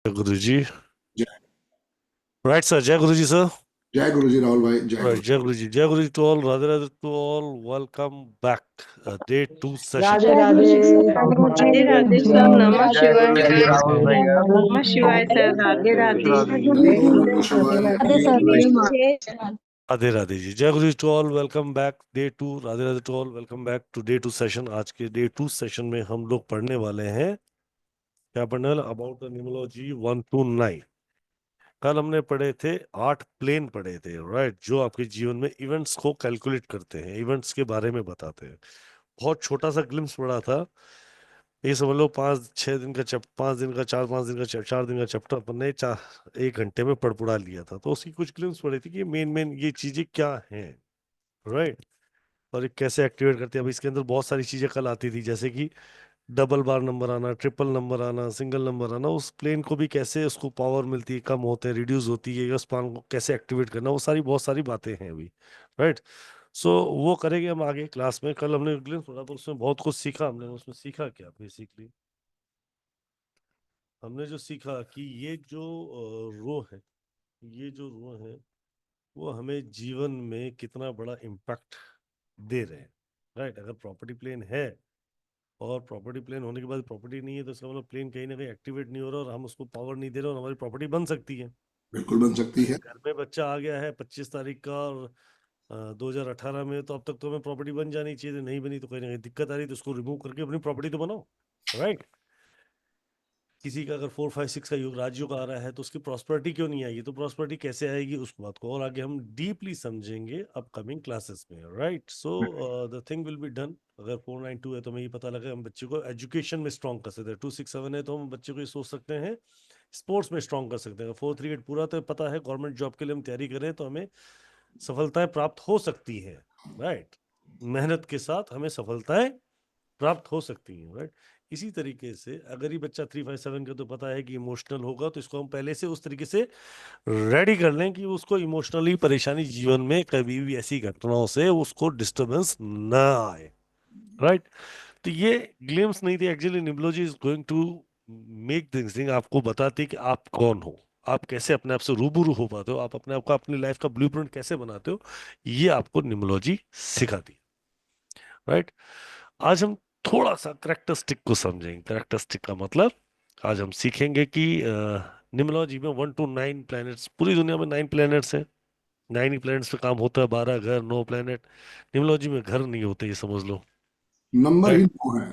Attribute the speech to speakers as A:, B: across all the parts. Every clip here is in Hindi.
A: गुरु जी।
B: जय
A: राइट सर, जय गुरु जी सर।
B: जय गुरु जी। राहुल भाई, जय
A: राइट,
B: गुरु।
A: जय गुरु जी, जय गुरु जी to all, Radhe Radhe to all, welcome back day 2 session.
C: Radhe Radhe
D: Radhe Radhe sir, नमः
E: जय
D: शिवाय
E: गुरु जी
D: सर।
E: राहुल भैया।
D: नमः शिवाय सर। राधे राधे।
B: हरि ओम नमः शिवाय।
A: राधे राधे जी, जय गुरु जी to all, welcome back day 2, Radhe Radhe to all, welcome back to day 2 session. आज के डे 2 सेशन में हम लोग पढ़ने वाले हैं, क्या पढ़ने वाले? About numerology 1 to 9। कल हमने पढ़े थे 8 प्लेन पढ़े थे, राइट, जो आपके जीवन में इवेंट्स को कैलकुलेट करते हैं, इवेंट्स के बारे में बताते हैं। बहुत छोटा सा ग्लिम्स पढ़ा था। ये समझ लो 5-6 दिन का 5 दिन का 4-5 दिन का 4 दिन का चैप्टर अपन ने 1 घंटे में पढ़ पुढ़ा लिया था। तो उसकी कुछ ग्लिम्स पढ़ी थी कि मेन मेन ये चीजें क्या हैं, राइट, और ये कैसे एक्टिवेट करते हैं। अब इसके अंदर बहुत सारी चीजें कल आती थी, जैसे कि डबल बार नंबर आना, ट्रिपल नंबर आना, सिंगल नंबर आना, उस प्लेन को भी कैसे उसको पावर मिलती है, कम होते हैं, रिड्यूस होती है, या उस प्लान को कैसे एक्टिवेट करना, वो सारी बहुत सारी बातें हैं अभी, राइट। सो वो करेंगे हम आगे क्लास में। कल हमने ग्लिम्स पढ़ा तो उसमें बहुत कुछ सीखा हमने। उसमें सीखा क्या बेसिकली? हमने जो सीखा कि ये जो रो है, ये जो रो है, वो हमें जीवन में कितना बड़ा इम्पैक्ट दे रहे हैं, राइट। अगर प्रॉपर्टी प्लेन है और प्रॉपर्टी प्लेन होने के बाद प्रॉपर्टी नहीं है, तो इसका मतलब प्लेन कहीं ना कहीं एक्टिवेट नहीं हो रहा और हम उसको पावर नहीं दे रहे और हमारी प्रॉपर्टी बन सकती है।
B: बिल्कुल बन सकती है।
A: घर में बच्चा आ गया है 25 तारीख का और 2018 में, तो अब तक तो हमें प्रॉपर्टी बन जानी चाहिए, नहीं बनी तो कहीं ना कहीं दिक्कत आ रही, तो उसको रिमूव करके अपनी प्रॉपर्टी तो बनाओ, राइट। किसी का अगर 4-5-6 का योग राज्यों का आ रहा है तो उसकी प्रॉस्पेरिटी क्यों नहीं आएगी, तो प्रॉस्पेरिटी कैसे आएगी, उस बात को और आगे हम डीपली समझेंगे अपकमिंग क्लासेस में, right. So the thing will be done. अगर 492 है तो हमें ये पता लगा हम बच्चे को एजुकेशन में स्ट्रॉन्ग कर सकते हैं। 267 है तो हम बच्चे को ये सोच सकते हैं स्पोर्ट्स में स्ट्रॉन्ग कर सकते हैं। 438 पूरा तो पता है गवर्नमेंट जॉब के लिए हम तैयारी करें तो हमें सफलताएं प्राप्त हो सकती है, राइट। मेहनत के साथ हमें सफलताएं प्राप्त हो सकती हैं, राइट। इसी तरीके से अगर ये बच्चा 357 का तो पता है कि इमोशनल होगा, तो इसको हम पहले से उस तरीके से रेडी कर लें कि उसको इमोशनली परेशानी जीवन में कभी भी ऐसी घटनाओं से उसको डिस्टरबेंस ना आए, राइट। तो ये ग्लिम्स नहीं थी actually. Numerology is going to make things आपको बताती कि आप कौन हो, आप कैसे अपने आप से रूबरू हो पाते हो, आप अपने आप का अपनी लाइफ का ब्लूप्रिंट कैसे बनाते हो, ये आपको न्यूमरोलॉजी सिखाती है, राइट। आज हम थोड़ा सा करेक्टरिस्टिक को समझेंगे। करेक्टरिस्टिक का मतलब आज हम सीखेंगे कि न्यूमरोलॉजी में 1 to 9 प्लैनेट्स, पूरी दुनिया में 9 प्लैनेट्स हैं। 9 ही प्लैनेट्स पे काम होता है, 12 घर, 9 प्लैनेट। न्यूमरोलॉजी में घर नहीं होते, ये समझ लो,
B: नंबर ही
A: राइट।
B: 9 है।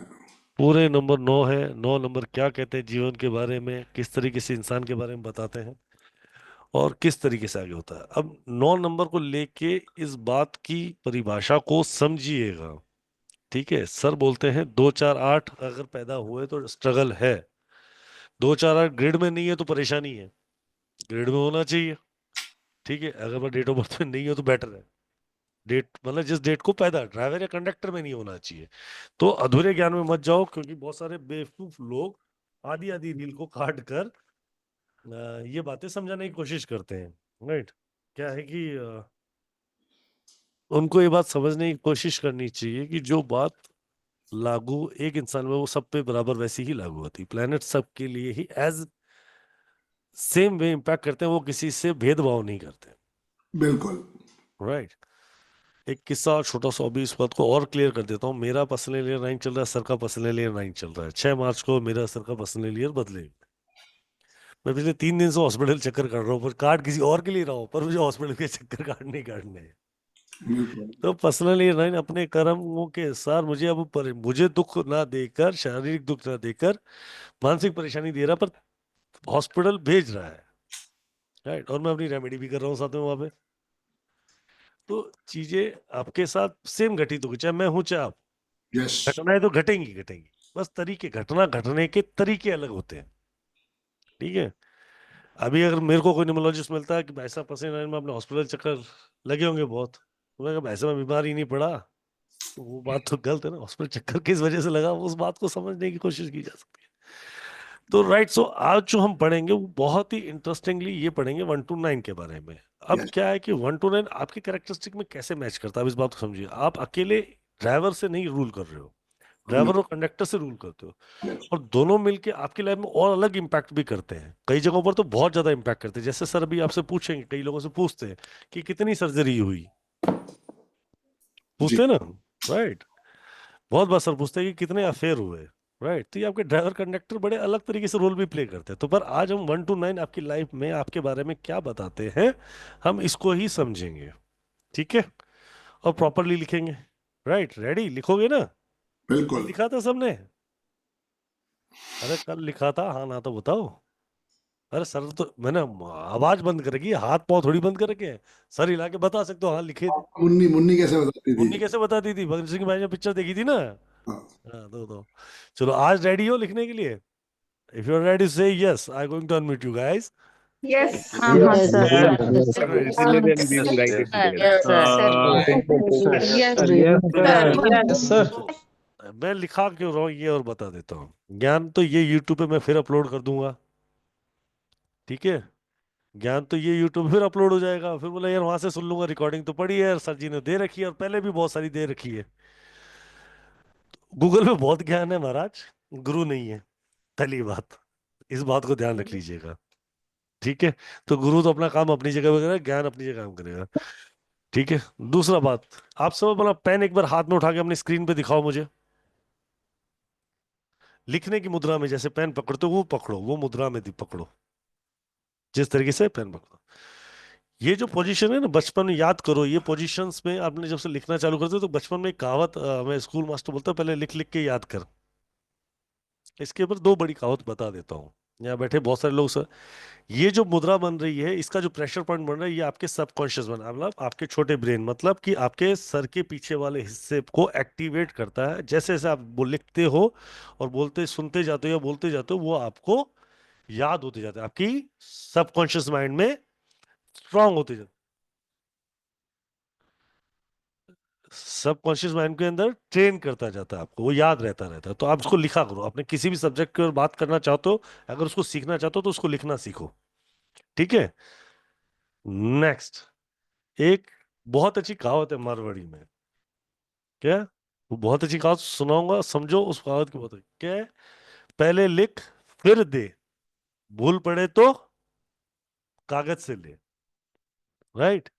A: पूरे नंबर 9 है। 9 नंबर क्या कहते हैं जीवन के बारे में, किस तरीके से इंसान के बारे में बताते हैं और किस तरीके से आगे होता है। अब 9 नंबर को लेके इस बात की परिभाषा को समझिएगा, ठीक है। सर बोलते हैं 2-4-8 अगर पैदा हुए तो स्ट्रगल है, 2-4-8 ग्रिड में नहीं है तो परेशानी है, ग्रिड में होना चाहिए, ठीक है। अगर डेट ऑफ बर्थ में नहीं हो तो बेटर है। डेट मतलब जिस डेट को पैदा, ड्राइवर या कंडक्टर में नहीं होना चाहिए। तो अधूरे ज्ञान में मत जाओ, क्योंकि बहुत सारे बेवकूफ लोग आधी आधी रील को काट कर ये बातें समझाने की कोशिश करते हैं, राइट। क्या है कि उनको ये बात समझने की कोशिश करनी चाहिए कि जो बात लागू एक इंसान में, वो सब पे बराबर वैसी ही लागू होती है। प्लेनेट सबके लिए ही एज सेम वे इम्पैक्ट करते हैं, वो किसी से भेदभाव नहीं करते,
B: बिल्कुल।
A: राइट। एक किस्सा और छोटा सा अभी इस बात को और क्लियर कर देता हूँ। मेरा पर्सनल ईयर 9 चल रहा है, सर का पर्सनल ईयर 9 चल रहा है। 6 मार्च को मेरा सर का पर्सनल ईयर बदलेगा। मैं पिछले 3 दिन से हॉस्पिटल चक्कर काट रहा हूँ, पर कार्ड किसी और के लिए रहा हूँ, पर मुझे हॉस्पिटल के चक्कर काटने काटने हैं।
B: बिल्कुल।
A: तो पर्सनल ईयर 9 अपने कर्मों के साथ मुझे अब मुझे दुख ना देकर, शारीरिक दुख ना देकर, मानसिक परेशानी दे रहा, पर हॉस्पिटल भेज रहा है, राइट। और मैं अपनी रेमेडी भी कर रहा हूँ साथ में वहां पे। तो चीजें आपके साथ सेम घटित होगी, चाहे मैं हूं चाहे आप।
B: यस।
A: घटनाएं तो घटेंगी घटेंगी, बस तरीके, घटना घटने के तरीके अलग होते हैं, ठीक है। अभी अगर मेरे को कोई न्यूमोलॉजिस्ट मिलता है कि भाई साहब पसीना में अपने हॉस्पिटल चक्कर लगे होंगे बहुत, तो मैं भाई साहब मैं बीमार ही नहीं पड़ा, तो वो बात तो गलत है ना। हॉस्पिटल चक्कर किस वजह से लगा, उस बात को समझने की कोशिश की जा सकती है। तो राइट, सो आज जो हम पढ़ेंगे वो बहुत ही इंटरेस्टिंगली ये पढ़ेंगे 1 to 9 के बारे में। अब
B: यस।
A: क्या है कि 1 to 9 आपके कैरेक्टरिस्टिक में कैसे मैच करता है, अब इस बात को समझिए। आप अकेले ड्राइवर से नहीं रूल कर रहे हो, ड्राइवर और कंडक्टर से रूल करते हो,
B: Yes.
A: और दोनों मिलके आपकी लाइफ में और अलग इम्पैक्ट भी करते हैं। कई जगहों पर तो बहुत ज्यादा इम्पैक्ट करते हैं। जैसे सर अभी आपसे पूछेंगे, कई लोगों से पूछते हैं कि कितनी सर्जरी हुई,
B: जी
A: पूछते हैं ना, राइट। बहुत बार सर पूछते हैं कि कितने अफेयर हुए, राइट। तो ये आपके ड्राइवर कंडक्टर बड़े अलग तरीके से रोल भी प्ले करते हैं। तो पर आज हम 1 to 9 आपकी लाइफ में आपके बारे में क्या बताते हैं, हम इसको ही समझेंगे, ठीक है, और प्रॉपरली लिखेंगे। Right, ready? लिखोगे ना? कल
B: बिल्कुल
A: लिखा था सबने? अरे कल लिखा था, हाँ ना तो बताओ। अरे सर तो मैंने आवाज बंद कर रखी है, हाथ पाँव थोड़ी बंद कर रखे हैं। सर हिला के बता सकते हो, हाँ लिखे थे।
B: मुन्नी मुन्नी कैसे बताती थी?
A: मुन्नी कैसे बताती थी? भगत सिंह भाई ने पिक्चर देखी थी ना।
B: हाँ,
A: हाँ, दो चलो, आज रेडी हो लिखने के लिए? If you are ready say yes, I going to unmute you guys.
D: Yes. Yes, sir.
A: Great.
C: Then we will write it together.
D: Yes,
C: Yes, sir.
A: तो मैं लिखा क्यों रहा हूँ ये और बता देता हूँ। ज्ञान तो ये यूट्यूब पे मैं फिर अपलोड कर दूंगा, ठीक है। ज्ञान तो ये यूट्यूब पे फिर अपलोड हो जाएगा। फिर बोला यार वहां से सुन लूंगा, रिकॉर्डिंग तो पड़ी है, सर जी ने दे रखी है और पहले भी बहुत सारी दे रखी है। गूगल पे बहुत ज्ञान है महाराज, गुरु नहीं है, पहली बात, इस बात को ध्यान रख लीजिएगा, ठीक है। तो गुरु तो अपना काम अपनी जगह पे करेगा, ज्ञान अपनी जगह काम करेगा, ठीक है। दूसरा बात, आप सब अपना पेन एक बार हाथ में उठा के अपनी स्क्रीन पे दिखाओ मुझे। लिखने की मुद्रा में जैसे पेन पकड़ते हो वो पकड़ो, वो मुद्रा में पकड़ो, जिस तरीके से पेन पकड़ो। ये जो पोजीशन है ना, बचपन में याद करो, ये पोजीशंस में आपने जब से लिखना चालू करते हो तो बचपन में एक कहावत मैं स्कूल मास्टर बोलता है, पहले लिख लिख के याद कर। इसके ऊपर दो बड़ी कहावत बता देता हूँ। यहाँ बैठे बहुत सारे लोग सर, ये जो मुद्रा बन रही है, इसका जो प्रेशर पॉइंट बन रहा है, ये आपके सबकॉन्शियस बन, मतलब आपके छोटे ब्रेन, मतलब कि आपके सर के पीछे वाले हिस्से को एक्टिवेट करता है। जैसे जैसे आप वो लिखते हो और बोलते सुनते जाते हो या बोलते जाते हो, वो आपको याद होते जाते हैं, आपकी सबकॉन्शियस माइंड में स्ट्रांग होते जाते, सबकॉन्शियस माइंड के अंदर ट्रेन करता जाता है आपको, वो याद रहता है। तो आप उसको लिखा करो, अपने किसी भी सब्जेक्ट की ओर बात करना चाहते हो, अगर उसको सीखना चाहते हो तो उसको लिखना सीखो, ठीक है। नेक्स्ट, एक बहुत अच्छी कहावत है मारवाड़ी में, क्या, वो बहुत अच्छी कहावत सुनाऊंगा, समझो उस कहावत की बात, क्या है? पहले लिख फिर दे, भूल पड़े तो कागज से ले, राइट।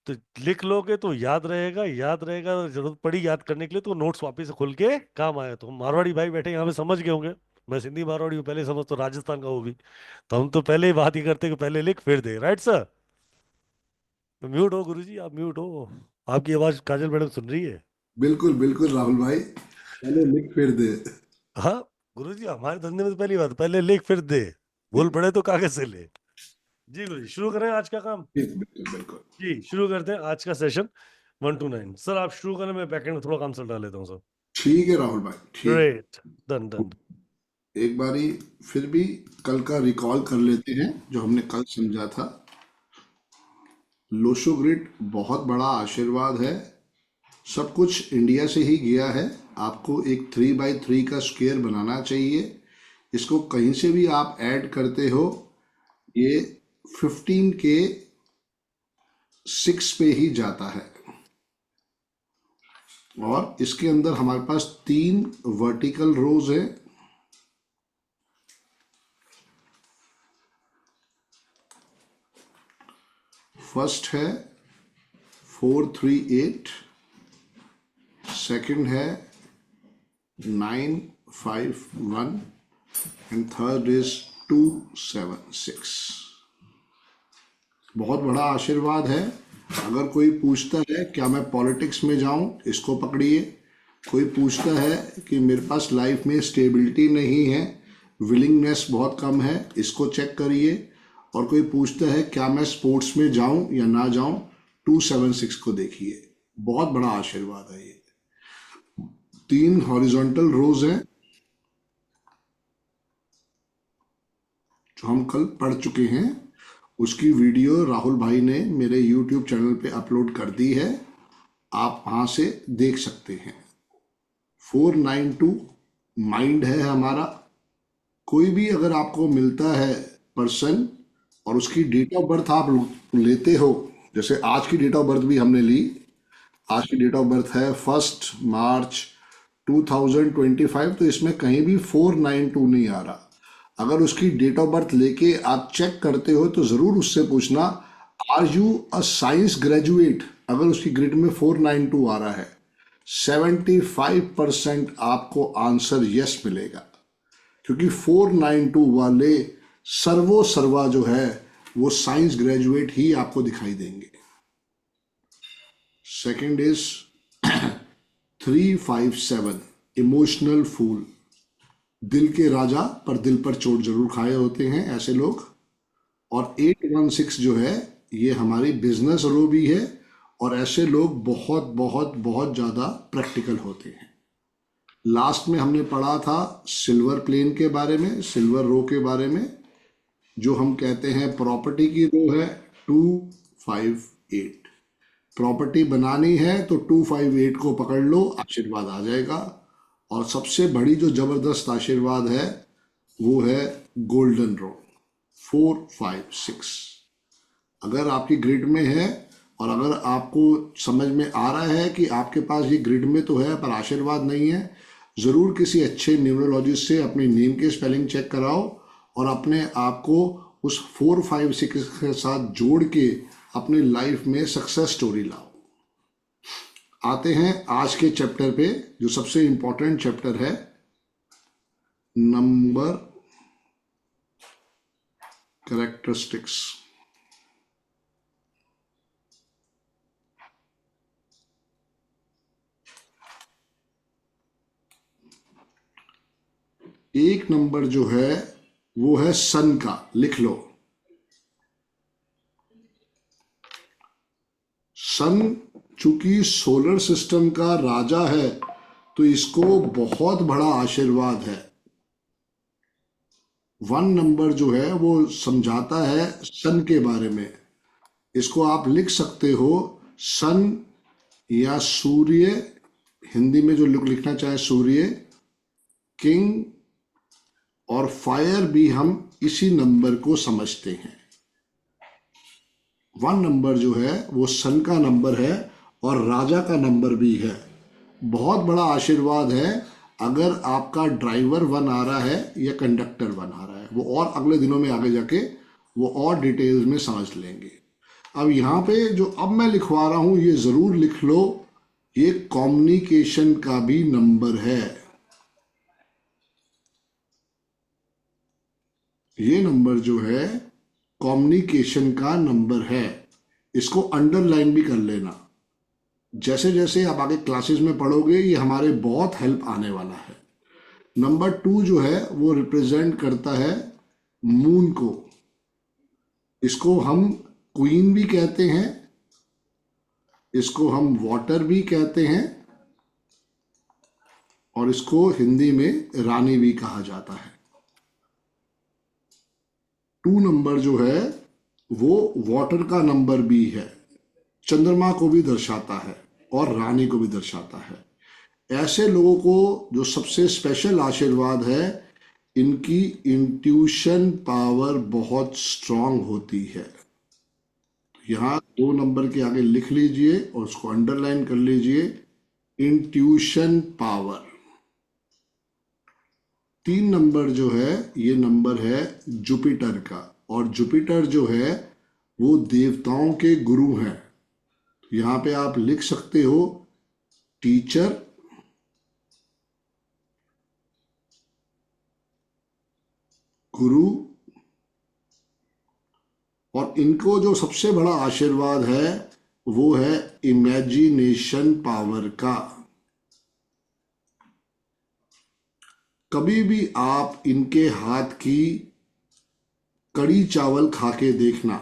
A: तो लिख लोगे तो याद रहेगा, याद रहेगा, जरूरत पड़ी याद करने के लिए तो नोट्स वापस से खोल के काम आया। तो मारवाड़ी भाई बैठे यहाँ पे समझ गए होंगे, मैं सिंधी मारवाड़ी हूँ, पहले समझ, तो राजस्थान का वो भी, तो हम तो पहले ही बात ही करते कि पहले लिख फिर दे, राइट सर। म्यूट हो गुरुजी, आप म्यूट हो, आपकी आवाज काजल मैडम सुन रही है।
B: बिल्कुल बिल्कुल राहुल भाई, पहले लिख फिर दे।
A: हाँ गुरुजी, हमारे धंधे में तो पहली बात, पहले लिख फिर दे, भूल पड़े तो कागज से ले। जी गुरुजी, शुरू करें आज का काम?
B: बिल्कुल बिल्कुल।
A: जी शुरू करते हैं आज का सेशन 1 to 9। सर आप शुरू करें, मैं बैकएंड में थोड़ा काम चल लेता हूँ सर।
B: ठीक है राहुल भाई, ठीक।
A: Great, done done.
B: एक बारी फिर भी कल का रिकॉल कर लेते हैं जो हमने कल समझा था। लोशो ग्रिड बहुत बड़ा आशीर्वाद है, सब कुछ इंडिया से ही गया है। आपको एक 3x3 का स्क्वायर बनाना चाहिए, इसको कहीं से भी आप ऐड करते हो, ये 15 के 6 पे ही जाता है। और इसके अंदर हमारे पास 3 वर्टिकल रोज है, फर्स्ट है 438, सेकंड है 951 एंड थर्ड इज 276। बहुत बड़ा आशीर्वाद है। अगर कोई पूछता है क्या मैं पॉलिटिक्स में जाऊं, इसको पकड़िए। कोई पूछता है कि मेरे पास लाइफ में स्टेबिलिटी नहीं है, विलिंगनेस बहुत कम है, इसको चेक करिए। और कोई पूछता है क्या मैं स्पोर्ट्स में जाऊं या ना जाऊं, 276 को देखिए। बहुत बड़ा आशीर्वाद है ये। 3 हॉरिजॉन्टल रोज हैं जो हम कल पढ़ चुके हैं, उसकी वीडियो राहुल भाई ने मेरे YouTube चैनल पे अपलोड कर दी है, आप वहां से देख सकते हैं। 492 माइंड है हमारा। कोई भी अगर आपको मिलता है पर्सन और उसकी डेट ऑफ बर्थ आप लेते हो, जैसे आज की डेट ऑफ बर्थ भी हमने ली, आज की डेट ऑफ बर्थ है 1 मार्च 2025, तो इसमें कहीं भी 492 नहीं आ रहा। अगर उसकी डेट ऑफ बर्थ लेके आप चेक करते हो तो जरूर उससे पूछना, are you a science graduate. अगर उसकी ग्रिड में 492 आ रहा है, 75% आपको आंसर यस मिलेगा, क्योंकि 492 वाले सर्वो सर्वा जो है वो साइंस ग्रेजुएट ही आपको दिखाई देंगे। Second is 357, emotional fool. दिल के राजा पर दिल पर चोट जरूर खाए होते हैं ऐसे लोग। और 816 जो है ये हमारी बिजनेस रो भी है, और ऐसे लोग बहुत बहुत बहुत ज्यादा प्रैक्टिकल होते हैं। लास्ट में हमने पढ़ा था सिल्वर प्लेन के बारे में, सिल्वर रो के बारे में, जो हम कहते हैं प्रॉपर्टी की रो है 258। प्रॉपर्टी बनानी है तो 258 को पकड़ लो, आशीर्वाद आ जाएगा। और सबसे बड़ी जो जबरदस्त आशीर्वाद है वो है गोल्डन रो 456। अगर आपकी ग्रिड में है और अगर आपको समझ में आ रहा है कि आपके पास ये ग्रिड में तो है पर आशीर्वाद नहीं है, जरूर किसी अच्छे न्यूमरोलॉजिस्ट से अपनी नेम के स्पेलिंग चेक कराओ और अपने आप को उस 456 के साथ जोड़ के अपनी लाइफ में सक्सेस स्टोरी लाओ। आते हैं आज के चैप्टर पे, जो सबसे इंपॉर्टेंट चैप्टर है, नंबर कैरेक्टरिस्टिक्स। एक नंबर जो है वो है सन का, लिख लो। सन चूंकि सोलर सिस्टम का राजा है तो इसको बहुत बड़ा आशीर्वाद है। 1 नंबर जो है वो समझाता है सन के बारे में। इसको आप लिख सकते हो सन या सूर्य, हिंदी में जो लिखना चाहे सूर्य, किंग और फायर भी हम इसी नंबर को समझते हैं। 1 नंबर जो है वो सन का नंबर है और राजा का नंबर भी है। बहुत बड़ा आशीर्वाद है अगर आपका ड्राइवर 1 आ रहा है या कंडक्टर 1 आ रहा है। वो और अगले दिनों में आगे जाके वो और डिटेल्स में समझ लेंगे। अब यहाँ पे जो अब मैं लिखवा रहा हूँ ये जरूर लिख लो, ये कम्युनिकेशन का भी नंबर है। ये नंबर जो है कम्युनिकेशन का नंबर है, इसको अंडरलाइन भी कर लेना। जैसे जैसे आप आगे क्लासेस में पढ़ोगे ये हमारे बहुत हेल्प आने वाला है। नंबर 2 जो है वो रिप्रेजेंट करता है मून को। इसको हम क्वीन भी कहते हैं, इसको हम वाटर भी कहते हैं और इसको हिंदी में रानी भी कहा जाता है। 2 नंबर जो है वो वाटर का नंबर भी है, चंद्रमा को भी दर्शाता है और रानी को भी दर्शाता है। ऐसे लोगों को जो सबसे स्पेशल आशीर्वाद है, इनकी इंट्यूशन पावर बहुत स्ट्रांग होती है। यहाँ 2 नंबर के आगे लिख लीजिए और उसको अंडरलाइन कर लीजिए, इंट्यूशन पावर। 3 नंबर जो है ये नंबर है जुपिटर का, और जुपिटर जो है वो देवताओं के गुरु हैं। यहाँ पे आप लिख सकते हो टीचर, गुरु, और इनको जो सबसे बड़ा आशीर्वाद है वो है इमेजिनेशन पावर का। कभी भी आप इनके हाथ की कड़ी चावल खा के देखना।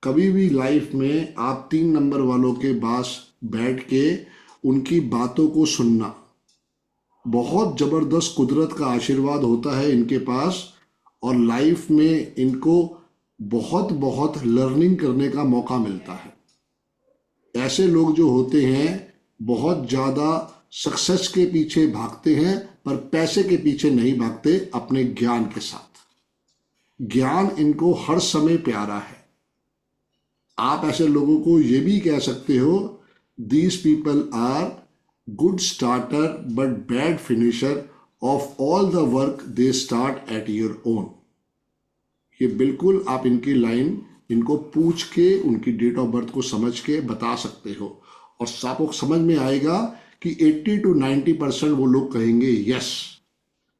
B: कभी भी लाइफ में आप 3 नंबर वालों के पास बैठ के उनकी बातों को सुनना। बहुत जबरदस्त कुदरत का आशीर्वाद होता है इनके पास, और लाइफ में इनको बहुत बहुत लर्निंग करने का मौका मिलता है। ऐसे लोग जो होते हैं बहुत ज़्यादा सक्सेस के पीछे भागते हैं पर पैसे के पीछे नहीं भागते, अपने ज्ञान के साथ। ज्ञान इनको हर समय प्यारा है। आप ऐसे लोगों को ये भी कह सकते हो, these people are good starter but bad finisher of all the work they start at your own. ये बिल्कुल आप इनकी लाइन इनको पूछ के उनकी डेट ऑफ बर्थ को समझ के बता सकते हो, और आपको समझ में आएगा कि 80 to 90% वो लोग कहेंगे यस।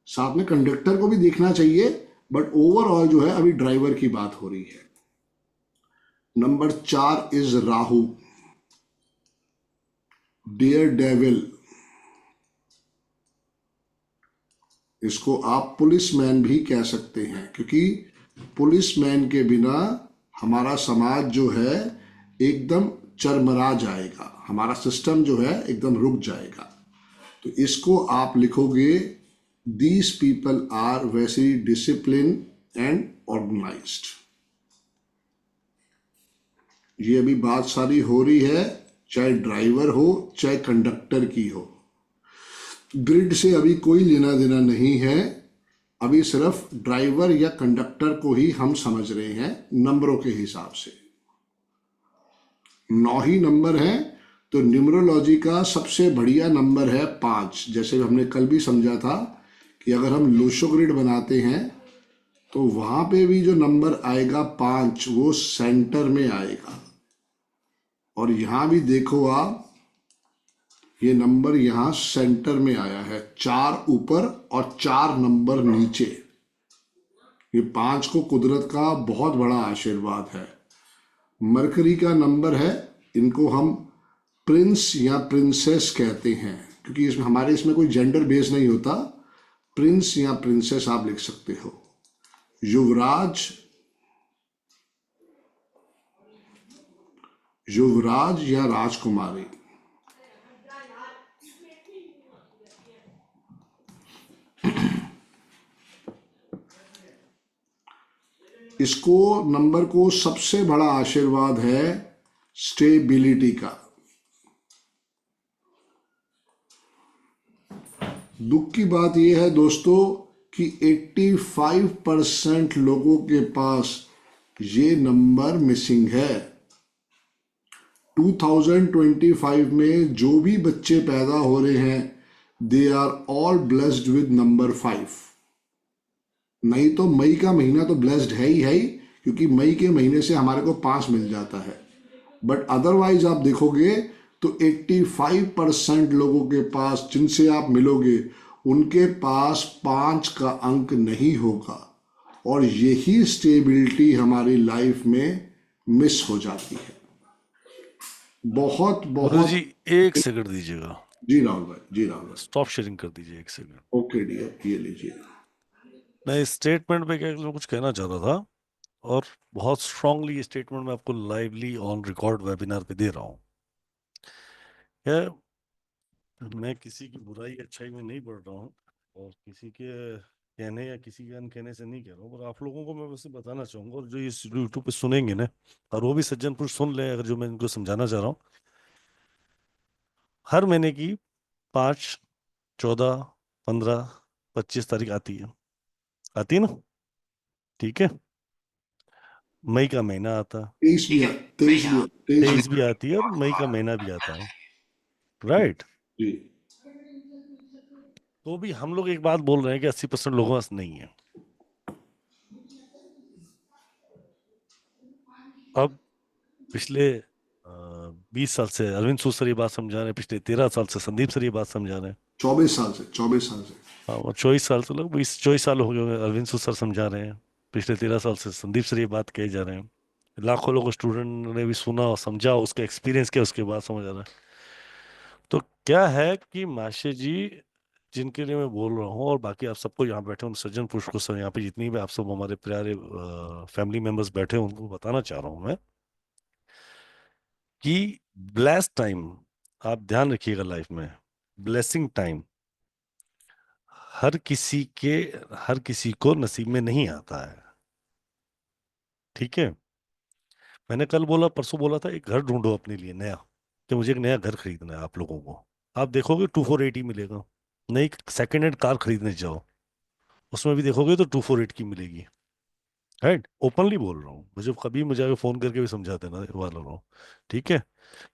B: साथ में कंडक्टर को भी देखना चाहिए, बट ओवरऑल जो है अभी ड्राइवर की बात हो रही है। Number 4 is Rahu, dear devil. इसको आप पुलिसमैन भी कह सकते हैं, क्योंकि पुलिसमैन के बिना हमारा समाज जो है एकदम चरमरा जाएगा, हमारा सिस्टम जो है एकदम रुक जाएगा। तो इसको आप लिखोगे, these people are very discipline and organised. ये अभी बात सारी हो रही है, चाहे ड्राइवर हो चाहे कंडक्टर की हो। ग्रिड से अभी कोई लेना देना नहीं है, अभी सिर्फ ड्राइवर या कंडक्टर को ही हम समझ रहे हैं नंबरों के हिसाब से। 9 ही नंबर है, तो न्यूमरोलॉजी का सबसे बढ़िया नंबर है 5। जैसे हमने कल भी समझा था कि अगर हम लोशो ग्रिड बनाते हैं तो वहां पे भी जो नंबर आएगा 5 वो सेंटर में आएगा। और यहां भी देखो आप, ये नंबर यहां सेंटर में आया है, 4 ऊपर और 4 नंबर नीचे। ये 5 को कुदरत का बहुत बड़ा आशीर्वाद है। मरकरी का नंबर है, इनको हम प्रिंस या प्रिंसेस कहते हैं, क्योंकि इसमें हमारे इसमें कोई जेंडर बेस नहीं होता। प्रिंस या प्रिंसेस आप लिख सकते हो। युवराज, युवराज या राजकुमारी। इसको नंबर को सबसे बड़ा आशीर्वाद है स्टेबिलिटी का। दुख की बात यह है दोस्तों कि 85% लोगों के पास ये नंबर मिसिंग है। 2025 में जो भी बच्चे पैदा हो रहे हैं, they are all blessed with number 5। नहीं तो मई का महीना तो ब्लेस्ड है ही, क्योंकि मई के महीने से हमारे को 5 मिल जाता है। बट अदरवाइज आप देखोगे तो 85% लोगों के पास जिनसे आप मिलोगे उनके पास 5 का अंक नहीं होगा, और यही स्टेबिलिटी हमारी लाइफ में मिस हो जाती है। बहुत
A: गुरु
B: बहुत।
A: जी एक सेकंड दीजिएगा,
B: जी राहुल भाई, जी राहुल भाई।
A: स्टॉप शेयरिंग कर दीजिए एक सेकंड।
B: ओके डियर, ये लीजिए।
A: मैं इस स्टेटमेंट पे क्या कुछ कहना चाह रहा था, और बहुत स्ट्रांगली ये स्टेटमेंट मैं आपको लाइवली ऑन रिकॉर्ड वेबिनार पे दे रहा हूँ। मैं किसी की बुराई अच्छाई में नहीं बढ़ रहा हूँ, और किसी के कहने या किसी के अनकहने से नहीं कह रहा हूँ, पर आप लोगों को मैं वैसे बताना चाहूंगा, और जो ये यूट्यूब पे सुनेंगे ना, और वो भी सज्जन पुरुष सुन ले, अगर जो मैं इनको समझाना चाह रहा हूँ। हर महीने की 5, 14, 15, 25 तारीख आती है ना, ठीक है। मई का महीना आता,
B: 23 भी
A: 23 भी आती है, और मई का महीना भी आता है, राइट।
B: जी।
A: तो भी हम लोग एक बात बोल रहे हैं कि 80% लोगों के पास नहीं है। अब पिछले 20 साल से अरविंद सूद सर ये बात समझा रहे हैं, पिछले 13 साल से संदीप सर ये बात समझा रहे हैं।
B: 24 साल से, 24 साल से।
A: हाँ, और 24 साल से, लोग 24 साल हो गए होंगे, अरविंद सूद सर समझा रहे हैं। पिछले 13 साल से संदीप सर ये बात कहे जा रहे हैं। लाखों लोगों स्टूडेंट ने भी सुना और समझा, उसका एक्सपीरियंस किया, उसके बाद समझ आ रहा है। तो क्या है कि माशे जी, जिनके लिए मैं बोल रहा हूँ, और बाकी आप सबको यहाँ बैठे उन सज्जन पुरुष को, सर यहाँ पे जितनी भी आप सब हमारे प्यारे फैमिली मेंबर्स बैठे हैं, उनको बताना चाह रहा हूँ मैं कि ब्लेस्ड टाइम, आप ध्यान रखिएगा लाइफ में, ब्लेसिंग टाइम हर किसी को नसीब में नहीं आता है, ठीक है। मैंने कल बोला, परसों बोला था, एक घर ढूंढो अपने लिए नया, कि मुझे एक नया घर खरीदना है। आप लोगों को, आप देखोगे 2480 मिलेगा। नई सेकंड हैंड कार खरीदने जाओ, उसमें भी देखोगे तो 248 की मिलेगी, राइट। ओपनली बोल रहा हूँ, मुझे कभी मुझे आगे फोन करके भी समझा देना वाला रहा हूँ, ठीक है।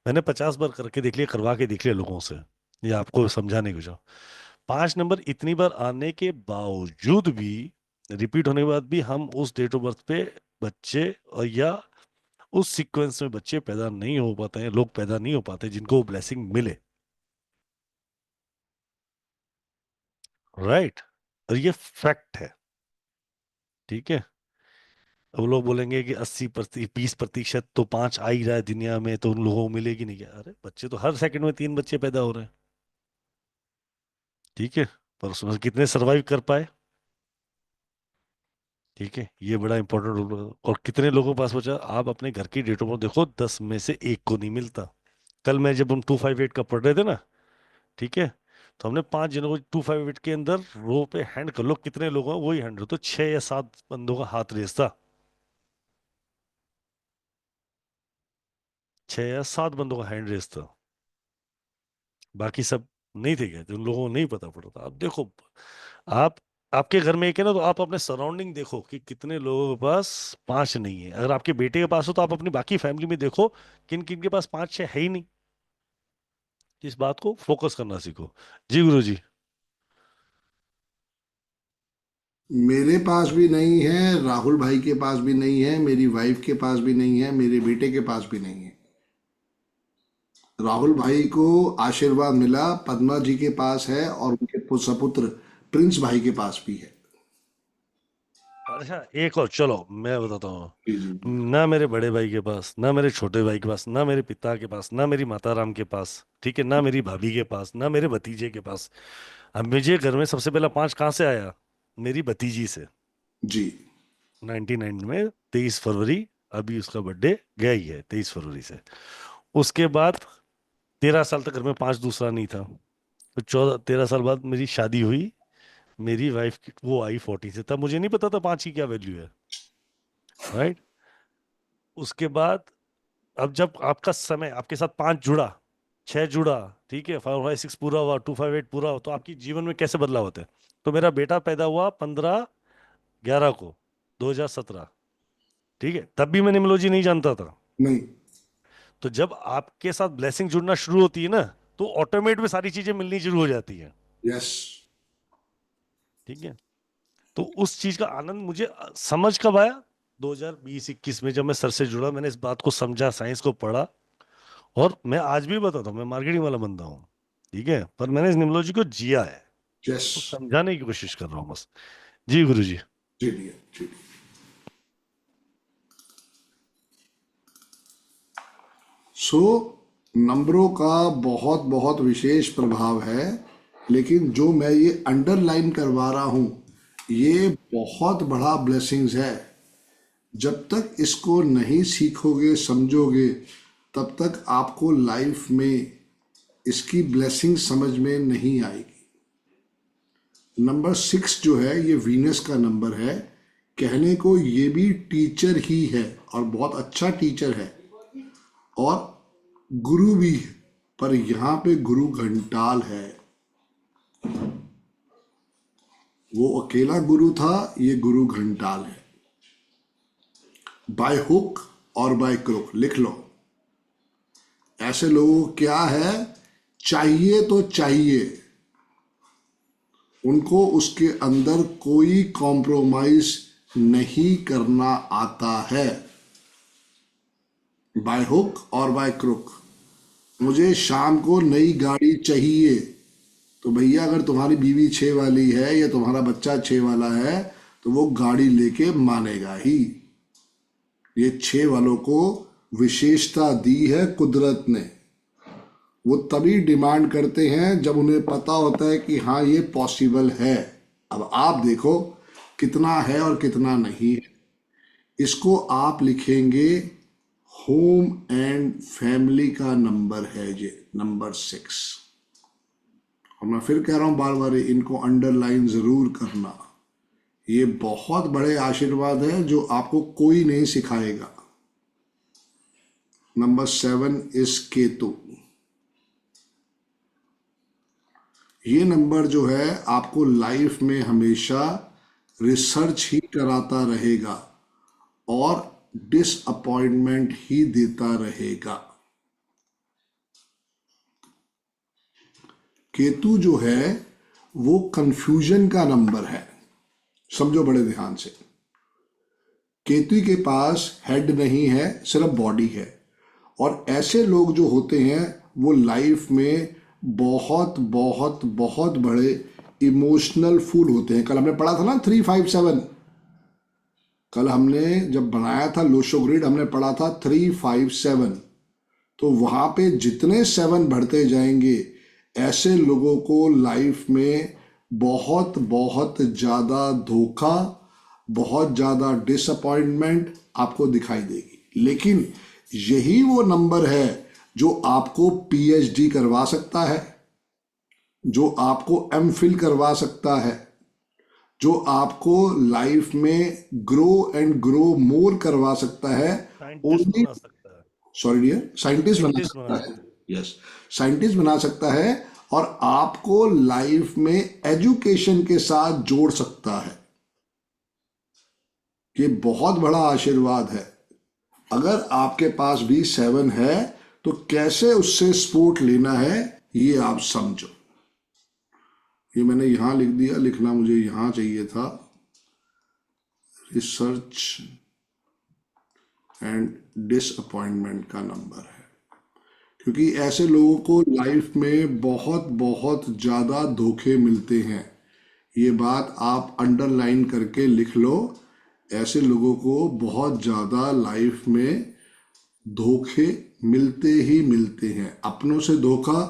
A: मैंने 50 बार करके देख लिया, करवा के देख लिया लोगों से, ये आपको समझाने को जाओ। 5 नंबर इतनी बार आने के बावजूद भी, रिपीट होने के बाद भी, हम उस डेट ऑफ बर्थ पे बच्चे या उस सीक्वेंस में बच्चे पैदा नहीं हो पाते हैं, लोग पैदा नहीं हो पाते जिनको ब्लेसिंग मिले। राइट। और ये फैक्ट है। ठीक है। अब लोग बोलेंगे कि 20% तो 5 आ ही रहा है दुनिया में, तो उन लोगों को मिलेगी नहीं क्या? अरे बच्चे तो हर सेकंड में 3 बच्चे पैदा हो रहे हैं। ठीक है। पर उसमें कितने सरवाइव कर पाए? ठीक है, ये बड़ा इंपॉर्टेंट रोल। और कितने लोगों के पास बचा? आप अपने घर की डेट ऑफ बर्थ देखो, 10 में से 1 को नहीं मिलता। कल मैं जब हम 258 का पढ़ रहे थे ना, ठीक है, तो हमने 5 जनों को 258 के अंदर रो पे हैंड कर लो, कितने लोग हैं वही हैंड, तो 6 या 7 बंदों का हाथ रेस था। 6 या 7 बंदों का हैंड रेस था। बाकी सब नहीं थे, गए तो उन लोगों को नहीं पता पड़ा था। अब देखो, आप, आपके घर में एक है ना, तो आप अपने सराउंडिंग देखो कि कितने लोगों के पास 5 नहीं है। अगर आपके बेटे के पास हो तो आप अपनी बाकी फैमिली में देखो किन किन के पास 5-6 है ही नहीं। इस बात को फोकस करना सीखो। जी गुरु जी।
B: मेरे पास भी नहीं है, राहुल भाई के पास भी नहीं है, मेरी वाइफ के पास भी नहीं है, मेरे बेटे के पास भी नहीं है। राहुल भाई को आशीर्वाद मिला, पद्मा जी के पास है, और उनके सपुत्र प्रिंस भाई के पास भी है।
A: अच्छा, एक और चलो मैं बताता हूँ।
B: जी जी जी।
A: ना मेरे बड़े भाई के पास, ना मेरे छोटे भाई के पास, ना मेरे पिता के पास, ना मेरी माता राम के पास, ठीक है, ना मेरी भाभी के पास, ना मेरे भतीजे के पास। अब मुझे घर में सबसे पहला 5 कहाँ से आया? मेरी भतीजी से।
B: जी
A: 99 में 23 फरवरी, अभी उसका बर्थडे गया ही है 23 फरवरी से। उसके बाद 13 साल तक घर में 5 दूसरा नहीं था। तो 13 साल बाद मेरी शादी हुई। मेरी वाइफ की वो आई 40 से, तब मुझे नहीं पता था 5 की क्या वैल्यू है। राइट। उसके बाद, अब जब आपका समय आपके साथ 5 जुड़ा, 6 जुड़ा, ठीक है, 556 पूरा हुआ, 258 पूरा हुआ, तो आपकी जीवन में कैसे बदलाव होते हैं? तो मेरा बेटा पैदा हुआ 15/11 को, 2017। ठीक है, तब भी मैं निमोलॉजी नहीं जानता था।
B: नहीं।
A: तो जब आपके साथ ब्लेसिंग जुड़ना शुरू होती है ना, तो ऑटोमेट में सारी चीजें मिलनी शुरू हो जाती है।
B: यस।
A: ठीक है। तो उस चीज का आनंद मुझे समझ कब आया? 2020-21 में जब मैं सर से जुड़ा, मैंने इस बात को समझा, साइंस को पढ़ा। और मैं आज भी बताता हूँ, मैं मार्केटिंग वाला बंदा हूँ, ठीक है, पर मैंने इस निमोलॉजी को जिया है।
B: यस।
A: तो समझाने की कोशिश कर रहा हूँ बस। जी गुरु जी।
B: जी जी जी। सो नंबरों का बहुत बहुत विशेष प्रभाव है, लेकिन जो मैं ये अंडरलाइन करवा रहा हूँ, ये बहुत बड़ा ब्लेसिंग्स है। जब तक इसको नहीं सीखोगे, समझोगे, तब तक आपको लाइफ में इसकी ब्लेसिंग समझ में नहीं आएगी। नंबर 6 जो है, ये वीनस का नंबर है। कहने को ये भी टीचर ही है, और बहुत अच्छा टीचर है, और गुरु भी है। पर यहाँ पे गुरु घंटाल है। वो अकेला गुरु था, ये गुरु घंटाल है। बाय हुक और बाय क्रुक लिख लो। ऐसे लोगों को क्या है, चाहिए तो चाहिए, उनको उसके अंदर कोई कॉम्प्रोमाइज नहीं करना आता है। बाय हुक और बाय क्रुक। मुझे शाम को नई गाड़ी चाहिए, तो भैया अगर तुम्हारी बीवी 6 वाली है या तुम्हारा बच्चा 6 वाला है, तो वो गाड़ी लेके मानेगा ही। ये 6 वालों को विशेषता दी है कुदरत ने। वो तभी डिमांड करते हैं जब उन्हें पता होता है कि हाँ ये पॉसिबल है। अब आप देखो कितना है और कितना नहीं है। इसको आप लिखेंगे, होम एंड फैमिली का नंबर है ये, नंबर 6। और मैं फिर कह रहा हूं बार बार, इनको अंडरलाइन जरूर करना। ये बहुत बड़े आशीर्वाद है जो आपको कोई नहीं सिखाएगा। Number 7 is Ketu. ये नंबर जो है आपको लाइफ में हमेशा रिसर्च ही कराता रहेगा और डिसअपॉइंटमेंट ही देता रहेगा। केतु जो है वो कंफ्यूजन का नंबर है, समझो बड़े ध्यान से। केतु के पास हेड नहीं है, सिर्फ बॉडी है। और ऐसे लोग जो होते हैं वो लाइफ में बहुत बहुत बहुत बड़े इमोशनल फूल होते हैं। कल हमने पढ़ा था ना 357, कल हमने जब बनाया था लोशो ग्रिड हमने पढ़ा था 357। तो वहां पे जितने 7 बढ़ते जाएंगे ऐसे लोगों को लाइफ में बहुत बहुत ज्यादा धोखा, बहुत ज्यादा डिसअपॉइंटमेंट आपको दिखाई देगी। लेकिन यही वो नंबर है जो आपको पीएचडी करवा सकता है, जो आपको एमफिल करवा सकता है, जो आपको लाइफ में ग्रो एंड ग्रो मोर करवा सकता है।
A: साइंटिस्ट बना सकता है,
B: सॉरी डियर, साइंटिस्ट बना
A: साइंटिस्ट बना
B: सकता है। यस, साइंटिस्ट बना सकता है और आपको लाइफ में एजुकेशन के साथ जोड़ सकता है। ये बहुत बड़ा आशीर्वाद है। अगर आपके पास भी 7 है तो कैसे उससे सपोर्ट लेना है ये आप समझो। ये मैंने यहां लिख दिया, लिखना मुझे यहां चाहिए था। रिसर्च एंड डिसअपॉइंटमेंट का नंबर है, क्योंकि ऐसे लोगों को लाइफ में बहुत बहुत ज्यादा धोखे मिलते हैं। ये बात आप अंडरलाइन करके लिख लो। ऐसे लोगों को बहुत ज्यादा लाइफ में धोखे मिलते ही मिलते हैं। अपनों से धोखा,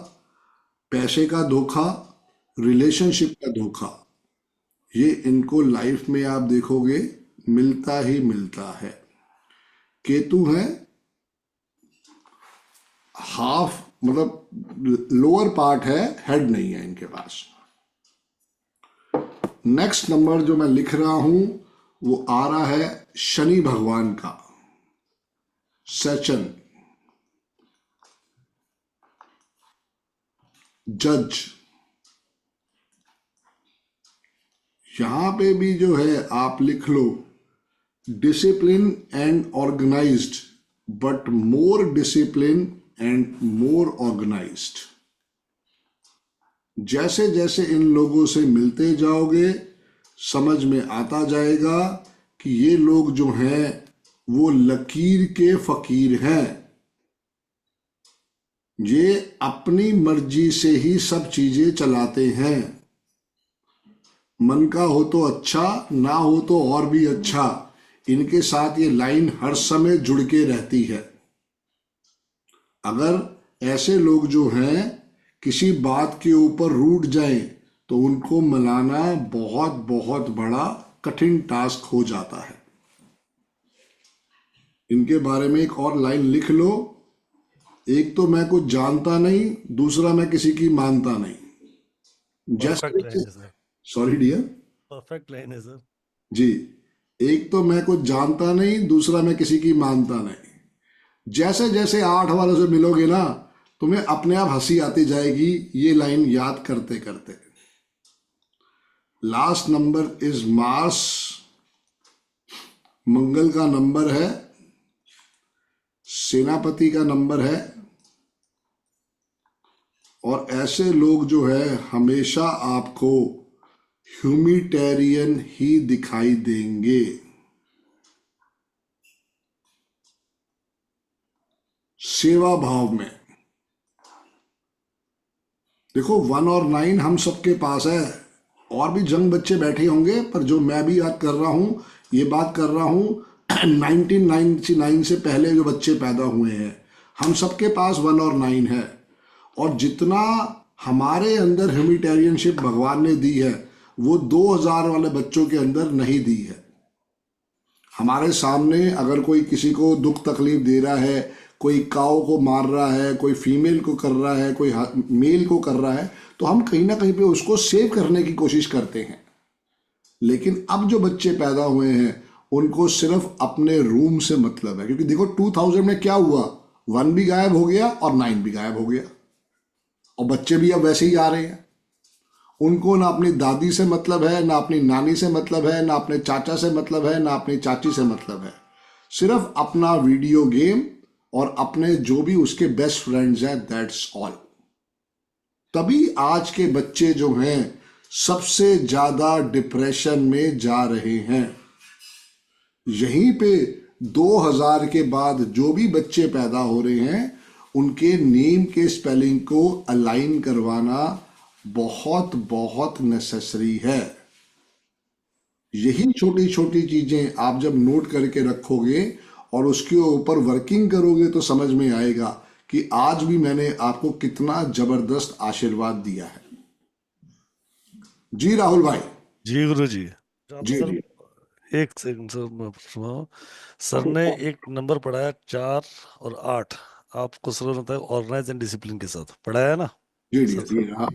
B: पैसे का धोखा, रिलेशनशिप का धोखा, ये इनको लाइफ में आप देखोगे मिलता ही मिलता है। केतु है हाफ, मतलब लोअर पार्ट है, हेड नहीं है इनके पास। नेक्स्ट नंबर जो मैं लिख रहा हूं वो आ रहा है शनि भगवान का, सैचन, जज। यहां पे भी जो है आप लिख लो discipline and organized, but more discipline and more organized. जैसे जैसे इन लोगों से मिलते जाओगे समझ में आता जाएगा कि ये लोग जो हैं वो लकीर के फकीर हैं। ये अपनी मर्जी से ही सब चीजें चलाते हैं। मन का हो तो अच्छा, ना हो तो और भी अच्छा। इनके साथ ये लाइन हर समय जुड़ के रहती है। अगर ऐसे लोग जो हैं किसी बात के ऊपर रूठ जाएं तो उनको मनाना बहुत बहुत बड़ा कठिन टास्क हो जाता है। इनके बारे में एक और लाइन लिख लो, एक तो मैं कुछ जानता नहीं, दूसरा मैं किसी की मानता नहीं।
A: परफेक्ट लाइन है sir,
B: sorry dear,
A: perfect line है सर
B: जी। एक तो मैं कुछ जानता नहीं, दूसरा मैं किसी की मानता नहीं। जैसे जैसे 8 वालों से मिलोगे ना तुम्हें अपने आप हंसी आती जाएगी ये लाइन याद करते करते। लास्ट नंबर इज मार्स, मंगल का नंबर है, सेनापति का नंबर है। और ऐसे लोग जो है हमेशा आपको ह्यूमिटेरियन ही दिखाई देंगे। सेवा भाव में देखो 1 और 9 हम सबके पास है। और भी जंग बच्चे बैठे होंगे, पर जो मैं भी याद कर रहा हूं ये बात कर रहा हूं 1999 से पहले जो बच्चे पैदा हुए हैं हम सबके पास 1 और 9 है। और जितना हमारे अंदर ह्यूमिटेरियनशिप भगवान ने दी है वो 2000 वाले बच्चों के अंदर नहीं दी है। हमारे सामने अगर कोई किसी को दुख तकलीफ दे रहा है, कोई काऊ को मार रहा है, कोई फीमेल को कर रहा है, कोई मेल को कर रहा है, तो हम कहीं ना कहीं पे उसको सेव करने की कोशिश करते हैं। लेकिन अब जो बच्चे पैदा हुए हैं उनको सिर्फ अपने रूम से मतलब है। क्योंकि देखो 2000 में क्या हुआ, 1 भी गायब हो गया और 9 भी गायब हो गया। और बच्चे भी अब वैसे ही आ रहे हैं। उनको ना अपनी दादी से मतलब है, ना अपनी नानी से मतलब है, ना अपने चाचा से मतलब है, ना अपनी चाची से मतलब है। सिर्फ अपना वीडियो गेम और अपने जो भी उसके बेस्ट फ्रेंड्स हैं, दैट्स ऑल। तभी आज के बच्चे जो हैं सबसे ज्यादा डिप्रेशन में जा रहे हैं। यहीं पे 2000 के बाद जो भी बच्चे पैदा हो रहे हैं उनके नेम के स्पेलिंग को अलाइन करवाना बहुत बहुत नेसेसरी है। यही छोटी छोटी चीजें आप जब नोट करके रखोगे और उसके ऊपर वर्किंग करोगे तो समझ में आएगा कि आज भी मैंने आपको कितना जबरदस्त आशीर्वाद दिया है। जी राहुल भाई।
A: जी गुरु जी।
B: जी
A: सर
B: जी।
A: एक सेकंड सर, मैं सुनाओ। सर ने एक नंबर पढ़ाया 4 और 8, आपको सर ने बताया ऑर्गेनाइज एंड डिसिप्लिन के साथ पढ़ाया है ना
B: जी जी
A: सर?
B: जी हाँ,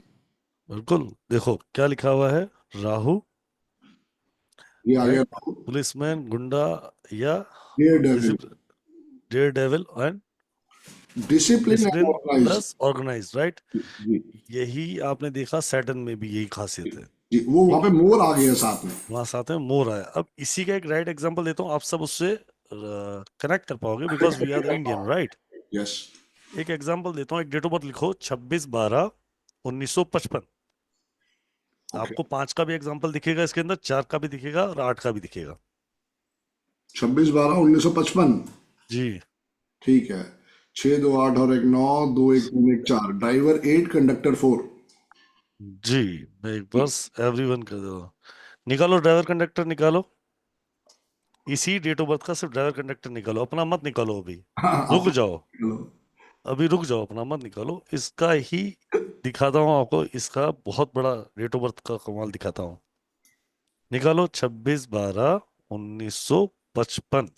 A: बिल्कुल। देखो क्या लिखा हुआ है, राहु,
B: ये आ गया
A: राइट,
B: राहुल।
A: पुलिसमैन, गुंडा या
B: dear devil,
A: discipline, dare devil and
B: discipline and
A: discipline
B: organize.
A: Plus organize, right.
B: जी
A: यही आपने देखा सैटर्न में भी यही खासियत है।
B: जी, वो वहां
A: ठीक
B: पे
A: है,
B: मोर आ गया साथ में।
A: वहां साथ में मोर आया। अब इसी का एक राइट एग्जांपल देता हूँ, आप सब उससे कनेक्ट कर पाओगे because we are the Indian, right.
B: Yes.
A: एक एग्जांपल देता हूँ, एक डेट ऑफ बर्थ लिखो 26/12/1955।
B: ओके।
A: आपको 5 का भी एग्जांपल दिखेगा इसके अंदर, 4 का भी दिखेगा और 8 का भी दिखेगा।
B: 26/12/1955।
A: जी
B: ठीक है। 6 2 8 और 1 9 2 1 3 1 4, ड्राइवर 8, कंडक्टर 4।
A: जी, मैं एक बस एवरीवन कर दो, निकालो ड्राइवर कंडक्टर निकालो। इसी डेट ऑफ बर्थ का सिर्फ ड्राइवर कंडक्टर निकालो, अपना मत निकालो अभी।
B: हाँ
A: रुक
B: आप
A: जाओ,
B: लो।
A: अभी रुक जाओ, अपना मत निकालो। इसका ही दिखाता हूँ आपको, इसका बहुत बड़ा डेट ऑफ बर्थ का कमाल दिखाता हूँ। निकालो 26/12/1955।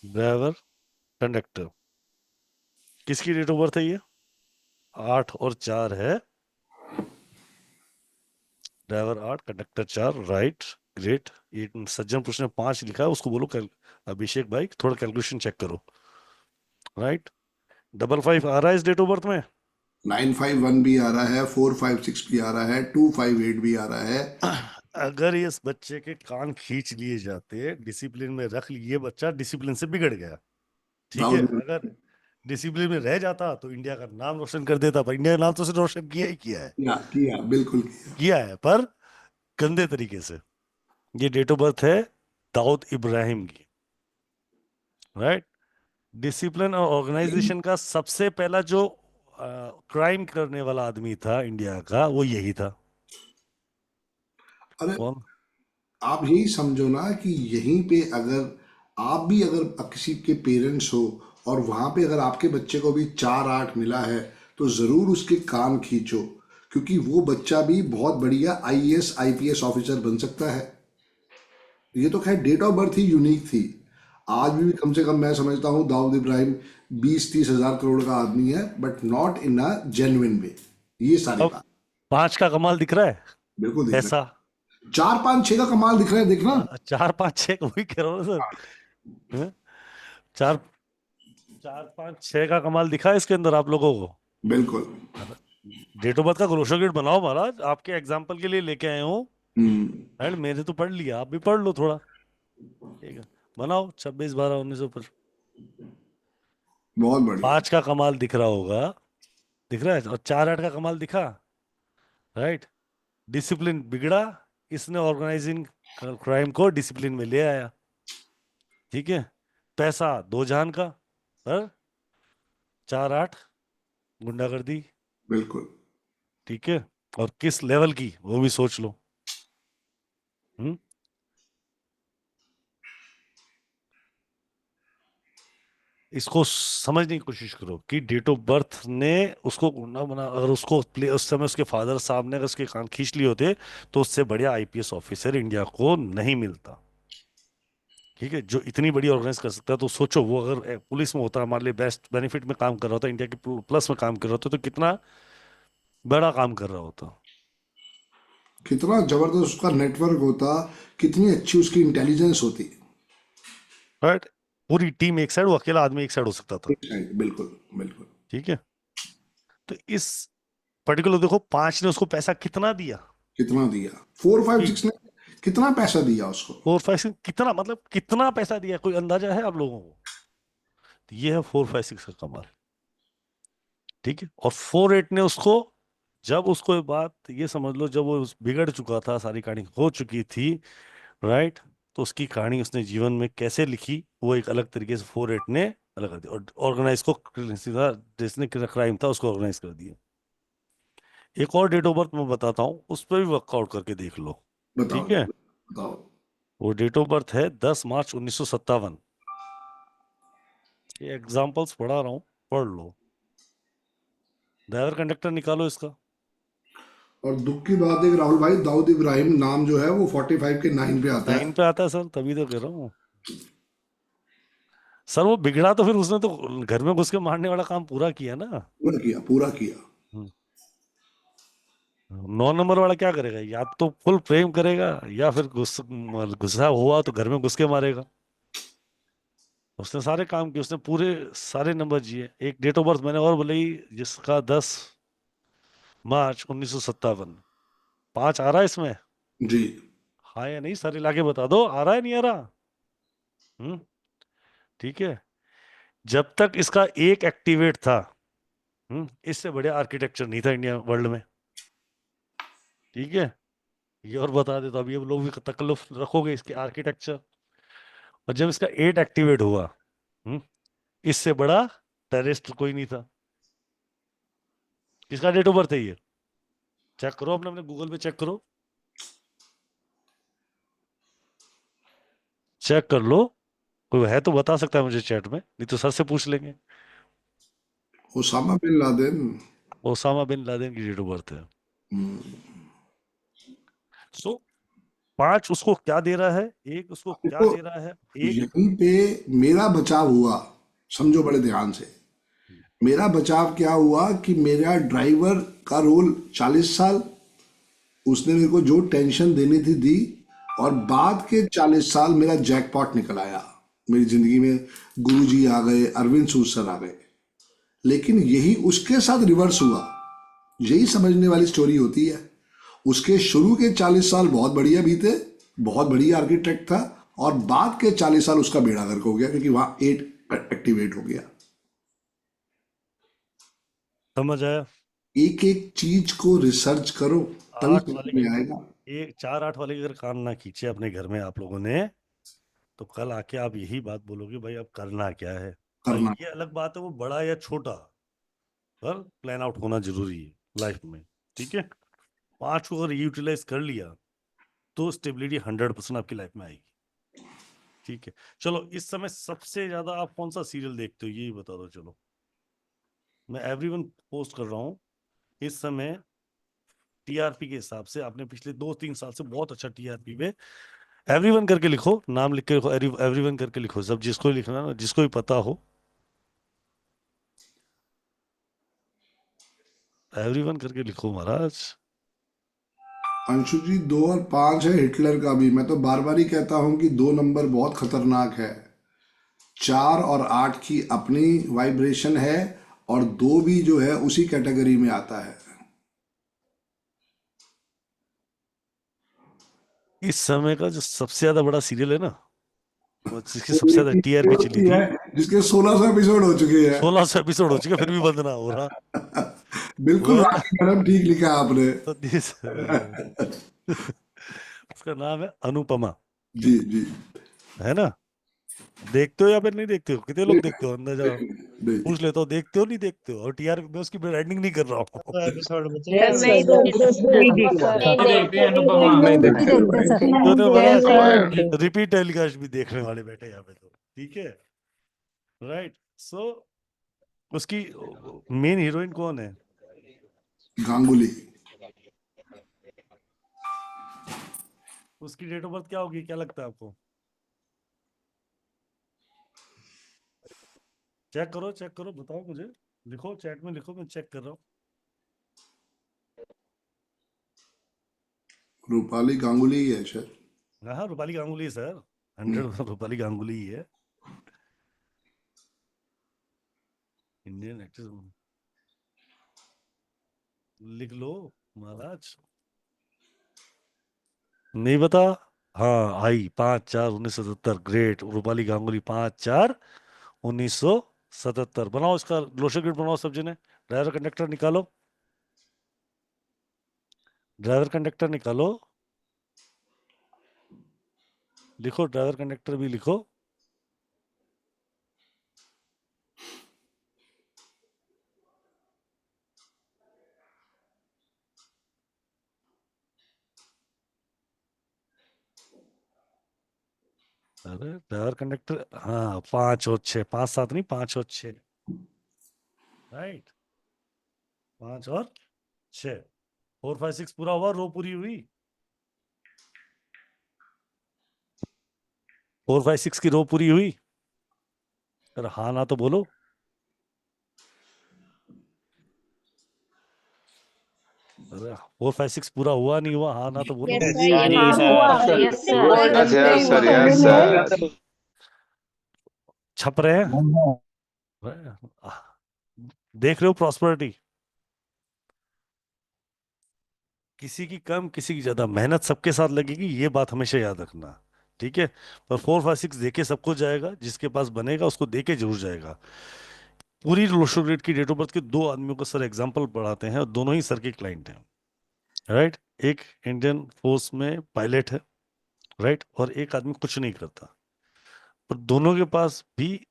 A: ड्राइवर कंडक्टर किसकी डेट ऑफ बर्थ है ये? 8 और 4 है। Driver 8, conductor 4, right, great. ये सज्जन पुरुष ने 5 लिखा है, उसको बोलो अभिषेक भाई थोड़ा कैलकुलेशन चेक करो, राइट। 55 आ रहा है इस डेट ऑफ बर्थ में।
B: 951 भी आ रहा है, 456 भी आ रहा है, 258 भी आ रहा है।
A: अगर इस बच्चे के कान खींच लिए जाते, डिसिप्लिन में रख लिए, बच्चा डिसिप्लिन से बिगड़ गया, ठीक है।
B: राहुल
A: अगर डिसिप्लिन में रह जाता तो इंडिया का नाम रोशन कर देता, पर इंडिया का नाम तो उसने रोशन किया ही किया है,
B: किया बिल्कुल किया।
A: किया है, पर गंदे तरीके से। ये डेट ऑफ बर्थ है दाऊद इब्राहिम की, राइट। डिसिप्लिन और ऑर्गेनाइजेशन का सबसे पहला जो क्राइम करने वाला आदमी था इंडिया का, वो यही था।
B: अरे
A: कौन?
B: आप यही समझो ना कि यहीं पे अगर आप भी अगर किसी के पेरेंट्स हो और वहां पे अगर आपके बच्चे को भी 4 8 मिला है तो जरूर उसके कान खींचो, क्योंकि वो बच्चा भी बहुत बढ़िया आईएएस आईपीएस ऑफिसर बन सकता है। ये तो खैर डेट ऑफ बर्थ ही यूनिक थी। आज भी कम से कम मैं समझता हूँ दाऊद इब्राहिम 20 30 हजार करोड़ का आदमी है, but not in a genuine way. ये सारी
A: अब
B: बात
A: 5 का कमाल दिख रहा है
B: बिल्कुल दिख रहा
A: ऐसा।
B: है। 4 5 6 का कमाल दिख रहा है, देखना।
A: 4 5 6 वही कह रहा हूँ ना सर। हैं? 4 4 5 6 का कमाल दिखा है इसके अंदर आप लोगों को।
B: बिल्कुल।
A: डेट ऑफ बर्थ का ग्रोशर बनाओ महाराज, आपके एग्जाम्पल के लिए लेके आए हूँ।
B: हम्म।
A: एंड मैंने तो पढ़ लिया, आप भी पढ़ लो थोड़ा, ठीक है। बनाओ 26/12/1955।
B: बहुत बढ़िया।
A: 5 का कमाल दिख रहा होगा, दिख रहा है, और 4 8 का कमाल दिखा, राइट। डिसिप्लिन बिगड़ा, इसने ऑर्गेनाइजिंग क्राइम को डिसिप्लिन में ले आया, ठीक है। पैसा दो जहान का, पर 4 8 गुंडागर्दी,
B: बिल्कुल।
A: ठीक है। और किस लेवल की वो भी सोच लो। हम्म। इसको समझने की कोशिश करो कि डेट ऑफ बर्थ ने उसको गुंडा बना। अगर उसको उस समय उसके फादर साहब ने अगर उसके कान खींच लिए होते तो उससे बढ़िया आईपीएस ऑफिसर इंडिया को नहीं मिलता, ठीक है, जो इतनी बड़ी ऑर्गेनाइज कर सकता है। तो सोचो वो अगर पुलिस में होता, हमारे लिए बेस्ट बेनिफिट में काम कर रहा होता, इंडिया के प्लस में काम कर रहा होता, तो कितना बड़ा काम कर रहा होता।
B: कितना जबरदस्त उसका नेटवर्क होता, कितनी अच्छी उसकी इंटेलिजेंस होती।
A: राइट, पूरी टीम एक साइड, वो अकेला आदमी एक साइड हो सकता था,
B: बिल्कुल बिल्कुल।
A: ठीक है। तो इस पर्टिकुलर देखो 5 ने उसको पैसा कितना दिया।
B: कितना दिया 4 5 6 ने। कितना पैसा दिया उसको?
A: 456 कितना, मतलब कितना पैसा दिया, कोई अंदाजा है आप लोगों को? तो ये है 456 का कमाल। ठीक है, और 48 ने उसको, जब उसको ये बात, ये समझ लो जब वो बिगड़ चुका था, सारी कहानी हो चुकी थी, राइट, तो उसकी कहानी उसने जीवन में कैसे लिखी वो एक अलग तरीके से 48 ने अलग कर दिया, और ऑर्गेनाइज को सीधा, जिसने क्राइम था उसको ऑर्गेनाइज कर दिया। एक और डेट ऑफ बर्थ मैं बताता हूँ, उस पर भी वर्कआउट करके देख लो।
B: बताओ
A: ठीक है,
B: बताओ।
A: वो डेट ऑफ बर्थ है 10 मार्च 1957। ये एग्जाम्पल्स पढ़ा रहा हूँ, पढ़ लो। ड्राइवर कंडक्टर निकालो इसका।
B: और दुख की बात है कि राहुल भाई, दाऊद इब्राहिम नाम जो है वो 45 के 9 पे आता
A: 9
B: है।
A: पे आता है सर, तभी तो कह रहा हूँ सर। वो बिगड़ा तो फिर उसने तो घर में घुस के मारने वाला काम पूरा किया ना।
B: पूरा किया, पूरा किया।
A: 9 नंबर वाला क्या करेगा, या तो फुल प्रेम करेगा, या फिर गुस्सा हुआ तो घर में घुस के मारेगा। उसने सारे काम किए, उसने पूरे सारे नंबर जिए। एक डेट ऑफ बर्थ मैंने और बोली, जिसका 10 मार्च 1957। 5 आ रहा है इसमें?
B: जी।
A: हाँ या नहीं, सारे लाके बता दो, आ रहा है नहीं आ रहा? हम्म। ठीक है, जब तक इसका एक एक्टिवेट था, इससे बढ़िया आर्किटेक्चर नहीं था इंडिया वर्ल्ड में। ठीक है, ये और बता दे तो अभी अब लोग भी तकल्लुफ रखोगे इसके आर्किटेक्चर। और जब इसका 8 एक्टिवेट हुआ, हम्म, इससे बड़ा टेररिस्ट कोई नहीं था। किसका डेट ऑफ बर्थ है ये? चेक करो अपने अपने गूगल पे, चेक करो, चेक कर लो। कोई है तो बता सकता है मुझे चैट में, नहीं तो सर से पूछ लेंगे।
B: Osama bin Laden.
A: Osama bin Laden की डेट ऑफ बर्थ है। सो 5 उसको क्या दे रहा है, एक उसको क्या
B: तो
A: दे रहा है, एक।
B: यहीं पे मेरा बचाव हुआ, समझो बड़े ध्यान से। मेरा बचाव क्या हुआ कि मेरा ड्राइवर का रोल 40 साल, उसने मेरे को जो टेंशन देनी थी दी, और बाद के 40 साल मेरा जैकपॉट निकल आया। मेरी जिंदगी में गुरुजी आ गए, अरविंद सूद सर आ गए। लेकिन यही उसके साथ रिवर्स हुआ। यही समझने वाली स्टोरी होती है। उसके शुरू के 40 साल बहुत बढ़िया बीते, बहुत बढ़िया आर्किटेक्ट था, और बाद के 40 साल उसका बेड़ा गर्क हो गया, क्योंकि वहां 8 एक्टिवेट हो गया।
A: समझ आया?
B: एक एक चीज को रिसर्च करो, तभी
A: 8
B: समझ
A: वाले
B: में
A: की,
B: आएगा।
A: एक 4-8 वाले की अगर कान ना खींचे अपने घर में आप लोगों ने, तो कल आके आप यही बात बोलोगे, भाई अब करना क्या है। और
B: करना।
A: ये अलग बात है वो बड़ा या छोटा, पर प्लान आउट होना जरूरी है लाइफ में। ठीक है, 5 को अगर यूटिलाइज कर लिया तो स्टेबिलिटी 100% आपकी लाइफ में आएगी। ठीक है, चलो इस समय सबसे ज्यादा आप कौन सा सीरियल देखते हो यही बता दो। चलो मैं एवरीवन पोस्ट कर रहा हूँ इस समय, टीआरपी के हिसाब से आपने पिछले 2-3 साल से बहुत अच्छा टीआरपी पे, एवरीवन करके लिखो, नाम लिख के लिखो, एवरीवन करके लिखो, सब जिसको लिखना ना, जिसको भी पता हो, एवरीवन करके लिखो महाराज।
B: अंशु जी, 2 और 5 है हिटलर का भी। मैं तो बार बार ही कहता हूं कि 2 नंबर बहुत खतरनाक है। 4 और 8 की अपनी वाइब्रेशन है, और 2 भी जो है उसी कैटेगरी में आता है।
A: इस समय का जो सबसे ज्यादा बड़ा सीरियल है ना, वो जिसकी
B: वो
A: सबसे
B: एक
A: ज्यादा
B: ही
A: टीआरपी चली
B: होती
A: थी,
B: है जिसके 1600 एपिसोड हो चुके हैं।
A: 1600 एपिसोड हो चुके फिर भी बंद ना हो रहा, वो
B: बिल्कुल
A: है
B: राखी मैडम, ठीक लिखा आपने।
A: तो उसका नाम है अनुपमा।
B: जी जी।
A: है ना? देखते हो या फिर नहीं देखते हो? कितने लोग देखते हो अंदाजा?
B: नहीं।
A: पूछ लेता हूँ, देखते हो नहीं देखते हो? और टीआरपी में उसकी ब्रांडिंग नहीं कर रहा हूँ।
C: एपिसोड बचे
D: Yes,
C: हैं।
D: sir.
E: नहीं तो
D: नहीं देखते
E: नहीं
D: सर।
E: देखते हैं अनुपमा।
C: नहीं
D: नहीं
C: देखते।
D: देखते सर।
A: तो
D: Yes,
A: बड़ा
D: sir.
A: रिपीट टेलीकास्ट भी देखने वाले बैठे यहाँ पे तो। ठीक है, राइट। सो उसकी मेन हीरोइन कौन है?
B: गांगुली।
A: उसकी डेट ऑफ बर्थ क्या होगी, क्या लगता है आपको? चेक करो, चेक करो, बताओ मुझे, लिखो चैट में, लिखो, मैं चेक कर रहा हूँ।
B: रूपाली गांगुली ही है सर।
A: हाँ हाँ, रूपाली गांगुली है सर, 100 रूपाली गांगुली ही है। इंडियन एक्ट्रेस, लिख लो महाराज। नहीं बता? हाँ आई 5/4/1977, ग्रेट। रूपाली गांगुली 5/4/1977। बनाओ इसका लोशो ग्रिड बनाओ सब जने। ड्राइवर कंडक्टर निकालो, ड्राइवर कंडक्टर निकालो, लिखो ड्राइवर कंडक्टर भी लिखो। अरे ड्राइवर कंडक्टर, हाँ 5 और 6, 5 7 नहीं, 5 और 6, राइट। 5 और 6, 4 5 6 पूरा हुआ, रो पूरी हुई। 4 5 6 की रो पूरी हुई। अरे हाँ ना तो बोलो। अरे 4 5 6 पूरा हुआ नहीं हुआ, हाँ ना तो बोलो।
D: Yes, sir. हाँ हुआ. Yes, sir.
C: Yes, sir. Yes, sir.
A: छप रहे हैं, देख रहे हो प्रॉस्पेरिटी। किसी की कम किसी की ज्यादा मेहनत सबके साथ लगेगी, ये बात हमेशा याद रखना, ठीक है। पर 4 5 6 देके सबको जाएगा, जिसके पास बनेगा उसको देके जरूर जाएगा। पूरी लोशो ग्रेड की डेट ऑफ बर्थ के 2 आदमियों को सर एग्जाम्पल पढ़ाते हैं, और दोनों ही सर के क्लाइंट हैं, राइट। एक इंडियन फोर्स में पायलट है, राइट, और एक आदमी कुछ नहीं करता। पर दोनों के पास भी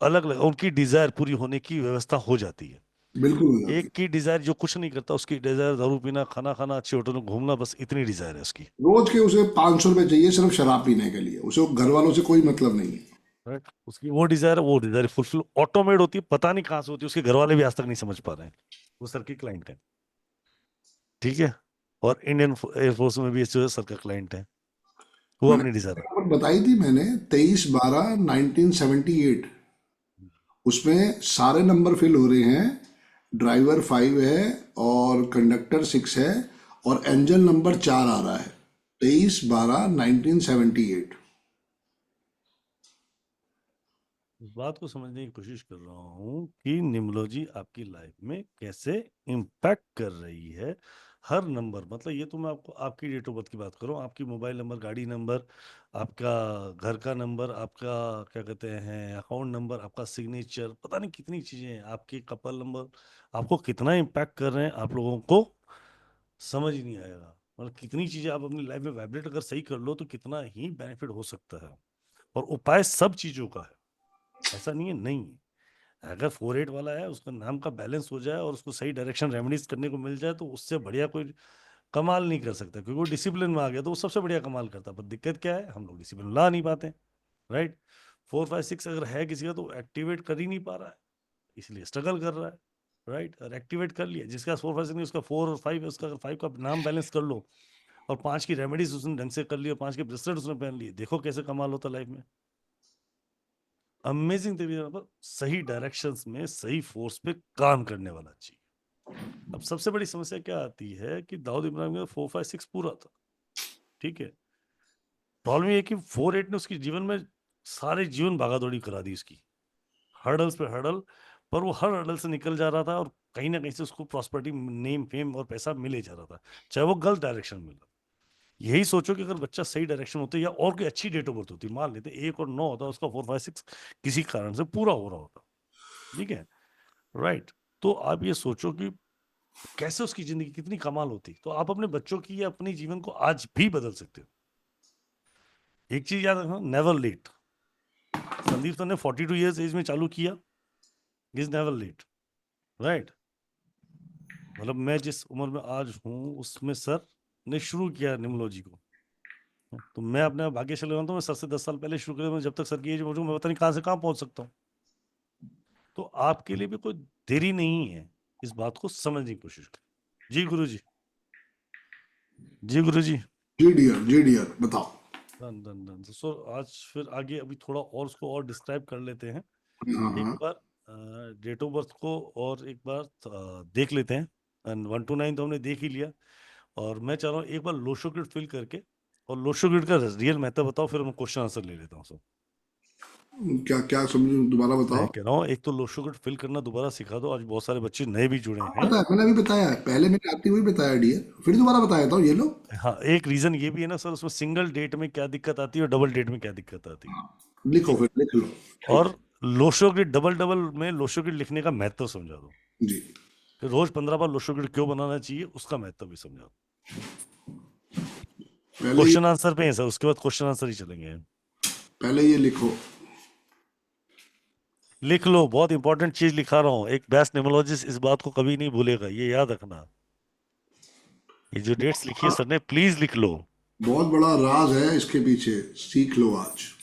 A: अलग अलग उनकी डिजायर पूरी होने की व्यवस्था हो जाती है।
B: बिल्कुल हो जाती
A: एक की डिजायर जो कुछ नहीं करता, उसकी डिजायर दारू पीना, खाना खाना, अच्छे होटल में घूमना, बस इतनी डिजायर है उसकी,
B: है। रोज के उसे 500 रुपए चाहिए सिर्फ शराब पीने के लिए, उसे घर वालों से कोई मतलब नहीं है।
A: राइट। उसकी वो डिजायर फुलफिल ऑटोमेट होती है, पता नहीं कहाँ से होती है, उसके घर वाले भी आज तक नहीं समझ पा रहे हैं। वो सर की क्लाइंट है, ठीक है। और इंडियन एयरफोर्स में भी इस जो सर का क्लाइंट है, वो
B: मैंने
A: अपनी डिजायर है।
B: नंबर बताई थी मैंने, 23/12/1978, उसमें सारे नंबर फिल हो रहे हैं। ड्राइवर 5 है और कंडक्टर 6 है और एंजल नंबर 4 आ रहा है। 23/12/1978।
A: इस बात को समझने की कोशिश कर रहा हूँ कि निम्नोलॉजी आपकी लाइफ में कैसे इम्पैक्ट कर रही है। हर नंबर, मतलब ये तो मैं आपको आपकी डेट ऑफ बर्थ की बात करूँ, आपकी मोबाइल नंबर, गाड़ी नंबर, आपका घर का नंबर, आपका क्या कहते हैं अकाउंट नंबर, आपका सिग्नेचर, पता नहीं कितनी चीजें हैं, आपके कपल नंबर, आपको कितना इम्पैक्ट कर रहे हैं, आप लोगों को समझ ही नहीं आएगा। मतलब कितनी चीजें आप अपनी लाइफ में वाइब्रेट अगर सही कर लो तो कितना ही बेनिफिट हो सकता है। और उपाय सब चीजों का है, ऐसा नहीं है नहीं है। अगर 4 8 वाला है, उसका नाम का बैलेंस हो जाए और उसको सही डायरेक्शन रेमेडीज करने को मिल जाए, तो उससे बढ़िया कोई कमाल नहीं कर सकता, क्योंकि वो डिसिप्लिन में आ गया तो वो सबसे बढ़िया कमाल करता है। पर दिक्कत क्या है, हम लोग डिसिप्लिन ला नहीं पाते, राइट। 4 5 6 अगर है किसी का तो एक्टिवेट कर ही नहीं पा रहा है, इसलिए स्ट्रगल कर रहा है, राइट। और एक्टिवेट कर लिया जिसका 4 5 6 नहीं, उसका 4 और 5 है, उसका 5 का नाम बैलेंस कर लो, और 5 की रेमेडीज उसने ढंग से कर ली, और 5 के ब्रेसलेट उसने पहन लिए, देखो कैसे कमाल होता लाइफ में। अमेजिंग तरीके पर सही डायरेक्शंस में सही फोर्स पे काम करने वाला चाहिए। अब सबसे बड़ी समस्या क्या आती है कि दाऊद इब्राहिम का 4 5 6 पूरा था, ठीक है। प्रॉब्लम ये है कि 4 8 ने उसके जीवन में सारे जीवन भागा दौड़ी करा दी उसकी, हर्डल्स पे हर्डल। पर वो हर हर्डल से निकल जा रहा था, और कहीं ना कहीं से उसको प्रॉस्पेरिटी, नेम, फेम और पैसा मिले जा रहा था, चाहे वो गलत डायरेक्शन में मिला। यही सोचो कि अगर बच्चा सही डायरेक्शन होते या और कोई अच्छी डेट ऑफ बर्थ होती, मान लेते 1 और 9 होता, उसका 4 5 6 किसी कारण से पूरा हो रहा होता, ठीक है, राइट। तो आप ये सोचो कि कैसे उसकी जिंदगी कितनी कमाल होती। तो आप अपने बच्चों की या अपने जीवन को आज भी बदल सकते हो। एक चीज याद रखना, नेवर लेट। संदीप सर ने 42 ईयर्स एज में चालू किया, इज नेवर लेट, राइट। मतलब मैं जिस उम्र में आज हूँ उसमें सर ने शुरू किया निम्नोलॉजी को, तो मैं अपने भाग्यशाली मानता हूँ, मैं सर से 10 साल पहले शुरू किया। मैं जब तक सर की एज पहुंचूंगा, मैं पता नहीं कहाँ से कहाँ पहुंच सकता हूँ। तो आपके लिए भी कोई देरी नहीं है, इस बात को समझने की कोशिश करें। जी गुरु जी, जी गुरु जी।
B: जी डियर बताओ।
A: Done done done. सो आज फिर आगे अभी थोड़ा और उसको और डिस्क्राइब कर लेते हैं।
B: हाँ
A: एक
B: हाँ।
A: बार डेट ऑफ बर्थ को और एक बार देख लेते हैं। एंड 1 to 9 तो हमने देख ही लिया, और मैं चाह रहा हूँ एक बार लोशो ग्रिड फिल करके, और लोशो ग्रिड का रियल मेथड बताओ, फिर हम क्वेश्चन आंसर ले लेता हूँ सब।
B: क्या क्या समझू, दोबारा
A: मैं
B: बताओ।
A: कह रहा हूँ एक तो लोशो ग्रिड फिल करना दोबारा सिखा दो, आज बहुत सारे बच्चे नए भी जुड़े
B: हाँ
A: हैं।
B: पता है, मैंने अभी बताया है, पहले मैंने आती हुई बताया डियर, फिर दोबारा बताया था ये लो।
A: हाँ, एक रीजन ये भी है ना सर, उसमें सिंगल डेट में क्या दिक्कत आती है और डबल डेट में क्या दिक्कत आती है।
B: लिखो,
A: ठीक।
B: फिर लिख लो। ठीक
A: और लोशो की डबल डबल में लोशो की लिखने का महत्व समझा दो।
B: है जी।
A: फिर रोज 15 बार लोशो की क्यों बनाना चाहिए उसका महत्व भी समझा दो।
B: पहले ये
A: क्वेश्चन आंसर पे है सर, उसके बाद क्वेश्चन आंसर ही चलेंगे।
B: पहले ये लिखो।
A: लिख लो, बहुत इंपॉर्टेंट चीज लिखा रहा हूँ। एक बेस्ट निमोलॉजिस्ट इस बात को कभी नहीं भूलेगा, ये याद रखना। ये जो डेट्स लिखी है सर ने, प्लीज लिख लो।
B: बहुत बड़ा राज है इसके पीछे, सीख लो आज।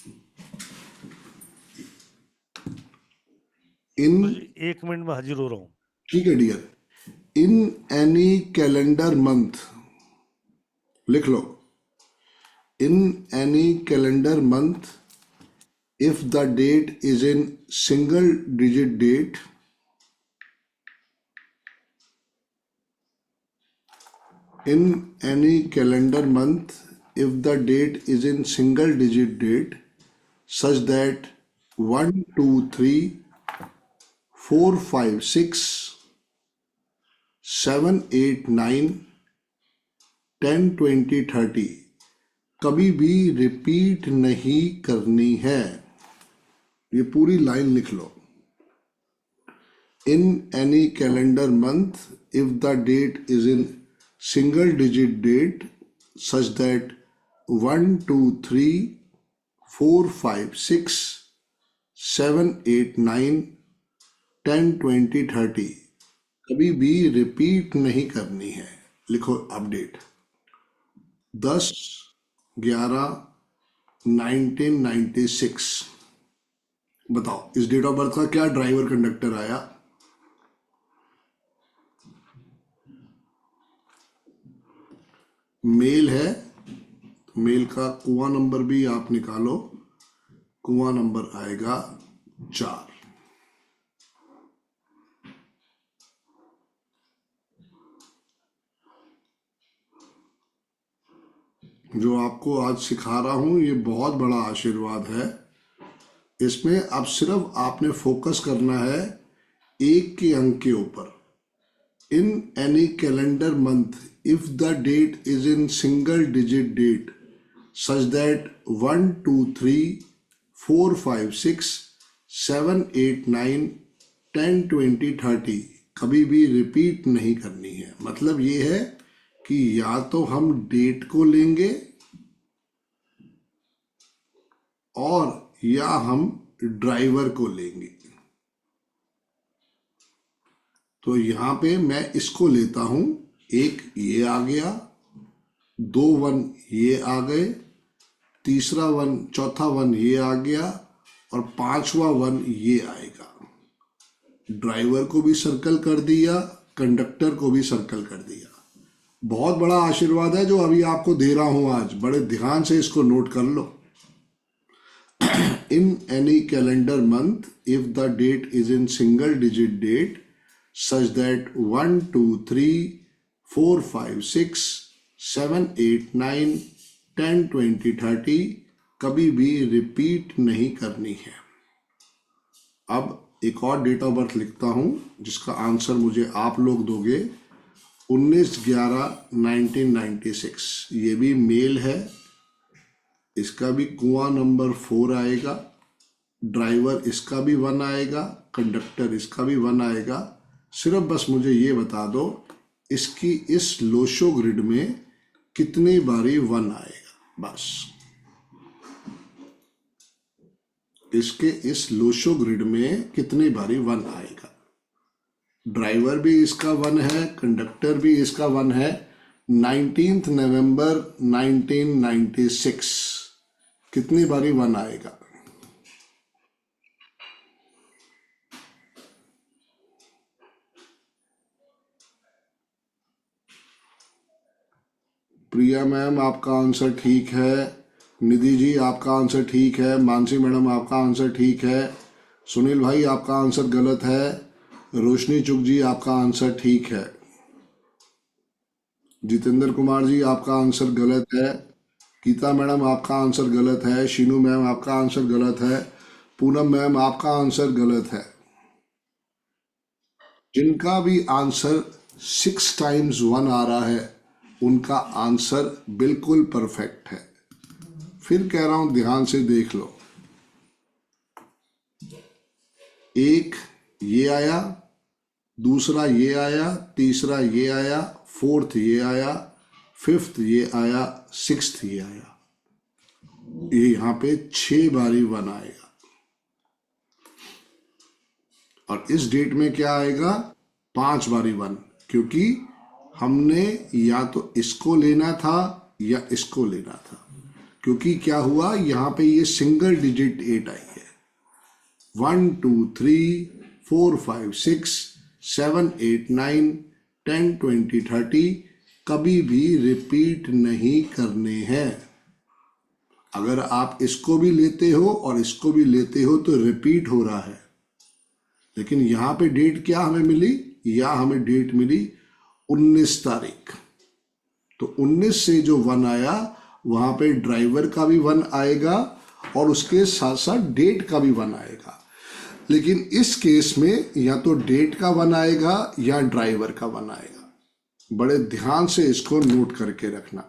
B: इन
A: तो जी 1 मिनट में हाजिर हो रहा हूँ।
B: ठीक है dear, in any calendar month, लिख लो। In any calendar month, if the date is in single digit date, in any calendar month, if the date is in single digit date such that 1 2 3 4 5 6 7 8 9 10 20 30 कभी भी रिपीट नहीं करनी है। ये पूरी लाइन लिख लो। In any calendar month, if the date is in single digit date such that 1 2 3 4 5 6 7 8 9 10 20 30 कभी भी रिपीट नहीं करनी है। लिखो अपडेट 10/11/1996। बताओ इस डेट ऑफ बर्थ का क्या ड्राइवर कंडक्टर आया? मेल है, मेल का कुआं नंबर भी आप निकालो। कुआं नंबर आएगा 4। जो आपको आज सिखा रहा हूं ये बहुत बड़ा आशीर्वाद है। इसमें अब सिर्फ आपने फोकस करना है एक के अंक के ऊपर। In any calendar month if the date is in single digit date such that 1 2 3 4 5 6 7 8 9 10 20 30 कभी भी रिपीट नहीं करनी है। मतलब ये है कि या तो हम डेट को लेंगे और या हम ड्राइवर को लेंगे। तो यहां पे मैं इसको लेता हूं, एक ये आ गया, 2 1 ये आ गए, तीसरा 1 चौथा 1 ये आ गया और 5वां 1 ये आएगा। ड्राइवर को भी सर्कल कर दिया, कंडक्टर को भी सर्कल कर दिया। बहुत बड़ा आशीर्वाद है जो अभी आपको दे रहा हूं आज, बड़े ध्यान से इसको नोट कर लो। In any calendar month, if the date is in single digit date such that 1 2 3 4 5 6 7 8 9 10 20 30 कभी भी रिपीट नहीं करनी है। अब एक और डेट ऑफ बर्थ लिखता हूं जिसका आंसर मुझे आप लोग दोगे। 19/11/1996 ये भी मेल है, इसका भी कुआं नंबर 4 आएगा, ड्राइवर इसका भी 1 आएगा, कंडक्टर इसका भी 1 आएगा। सिर्फ बस मुझे ये बता दो इसकी इस लोशो ग्रिड में कितनी बारी 1 आएगा। बस इसके इस लोशो ग्रिड में कितनी बारी 1 आएगा। ड्राइवर भी इसका 1 है, कंडक्टर भी इसका 1 है। 19 नवंबर 1996 कितनी बारी 1 आएगा? प्रिया मैम आपका आंसर ठीक है, निधि जी आपका आंसर ठीक है, मानसी मैडम आपका आंसर ठीक है, सुनील भाई आपका आंसर गलत है, रोशनी चुग जी आपका आंसर ठीक है, जितेंद्र कुमार जी आपका आंसर गलत है, गीता मैडम आपका आंसर गलत है, शीनू मैम आपका आंसर गलत है, पूनम मैम आपका आंसर गलत है। जिनका भी आंसर 6 times 1 आ रहा है उनका आंसर बिल्कुल परफेक्ट है। फिर कह रहा हूं ध्यान से देख लो, एक ये आया, दूसरा ये आया, तीसरा ये आया, फोर्थ ये आया, फिफ्थ ये आया, सिक्स्थ ये आया। ये यहां पे 6 बारी 1 आएगा। और इस डेट में क्या आएगा? 5 बारी 1, क्योंकि हमने या तो इसको लेना था या इसको लेना था। क्योंकि क्या हुआ, यहां पे ये सिंगल डिजिट 8 आई है। 1 2 3 4 5 6 7 8 9 10 20 30 कभी भी रिपीट नहीं करने हैं। अगर आप इसको भी लेते हो और इसको भी लेते हो तो रिपीट हो रहा है। लेकिन यहां पे डेट क्या हमें मिली? या हमें डेट मिली 19 तारीख। तो 19 से जो 1 आया, वहां पे ड्राइवर का भी 1 आएगा और उसके साथ साथ डेट का भी 1 आएगा। लेकिन इस केस में या तो डेट का 1 आएगा या ड्राइवर का 1 आएगा। बड़े ध्यान से इसको नोट करके रखना।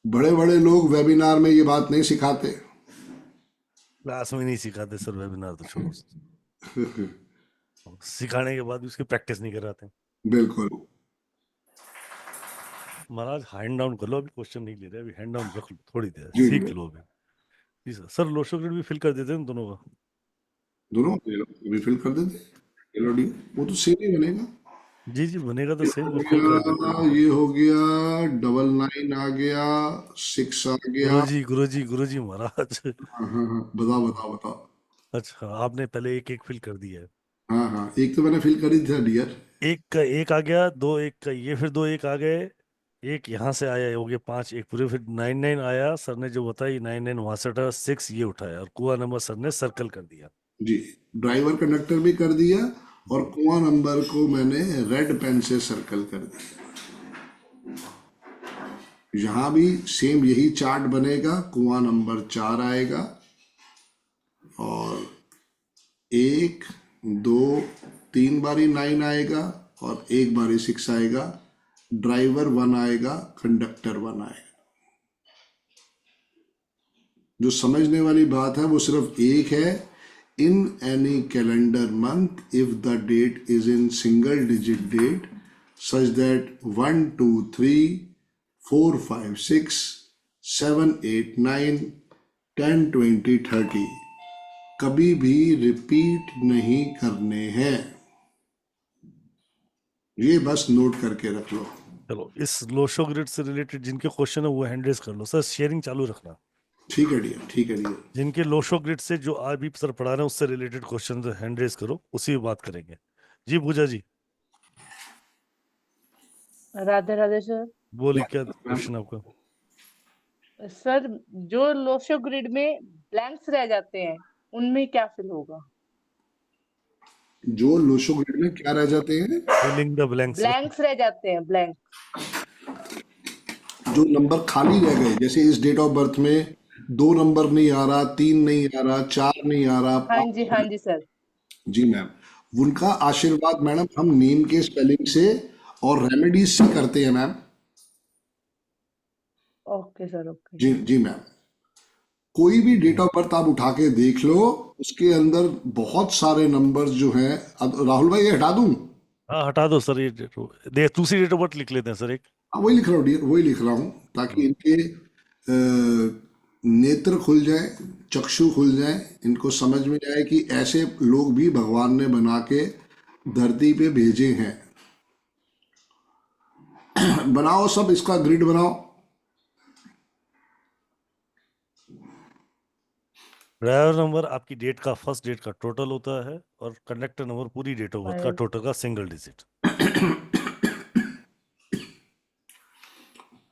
B: बड़े बड़े लोग वेबिनार में ये बात नहीं सिखाते।
A: क्लास में नहीं सिखाते सर, वेबिनार तो छोड़ो। सिखाने के बाद भी उसकी प्रैक्टिस नहीं कराते।
B: बिल्कुल।
A: महाराज हैंड डाउन कर लो, अभी क्वेश्चन नहीं ले रहे, अभी हैंड डाउन रख लो, थोड़ी देर
B: जी
A: सीख लो अभी। जी सर। सर लोशो ग्रिड भी फिल कर देते हैं दोनों का?
B: दोनों अभी फिल कर देते। एलओडी वो तो सेम ही बनेगा।
A: जी जी, बनेगा तो सेम,
B: हो
A: वो फिल कर देते
B: गया,
A: हैं।
B: ये हो गया, 99 आ गया, 6 आ गया।
A: गुरु जी महाराज।
B: हाँ हाँ हाँ, बताओ बताओ बताओ।
A: अच्छा, आपने पहले एक एक फिल कर दिया है।
B: हाँ हाँ, एक तो मैंने फिल कर ही था डियर।
A: एक का एक आ गया, दो एक का ये, फिर दो एक आ गए, एक यहाँ से आया, हो गया 5 एक पूरे, फिर 99 आया, सर ने जो बताई 99 वहां से उठाया, 6 ये उठाया और कुआ नंबर सर ने सर्कल कर दिया।
B: जी, ड्राइवर कंडक्टर भी कर दिया और कुआं नंबर को मैंने रेड पेन से सर्कल कर दिया। यहां भी सेम यही चार्ट बनेगा। कुआं नंबर 4 आएगा और 1 2 3 बारी 9 आएगा और 1 बारी 6 आएगा। ड्राइवर 1 आएगा, कंडक्टर 1 आएगा। जो समझने वाली बात है वो सिर्फ एक है, in any calendar month if the date is in single digit date such that 1 2 3 4 5 6 7 8 9 10 20 30 कभी भी रिपीट नहीं करने हैं। ये बस नोट करके रख लो।
A: चलो, इस लोशो ग्रिड से रिलेटेड जिनके क्वेश्चन है वो हैंड रेज कर लो सर, शेयरिंग चालू रखना।
B: ठीक है डियर, ठीक है डियर।
A: जिनके लोशो ग्रिड से जो अभी सर पढ़ा रहे हैं उससे रिलेटेड क्वेश्चन हैंड रेज करो, उसी पे बात करेंगे। जी पूजा जी,
E: राधे राधे सर।
A: बोलिए क्या क्वेश्चन आपका?
E: सर जो लोशो ग्रिड में ब्लैंक्स रह जाते हैं उनमें क्या फिल होगा?
B: जो लोशो ग्रिड में क्या रह जाते हैं?
A: Filling the blanks.
E: ब्लैंक्स रह जाते हैं, ब्लैंक।
B: जो नंबर खाली रह गए, जैसे इस डेट ऑफ बर्थ में 2 नंबर नहीं आ रहा, 3 नहीं आ रहा, 4 नहीं आ रहा,
E: हाँ
B: 5।
E: जी, हाँ जी सर।
B: जी मैम, उनका आशीर्वाद मैडम हम नीम के स्पेलिंग से और रेमेडीज से करते हैं मैम।
E: Okay sir, okay.
B: जी जी मैम, कोई भी डेट ऑफ बर्थ आप उठा के देख लो, उसके अंदर बहुत सारे नंबर्स जो हैं। अब राहुल भाई ये हटा दूं?
A: हाँ हटा दो सर, ये दूसरी डेट ऑफ बर्थ लिख लेते हैं सर एक।
B: हाँ, वही लिख रहा हूँ डियर, वही लिख रहा हूँ ताकि इनके नेत्र खुल जाए, चक्षु खुल जाए, इनको समझ में आए कि ऐसे लोग भी भगवान ने बना के धरती पे भेजे हैं। बनाओ सब, इसका ग्रिड बनाओ।
A: ड्राइवर नंबर आपकी डेट का, फर्स्ट डेट का टोटल होता है और कंडक्टर नंबर पूरी डेट ऑफ बर्थ का टोटल का सिंगल डिजिट।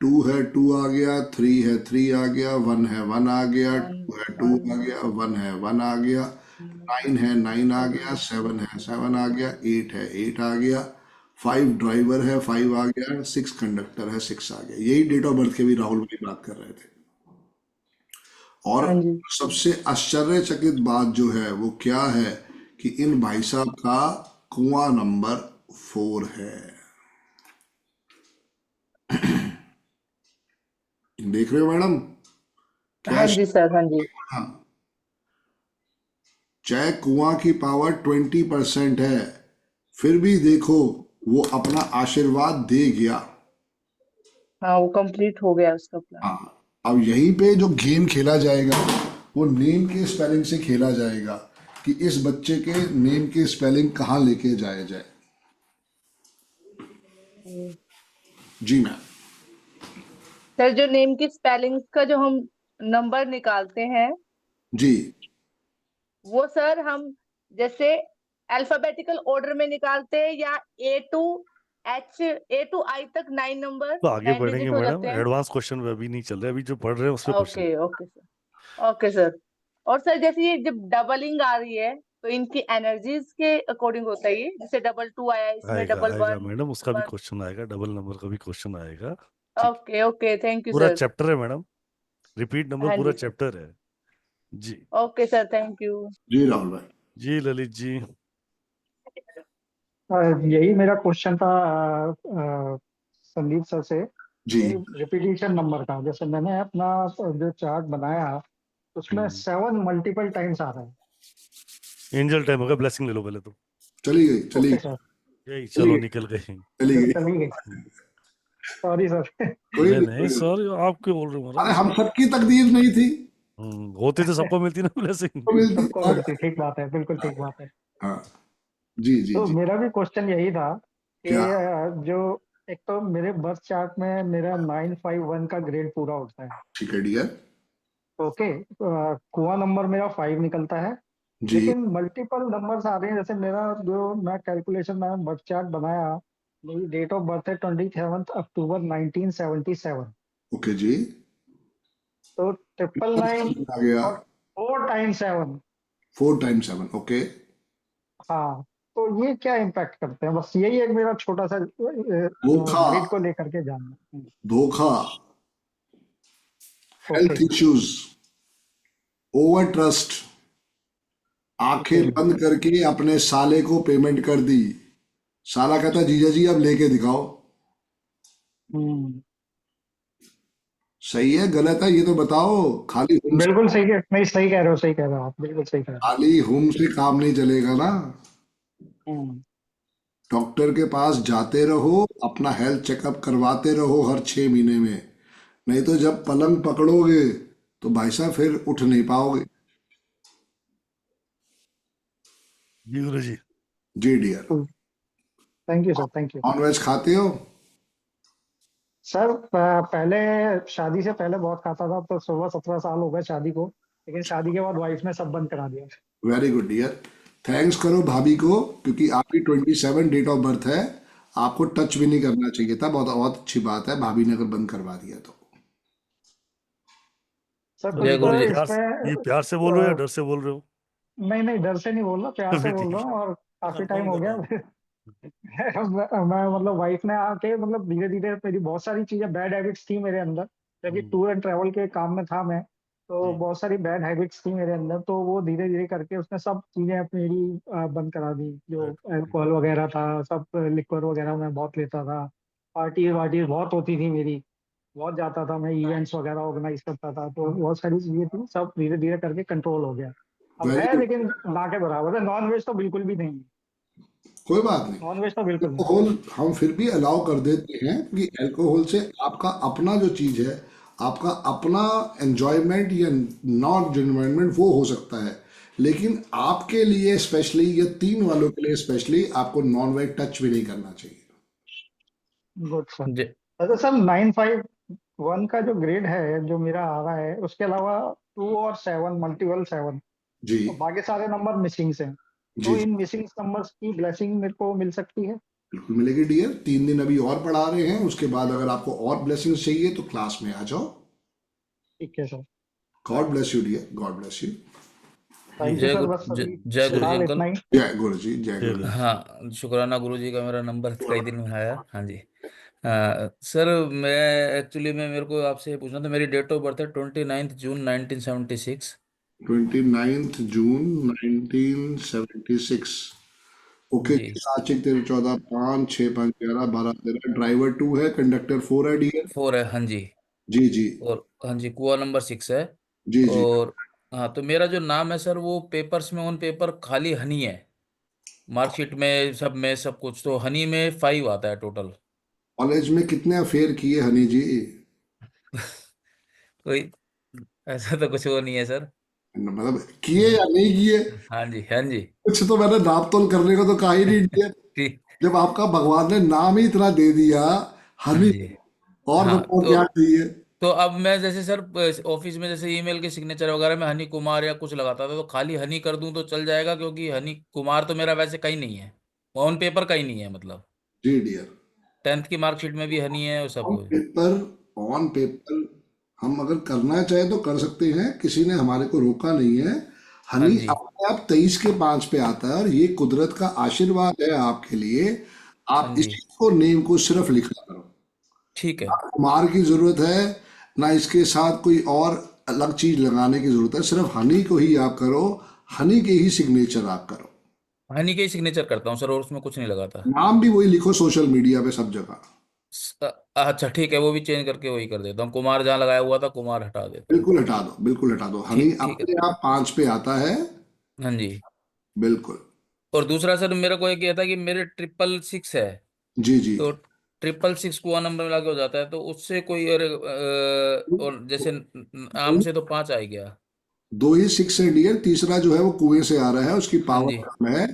B: 2 है 2 आ गया, 3 है 3 आ गया, 1 है 1 आ गया, 2 है 2 आ गया, 1 है 1 आ गया, 9 है 9 आ गया, 7 है 7 आ गया, 8 है 8 आ गया, 5 ड्राइवर है 5 आ गया, 6 कंडक्टर है 6 आ गया। यही डेट ऑफ बर्थ के भी राहुल भाई बात कर रहे थे। और
E: हाँ जी।
B: सबसे आश्चर्यचकित बात जो है वो क्या है कि इन भाई साहब का कुआं नंबर 4 है। देख रहे हो मैडम?
E: हाँ
B: कैश
E: जी सर, हाँ जी।
B: चाहे कुआं की पावर 20% है, फिर भी देखो वो अपना आशीर्वाद दे गया।
E: हाँ, वो कंप्लीट हो गया उसका प्लान।
B: हाँ, अब यहीं पे जो गेम खेला जाएगा वो नेम के स्पेलिंग से खेला जाएगा कि इस बच्चे के नेम की स्पेलिंग कहाँ लेके जाया जाए। जी मैम।
E: सर, जो नेम की स्पेलिंग्स का जो हम नंबर निकालते हैं,
B: जी
E: वो सर हम जैसे अल्फाबेटिकल ऑर्डर में निकालते हैं, या A to I तक 9 नंबर
A: तो आगे
E: 9
A: बढ़ेंगे
E: डिजिट हो
A: मैडम,
E: जाते हैं।
A: एडवांस क्वेश्चन में अभी नहीं चल रहे, अभी जो पढ़ रहे हैं उस पे question.
E: Okay okay sir, okay sir. और सर, जैसे ये जब डबलिंग आ रही है तो इनकी एनर्जीज के अकॉर्डिंग होता है ये, जैसे डबल 2 आया, इसमें
A: आएगा
E: डबल
A: आएगा
E: 1
A: मैडम, उसका भी
E: 1।
A: क्वेश्चन आएगा, डबल नंबर का भी क्वेश्चन आएगा। ठीक,
E: ओके ओके, थैंक यू
A: पूरा
E: सर।
A: चैप्टर है मैडम, रिपीट नंबर
E: हाँ
A: पूरा
E: जी सर।
A: चैप्टर है। जी
E: ओके सर, थैंक यू।
B: जी राहुल भाई।
A: जी ललित जी।
F: यही मेरा क्वेश्चन था संदीप सर से।
B: जी
F: रिपीटिशन नंबर का, जैसे मैंने अपना जो चार्ट बनाया उसमें 7 मल्टीपल टाइम्स आ रहा है।
A: एंजल टाइम होगा, ब्लेसिंग ले लो पहले तो।
B: चली गई चली
F: ओके
B: गई
F: सर,
A: यही
B: चली
A: चलो
B: गई
A: निकल गए।
B: चली गई।
F: चली गई। Sorry sir.
B: कोई
A: नहीं
B: नहीं
A: नहीं
B: कोई नहीं।
A: सर, आप क्यों बोल रहे हो
B: अरे
A: महाराज?
B: हम सबकी तकदीर नहीं थी
A: होते तो सबको मिलती ना ब्लेसिंग।
B: तो मिलती।
F: सबको
B: और
F: मिलती, ठीक बात है, बिल्कुल ठीक बात है।
B: हाँ जी जी
F: तो
B: जी।
F: मेरा भी क्वेश्चन यही था कि
B: क्या?
F: जो एक तो मेरे बर्थ चार्ट में मेरा 951 का ग्रेड पूरा होता है।
B: ठीक है डियर।
F: ओके, कुआं नंबर मेरा 5 निकलता है।
B: जी
F: लेकिन मल्टीपल नंबर्स आ रहे हैं, जैसे मेरा जो मैं कैलकुलेशन में बर्थ चार्ट बनाया, मेरी डेट ऑफ बर्थ है 27 अक्टूबर 1977।
B: ओके जी।
F: तो 999
B: आ गया।
F: और 4 टाइम्स 7।
B: 4 times 7 okay.
F: हाँ, तो ये क्या इम्पैक्ट करते हैं, बस यही एक मेरा छोटा सा
B: धोखा
F: ग्रिड को लेकर के जानना।
B: धोखा,
F: okay
B: health issues, over trust, आंखें
F: ओके।
B: बंद करके अपने साले को पेमेंट कर दी। साला कहता जीजा जी अब लेके दिखाओ।
F: हम्म,
B: सही है गलत है ये तो बताओ।
F: बिल्कुल सही है, नहीं सही कह रहे हो, सही कह रहे हो आप, बिल्कुल सही कह रहे
B: खाली हुम से काम नहीं चलेगा ना।
F: हो।
B: डॉक्टर के पास जाते रहो, अपना हेल्थ चेकअप करवाते रहो हर 6 महीने में। नहीं तो जब पलंग पकड़ोगे तो भाई साहब फिर उठ नहीं पाओगे।
A: जी गुरु जी।
B: जी dear.
F: Thank you sir, thank you
B: non veg खाते हो?
F: सर। पहले शादी से पहले बहुत खाता था, तो 16-17 साल हो गए शादी को, लेकिन शादी के बाद वाइफ ने सब बंद करा दिया।
B: Very good dear. थैंक्स करो भाभी को, क्योंकि आपकी 27 डेट ऑफ बर्थ है। आपको टच भी नहीं करना चाहिए था। बहुत बहुत अच्छी बात है भाभी ने अगर बंद करवा दिया तो।
F: सर
A: तो
F: कुछ
D: जय
F: तो
D: गुरु जी।
F: इसमें
A: ये प्यार से बोल रहे हो या
F: अ,
A: डर से बोल रहे हो?
F: नहीं नहीं, डर से नहीं बोल रहा, प्यार से
A: अभी
F: बोल
A: ठीक
F: रहा हूँ, और
A: है,
F: काफी टाइम
A: कंफर्म
F: हो
A: कर
F: गया।
A: रहा हूँ।
F: मैं मतलब वाइफ ने आके मतलब धीरे धीरे मेरी बहुत सारी चीजें, बैड हैबिट्स थी मेरे अंदर, जबकि
A: हम्म,
F: टूर एंड ट्रैवल के काम में था मैं, तो
A: जी
F: बहुत सारी बैड हैबिट्स थी मेरे अंदर, तो वो धीरे धीरे करके उसने सब चीजें मेरी बंद करा दी। जो अल्कोहल वगैरह था, सब लिक्वर वगैरह मैं बहुत लेता था, पार्टी वार्टी बहुत होती थी मेरी, बहुत जाता था मैं, इवेंट्स वगैरह ऑर्गेनाइज करता था, तो बहुत सारी चीजें थी, सब धीरे धीरे करके कंट्रोल हो गया। अब
B: वेरी
F: है,
B: गुड।
F: लेकिन ना के बराबर है। नॉन वेज तो बिल्कुल भी नहीं,
B: कोई बात नहीं।
F: नॉन वेज तो बिल्कुल नहीं।
B: अल्कोहल हम फिर भी अलाउ कर देते हैं, क्योंकि अल्कोहल से आपका अपना जो चीज है, आपका अपना एंजॉयमेंट या नॉन एंजॉयमेंट वो हो सकता है। लेकिन आपके लिए स्पेशली, या 3 वालों के लिए स्पेशली, आपको नॉन वेज टच भी नहीं करना चाहिए।
F: Good sir.
D: जय
F: अच्छा सर, 951 का जो ग्रेड है जो मेरा आ रहा है, उसके अलावा 2 और 7, मल्टीपल 7,
B: जी
F: तो बाकी सारे नंबर मिसिंग हैं,
B: जी
F: तो
B: जी
F: इन मिसिंग नंबर्स की ब्लेसिंग मेरे को मिल सकती है?
B: बिल्कुल मिलेगी डियर। 3 दिन अभी और पढ़ा रहे हैं, उसके बाद अगर आपको और ब्लेसिंग्स चाहिए तो क्लास में आ जाओ।
F: ठीक है sir.
B: God bless you dear, God bless you.
F: Thank you
D: जय
F: सर,
D: गुरु
F: बस अभी
D: जय गुरु जी
F: फिलहाल
D: अंकल।
F: इतना ही।
B: जय गुरु जी, जय
A: जय
B: गुरु
A: गुरु
B: जी।
A: जी।
D: हाँ, शुक्राना गुरु जी का, मेरा नंबर कई दिन में आया। हाँ जी। सर, मैं एक्चुअली में मेरे को आपसे ये पूछना था, मेरी डेट ऑफ बर्थ है 29 जून 1976।
B: 29 जून 1976। ओके
D: जी
B: 7 6 13 14 5 6 5 11 12 13 ड्राइवर 2 है, कंडक्टर 4 है डियर।
D: 4 है, हाँ जी।
B: जी जी
D: और हाँ जी, कुआ नंबर 6 है।
B: जी जी।
D: और हाँ, तो मेरा जो नाम है सर, वो पेपर्स में ऑन पेपर खाली हनी है, मार्कशीट में सब कुछ तो हनी में 5 आता है टोटल।
B: कॉलेज में कितने अफेयर किए हनी जी?
D: कोई ऐसा तो कुछ वो नहीं है सर।
B: मतलब किए या नहीं किए?
D: हाँ जी, हाँ जी।
B: कुछ तो मैंने नाप तोल करने को तो कहा ही नहीं डियर।
D: ठीक।
B: जब आपका भगवान ने नाम ही इतना दे दिया
D: हाँ
B: हनी,
D: जी।
B: और
D: हाँ,
B: बताओ क्या चाहिए?
D: तो अब मैं जैसे सर ऑफिस में जैसे ईमेल के सिग्नेचर वगैरह में हनी कुमार या कुछ लगाता था, तो खाली हनी कर दूं तो चल जाएगा? क्योंकि हनी कुमार तो मेरा वैसे कहीं नहीं है, ऑन पेपर कहीं नहीं है, मतलब
B: जी डियर।
D: 10th की मार्कशीट में भी हनी है और सब।
B: ऑन पेपर हम अगर करना चाहे तो कर सकते हैं, किसी ने हमारे को रोका नहीं है।
D: हाँ
B: हनी
D: जी,
B: अपने आप 23 के 5 पे आता है, और ये कुदरत का आशीर्वाद है आपके लिए।
D: हाँ
B: आप इस
D: जी।
B: चीज को, नेम को सिर्फ लिखा करो।
D: ठीक है,
B: कुमार की जरूरत है ना, इसके साथ कोई और अलग चीज लगाने की जरूरत है, सिर्फ हनी को ही आप करो, हनी के ही सिग्नेचर आप करो।
D: हनी के ही सिग्नेचर करता हूँ सर, और उसमें कुछ नहीं लगाता।
B: नाम भी वही लिखो सोशल मीडिया पे सब जगह।
D: अच्छा ठीक है, वो भी चेंज करके वही कर देता हूँ, कुमार जहाँ लगाया हुआ था कुमार हटा देता हूँ।
B: बिल्कुल हटा दो, बिल्कुल हटा दो, हनी
D: ठीक है।
B: अपने आप 5 पे आता है।
D: हाँ जी।
B: बिल्कुल।
D: और दूसरा सर, मेरे को एक ये था कि मेरे 666 है,
B: जी जी।
D: तो 666 को नंबर मिला के हो जाता है, तो उससे कोई और जैसे आम से तो 5 आ ही गया।
B: 2 ही 6 है डियर, तीसरा जो है वो कुएं से आ रहा है, उसकी
D: हाँ
B: पावर
D: जी,
B: कम है।
D: हाँ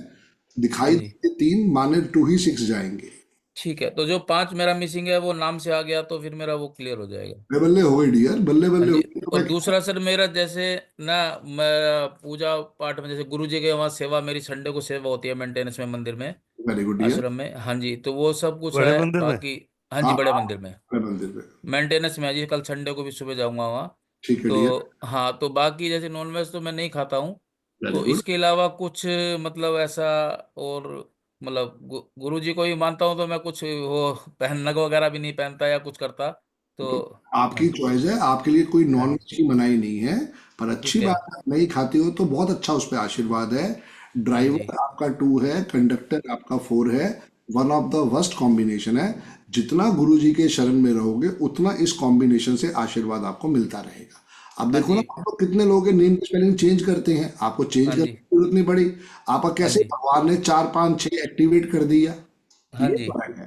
B: दिखाई
D: जी।
B: देते 3 माने 2 ही 6 जाएंगे।
D: ठीक है, तो जो 5 मेरा मिसिंग है वो नाम से आ गया, तो फिर मेरा वो क्लियर हो जाएगा।
B: बल्ले बल्ले हो गई डियर, बल्ले
D: हाँ
B: बल्ले हो
D: जी।
B: गई। तो
D: और
B: मैं
D: दूसरा सर, मेरा जैसे ना, मैं पूजा पाठ में जैसे गुरु जी के वहाँ सेवा, मेरी संडे को सेवा होती है मेंटेनेंस में, मंदिर में,
B: वेरी गुड डियर।
D: आश्रम में। हाँ जी, तो वो सब कुछ
A: बड़े
B: हाँ
D: है
A: मंदिर में।
D: बाकी। हाँ जी,
B: हाँ
D: बड़े मंदिर में
B: बड़े मंदिर में।
D: मेंटेनेंस में है जी, कल संडे को भी सुबह जाऊंगा वहाँ।
B: ठीक है डियर।
D: तो हाँ, तो बाकी जैसे नॉनवेज तो मैं नहीं खाता हूँ।
B: वेरी
D: तो
B: गुड।
D: इसके अलावा कुछ मतलब ऐसा, और मतलब गुरु जी को ही मानता हूँ, तो मैं कुछ वो नग वगैरह भी नहीं पहनता या कुछ करता।
B: तो
D: तो
B: आपकी
D: हाँ।
B: चॉइस है, आपके लिए कोई
D: हाँ
B: नॉन
D: जी।
B: वेज की मनाही नहीं है। पर अच्छी
D: ठीक है।
B: बात है, आप नहीं खाते हो तो बहुत अच्छा, उस पर आशीर्वाद है।
D: हाँ जी,
B: ड्राइवर आपका 2 है, कंडक्टर आपका 4 है। One of the worst combination है। जितना गुरु जी के शरण में रहोगे उतना इस कॉम्बिनेशन से आशीर्वाद आपको मिलता रहेगा। अब
D: हाँ
B: देखो ना,
D: जी,
B: आप लोग कितने लोग नेम की स्पेलिंग चेंज करते हैं, आपको चेंज
D: हाँ
B: करने
D: जी,
B: की जरूरत नहीं पड़ी। आपका
D: हाँ
B: कैसे
D: जी,
B: भगवान ने 4 5 6 एक्टिवेट कर दिया।
D: हाँ
B: ये
D: जी।
B: फर्क है।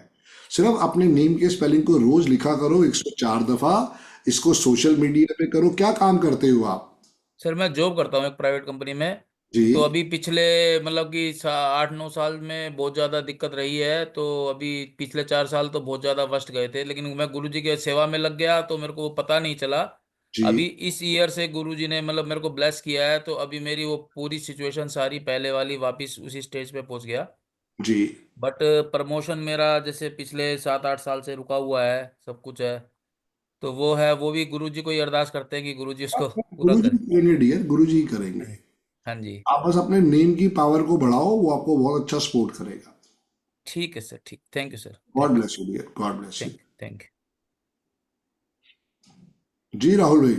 B: सिर्फ अपने नेम के स्पेलिंग को रोज लिखा करो 104 दफा। इसको सोशल मीडिया पे करो। क्या काम करते हो आप?
D: सर मैं जॉब करता हूँ एक प्राइवेट कंपनी में। तो
B: जी
D: अभी पिछले मतलब कि 8-9 साल में बहुत ज़्यादा दिक्कत रही है, तो अभी पिछले 4 साल तो बहुत ज़्यादा वर्स्ट गए थे, लेकिन मैं गुरु जी के सेवा में लग गया तो मेरे को वो पता नहीं चला।
B: जी
D: अभी इस ईयर से गुरु जी ने मतलब मेरे को ब्लेस किया है, तो अभी मेरी वो पूरी सिचुएशन सारी पहले वाली वापस उसी स्टेज पे पहुंच गया।
B: जी।
D: बट प्रमोशन मेरा जैसे पिछले 7-8 साल से रुका हुआ है, सब कुछ है। तो वो है, वो भी गुरु जी को ही अरदास करते हैं कि गुरु जी उसको पूरा
B: गुरु जी
D: करे।
B: करेंगे डियर, गुरु जी करेंगे।
D: हाँ जी।
B: आप बस अपने नेम की पावर को बढ़ाओ, वो आपको बहुत अच्छा सपोर्ट करेगा।
D: ठीक है सर, ठीक, thank you sir,
B: God
D: thank you,
B: bless you dear, God bless you.
D: Thank you, thank you.
B: जी राहुल भाई।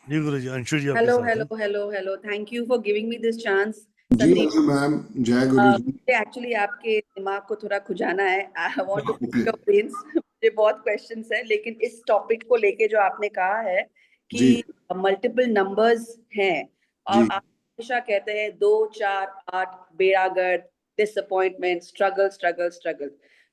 A: जी गुरु जी, अंशु जी आपके
G: Hello,
A: साथ
G: hello,
A: हैं।
G: hello, hello. Thank you for giving me this chance,
B: जी
G: Sandeep.
B: अंशु मैम, जय गुरु जी।
G: मुझे एक्चुअली आपके दिमाग को थोड़ा खुजाना है. I want to pick
B: okay.
G: your brains. मुझे बहुत क्वेश्चंस हैं, लेकिन इस टॉपिक को लेके जो आपने कहा है कि
B: जी
G: मल्टीपल नंबर्स हैं, और
B: जी
G: आप हमेशा कहते हैं 2 4 8 बेड़ागर्द, डिसअपॉइंटमेंट, स्ट्रगल स्ट्रगल स्ट्रगल.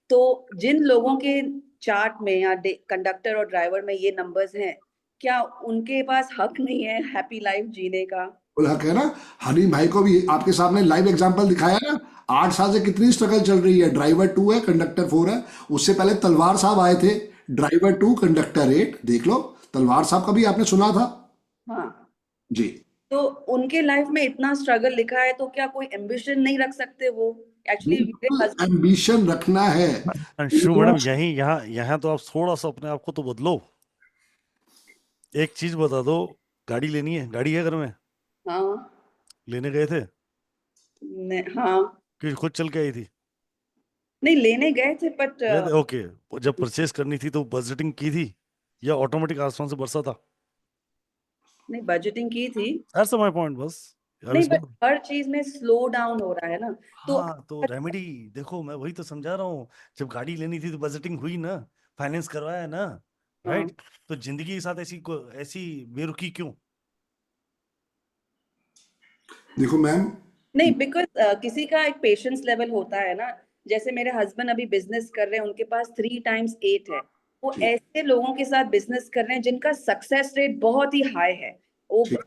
G: तो जिन लोगों के चार्ट में या कंडक्टर और ड्राइवर में ये नंबर्स हैं, क्या उनके पास हक नहीं है हैप्पी लाइफ जीने का?
B: बोला कह ना, हनी भाई को भी आपके सामने लाइव एग्जांपल दिखाया ना। 8 साल से कितनी स्ट्रगल चल रही है। ड्राइवर 2 है, कंडक्टर 4 है। उससे पहले तलवार साहब आए थे, ड्राइवर 2 कंडक्टर 8। देख लो, तलवार साहब का भी आपने सुना था।
G: हाँ,
B: जी।
G: तो उनके लाइफ में इतना स्ट्रगल लिखा है, तो क्या कोई एम्बिशन नहीं रख सकते वो? एक्चुअली मेरे
B: बिल्कुल
G: हस्बैंड.
B: एम्बिशन रखना है।
A: अंशु मैडम, यहीं यहाँ यहाँ तो आप थोड़ा सा अपने आप को तो बदलो। एक चीज बता दो, गाड़ी लेनी है, गाड़ी है घर में?
G: हाँ.
A: लेने गए थे
G: हाँ,
A: कि खुद चल के आई थी?
G: नहीं लेने गए थे, बट
A: गए थे, ओके। जब परचेस करनी थी तो बजटिंग की थी या ऑटोमेटिक आसमान से बरसा था?
G: नहीं, बजटिंग की थी.
A: दैट्स माय पॉइंट बस। अब
G: नहीं,
A: इसको
G: बट हर चीज में स्लो डाउन हो रहा है ना, तो
A: हाँ तो रेमेडी देखो, मैं वही तो समझा रहा हूँ। जब गाड़ी लेनी थी तो बजटिंग हुई ना, फाइनेंस करवाया ना,
G: हाँ।
A: राइट? तो जिंदगी के साथ ऐसी बेरुखी क्यों?
B: देखो मैम,
G: नहीं, बिकॉज किसी का एक पेशेंस लेवल होता है ना। जैसे मेरे हस्बैंड अभी बिजनेस कर रहे हैं, उनके पास 3 x 8 है। वो
B: ठीक
G: ऐसे लोगों के साथ बिजनेस कर रहे हैं जिनका सक्सेस रेट बहुत ही हाई है। वो
B: ठीक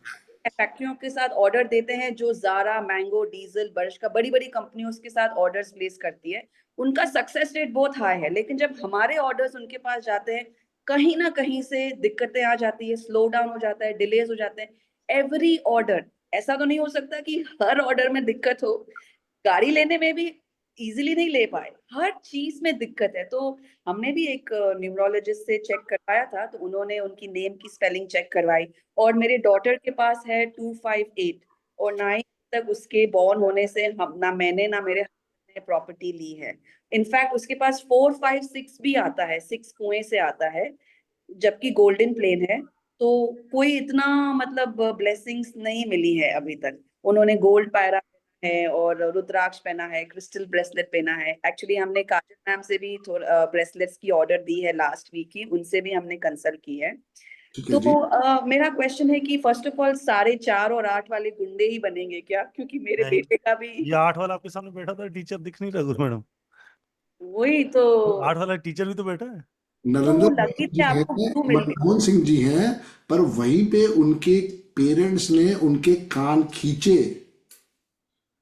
G: फैक्ट्रियों के साथ ऑर्डर देते हैं, जो जारा, मैंगो, डीजल, बर्श का बड़ी बड़ी कंपनियों के साथ ऑर्डर्स प्लेस करती है। उनका सक्सेस रेट बहुत हाई है, लेकिन जब हमारे ऑर्डर्स उनके पास जाते हैं, कहीं ना कहीं से दिक्कतें आ जाती है, स्लो डाउन हो जाता है, डिलेज हो जाते हैं एवरी ऑर्डर। ऐसा तो नहीं हो सकता कि हर ऑर्डर में दिक्कत हो। गाड़ी लेने में भी इजीली नहीं ले पाए, हर चीज में दिक्कत है। तो हमने भी एक न्यूमरोलॉजिस्ट से चेक करवाया था, तो उन्होंने उनकी नेम की स्पेलिंग चेक करवाई। और मेरे डॉटर के पास है 258, और 9 तक उसके बॉर्न होने से हम ना मैंने ना मेरे husband ने प्रॉपर्टी ली है। इनफैक्ट उसके पास 456 भी आता है, 6 कुएं से आता है, जबकि गोल्डन प्लेन है। तो कोई इतना मतलब ब्लेसिंग्स नहीं मिली है अभी तक। उन्होंने गोल्ड पायरा पहना है और रुद्राक्ष पहना है, क्रिस्टल ब्रेसलेट पहना है। एक्चुअली हमने काजल मैम से भी थोड़ा ब्रेसलेट्स की ऑर्डर दी है लास्ट वीक ही, उनसे भी हमने कंसल्ट की है।
B: ठीक है
G: तो
B: जी।
G: मेरा क्वेश्चन है कि फर्स्ट ऑफ ऑल सारे 4 और 8 वाले गुंडे ही बनेंगे क्या? क्योंकि मेरे
A: नहीं,
G: बेटे का भी
A: ये 8 वाला आपके सामने बैठा था, टीचर दिख नहीं रहा गुरु मैडम?
G: वही तो।
A: 8 वाला टीचर भी तो बैठा है।
G: तो
B: नरेंद्र
G: वो
B: मोदी
G: लकी
B: जी
G: थे,
B: हैं,
G: आपको गुरु मिल गए।
B: मनमोहन सिंह जी हैं, पर वहीं पे उनके पेरेंट्स ने उनके कान खींचे।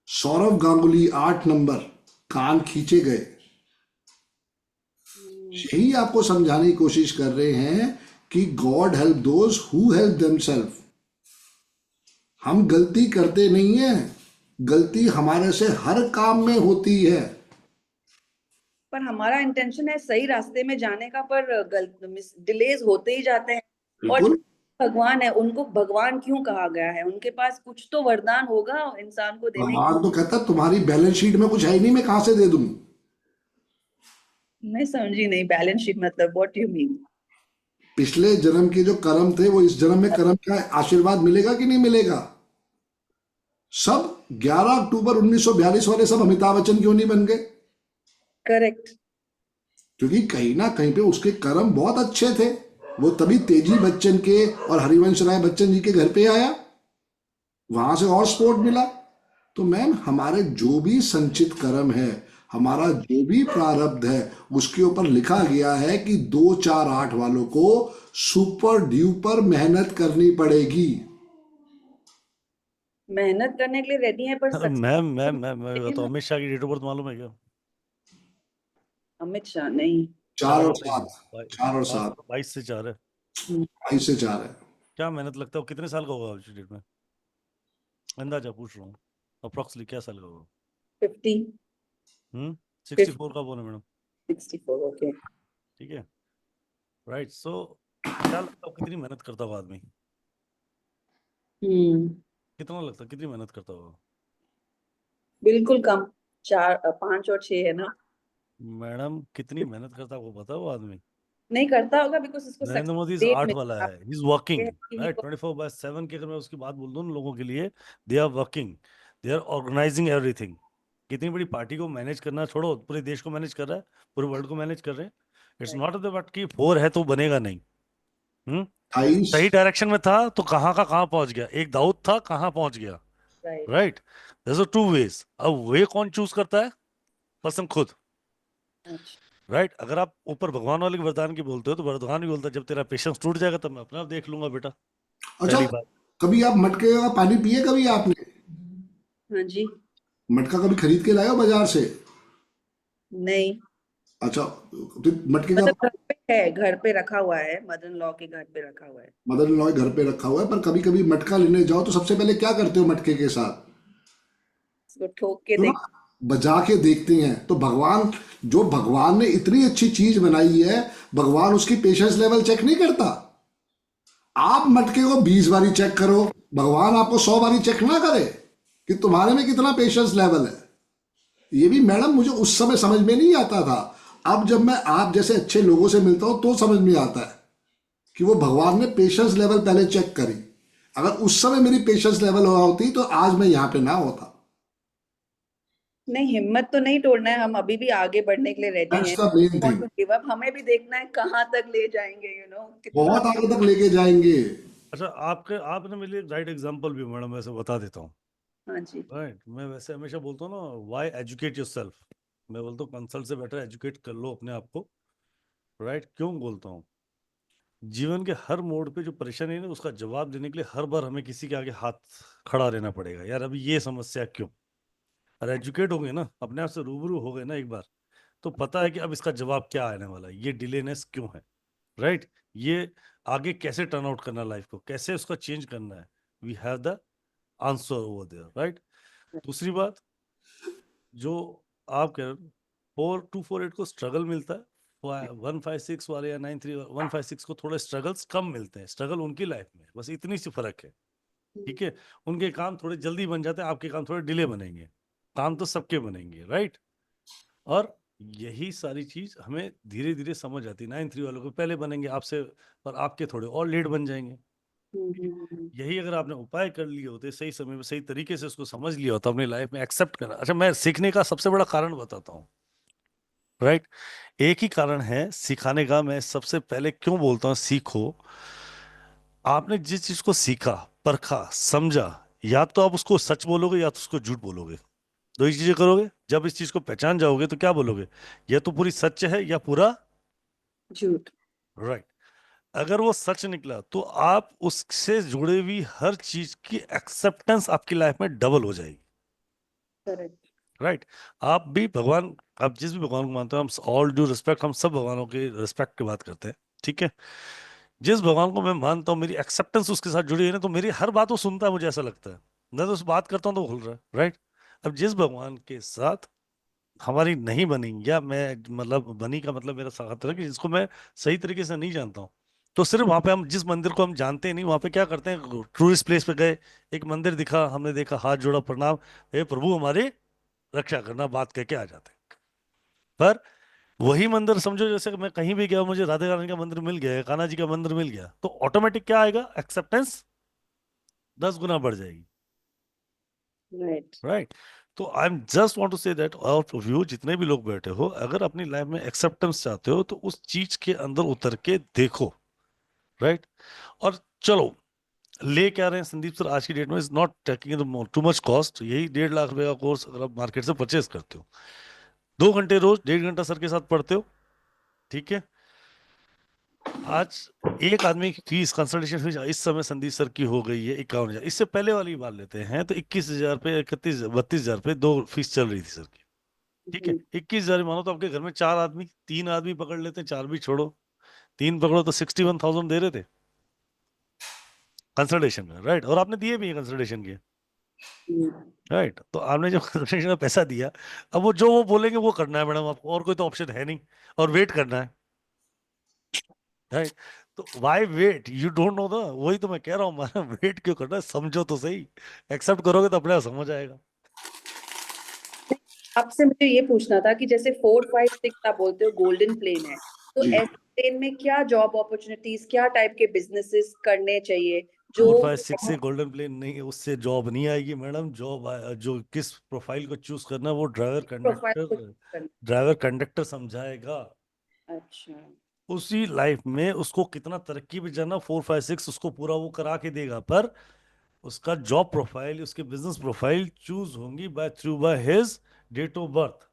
B: सौरव गांगुली 8 नंबर, कान खींचे गए। यही आपको समझाने की कोशिश कर रहे हैं कि God help those who help themselves. हम गलती करते नहीं हैं, गलती हमारे से हर काम में होती है।
G: पर हमारा इंटेंशन है सही रास्ते में जाने का, पर डिलेज होते ही जाते हैं। और
B: बिल्कुल।
G: भगवान है, उनको भगवान क्यों कहा गया है? उनके पास कुछ तो वरदान होगा इंसान को देने
B: भगवान तो कहता तुम्हारी बैलेंस शीट में कुछ है ही नहीं, मैं कहां से दे दूं।
G: मैं समझी नहीं, बैलेंस शीट मतलब व्हाट यू मीन?
B: पिछले जन्म के जो कर्म थे वो इस जन्म में कर्म का आशीर्वाद मिलेगा कि नहीं मिलेगा? सब 11 अक्टूबर 1942 वाले सब अमिताभ बच्चन क्यों नहीं बन गए?
G: करेक्ट।
B: क्योंकि कहीं ना कहीं पे उसके कर्म बहुत अच्छे थे। वो तभी तेजी बच्चन के और हरिवंश राय बच्चन जी के घर पे आया, वहां से और सपोर्ट मिला। तो मैम, हमारे जो भी संचित कर्म है, हमारा जो भी प्रारब्ध है, उसके ऊपर लिखा गया है कि 2 4 8 वालों को सुपर ड्यूपर मेहनत करनी पड़ेगी।
G: मेहनत करने के लिए रेडी है, पर
A: मैं बताऊं, अमित शाह की डेट ऑफ बर्थ मालूम है क्या?
G: अमित शाह नहीं।
B: 4 और
A: 4
B: 7, 4 और 7,
A: 22 से 4 है।
B: 22 से 4 है।
A: क्या मेहनत लगता है? वो कितने साल का होगा आज की डेट में? अंदाजा पूछ रहा हूँ, अप्रोक्सली क्या साल का होगा?
G: 50,
A: 64 का बोले मैडम।
G: 64, ओके।
A: ठीक है, राइट। सो क्या लगता है कितनी मेहनत करता होगा आदमी? कितना लगता है कितनी मेहनत करता होगा?
G: बिल्कुल कम। 4, 5 और 6 है ना।
A: मैडम कितनी मेहनत करता है वो पता है वो आदमी?
G: नहीं करता होगा, बिकॉज उसको
A: नरेंद्र मोदी
G: सक्सेस रेट
A: 8 वाला
G: मिला
A: है, ही इज वर्किंग,
G: है कि
A: राइट? 24/7 की अगर मैं उसकी बात बोल दूं उन लोगों के लिए, they are working, they are organising everything. कितनी बड़ी पार्टी को मैनेज करना छोड़ो, पूरे देश को मैनेज कर रहा है, पूरे वर्ल्ड को मैनेज कर रहे हैं। इट्स नॉट बट कि 4 है तो बनेगा नहीं। हम्म
B: 28।
A: सही डायरेक्शन में था तो कहाँ का कहाँ पहुंच गया। एक दाऊद था, कहाँ पहुंच गया,
G: right.
A: Right? There are 2 ways. अब वे कौन चूज करता है? पर्सन खुद,
G: अच्छा।
A: राइट? अगर आप ऊपर भगवान वाले के वरदान की बोलते हो तो वरदान भी बोलता है जब तेरा पेशेंस टूट जाएगा तब मैं अपने आप देख लूंगा बेटा।
B: अच्छा,
A: पहली बात।
B: कभी आप मटके का पानी पिए? कभी आपने
G: हाँ जी।
B: मटका कभी खरीद के लाए हो बाजार से?
G: नहीं,
B: अच्छा, तो मटके का
G: मतलब घर पे है, घर पे रखा हुआ है, मदर इन लॉ के घर पे रखा हुआ है।
B: मदर इन लॉ घर पे रखा हुआ है, पर कभी कभी मटका लेने जाओ तो सबसे पहले क्या करते हो मटके के साथ?
G: इसको ठोक के
B: तो ना
G: देख।
B: बजा के देखते हैं। तो भगवान, जो भगवान ने इतनी अच्छी चीज बनाई है, भगवान उसकी पेशेंस लेवल चेक नहीं करता। आप मटके को 20 बारी चेक करो, भगवान आपको 100 बारी चेक ना करे कि तुम्हारे में कितना पेशेंस लेवल है। ये भी मैडम मुझे उस समय समझ में नहीं आता था। अब जब मैं आप जैसे अच्छे लोगों से मिलता हूं तो समझ में आता है कि वो भगवान ने पेशेंस लेवल पहले चेक करी। अगर उस समय मेरी पेशेंस लेवल हुआ होती तो आज मैं यहाँ पे ना होता।
G: नहीं, हिम्मत तो नहीं तोड़ना है, हम अभी भी आगे बढ़ने के लिए रेडी
B: दैट्स
G: हैं।
B: The main
G: want
B: thing.
G: To give up, हमें भी देखना है कहाँ तक ले जाएंगे, कितना।
B: बहुत आगे तक लेके जाएंगे।
A: अच्छा, आपने मेरे लिए राइट एग्जांपल भी मैडम वैसे बता देता हूँ।
G: हाँ जी।
A: राइट, मैं वैसे हमेशा बोलता हूँ ना, व्हाई एजुकेट योरसेल्फ। मैं बोलता हूँ कंसल्ट से बेटर एजुकेट कर लो अपने आप को। राइट, क्यों बोलता हूँ? जीवन के हर मोड़ पे जो परेशानी है ना, उसका जवाब देने के लिए हर बार हमें किसी के आगे हाथ खड़ा रहना पड़ेगा। यार अभी ये समस्या क्यों? और एजुकेट हो गए ना, अपने आप से रूबरू हो गए ना एक बार, तो पता है कि अब इसका जवाब क्या आने वाला है, ये डिलेनेस क्यों है। राइट, ये आगे कैसे टर्न आउट करना है, लाइफ को कैसे उसका चेंज करना है। We have the answer over there. Right, दूसरी बात जो आप कह रहे हो, 4248 को स्ट्रगल मिलता है, 156 वाले या 156 को थोड़े स्ट्रगल्स कम मिलते हैं। स्ट्रगल उनकी लाइफ में बस इतनी सी फर्क है। ठीक है, उनके काम थोड़े जल्दी बन जाते हैं, आपके काम थोड़े डिले बनेंगे। काम तो सबके बनेंगे। राइट, और यही सारी चीज हमें धीरे धीरे समझ आती है। 93 वालों को पहले बनेंगे आपसे, और आपके थोड़े और लेट बन जाएंगे। यही अगर आपने उपाय कर लिए होते, सही समय में सही तरीके से उसको समझ लिया होता, अपनी लाइफ में एक्सेप्ट करना। अच्छा, मैं सीखने का सबसे बड़ा कारण बताता हूँ। राइट, एक ही कारण है सिखाने का। मैं सबसे पहले क्यों बोलता हूँ सीखो। आपने जिस चीज को सीखा, परखा, समझा, या तो आप उसको सच बोलोगे या तो उसको झूठ बोलोगे। दो ही चीजें करोगे। जब इस चीज को पहचान जाओगे तो क्या बोलोगे, या तो पूरी सच है या पूरा
G: झूठ।
A: राइट। अगर वो सच निकला तो आप उससे जुड़े हुई हर चीज की एक्सेप्टेंस आपकी लाइफ में डबल हो जाएगी।
G: करेक्ट।
A: राइट, आप भी भगवान, आप जिस भी भगवान को मानते हो, हम ऑल ड्यू रिस्पेक्ट, हम सब भगवानों के रिस्पेक्ट की बात करते हैं। ठीक है, जिस भगवान को मैं मानता हूँ, मेरी एक्सेप्टेंस उसके साथ जुड़ी है ना, तो मेरी हर बात वो सुनता है, मुझे ऐसा लगता है। मैं तो उस बात करता हूँ तो वो खुल रहा है। राइट, अब जिस भगवान के साथ हमारी नहीं बनी, या मैं मतलब बनी का मतलब मेरा साथ है कि जिसको मैं सही तरीके से नहीं जानता हूँ, तो सिर्फ वहां पे हम जिस मंदिर को हम जानते नहीं, वहां पे क्या करते हैं, टूरिस्ट प्लेस पे गए, एक मंदिर दिखा, हमने देखा, हाथ जोड़ा, प्रणाम, हे प्रभु हमारी रक्षा करना, बात कह के आ जाते हैं। पर वही मंदिर समझो, जैसे कि मैं कहीं भी गया, मुझे राधे रानी का मंदिर मिल गया, कान्हा जी का मंदिर मिल गया, तो ऑटोमेटिक क्या आएगा, एक्सेप्टेंस 10 गुना बढ़ जाएगी।
G: राइट।
A: राइट, तो I am just want to say that all of you, जितने भी लोग बैठे हो, अगर अपनी लाइफ में एक्सेप्टेंस चाहते हो तो उस चीज के अंदर उतर के देखो। राइट, और चलो ले क्या रहे हैं संदीप सर, आज की डेट में is not taking too much cost. यही 1.5 लाख रुपए का कोर्स अगर आप मार्केट से परचेज करते हो, 2 घंटे रोज, 1.5 घंटा सर के साथ पढ़ते हो। ठीक है, आज एक आदमी की फीस, कंसल्टेशन फीस इस समय संदीप सर की हो गई है 51,000। इससे पहले वाली बात लेते हैं तो 21,000 पे, 32,000 पे दो फीस चल रही थी सर की। ठीक है, 21,000 मानो तो आपके घर में 4 आदमी, 3 आदमी पकड़ लेते हैं, 4 भी छोड़ो, 3 पकड़ो तो 61,000 दे रहे थे कंसल्टेशन में। राइट, और आपने दिए भी कंसल्टेशन के। राइट, तो आपने जब कंसल्टेशन का पैसा दिया, अब वो जो वो बोलेंगे वो करना है मैडम आपको, और कोई तो ऑप्शन है नहीं, और वेट करना है। राइट, तो why wait, you don't know the, वही तो मैं कह रहा हूँ, माना वेट क्यों करना है, समझो तो सही। एक्सेप्ट करोगे तो अपने आप समझ आएगा।
G: आपसे मुझे ये पूछना था कि जैसे 456 आप बोलते हो गोल्डन प्लेन है, तो
B: जी।
G: ऐसे प्लेन में क्या जॉब अपॉर्चुनिटीज, क्या टाइप के बिजनेसेस करने चाहिए जो
A: 456 से गोल्डन प्लेन नहीं है, उससे जॉब नहीं आएगी मैडम। जॉब जो किस प्रोफाइल को चूज करना है वो
G: प्रोफाइल को करना?
A: ड्राइवर कंडक्टर समझाएगा।
G: अच्छा।
A: उसी लाइफ में उसको कितना तरक्की पे जाना, 456 उसको पूरा वो करा के देगा। पर उसका जॉब प्रोफाइल, उसके बिजनेस प्रोफाइल चूज होंगी by his date of birth,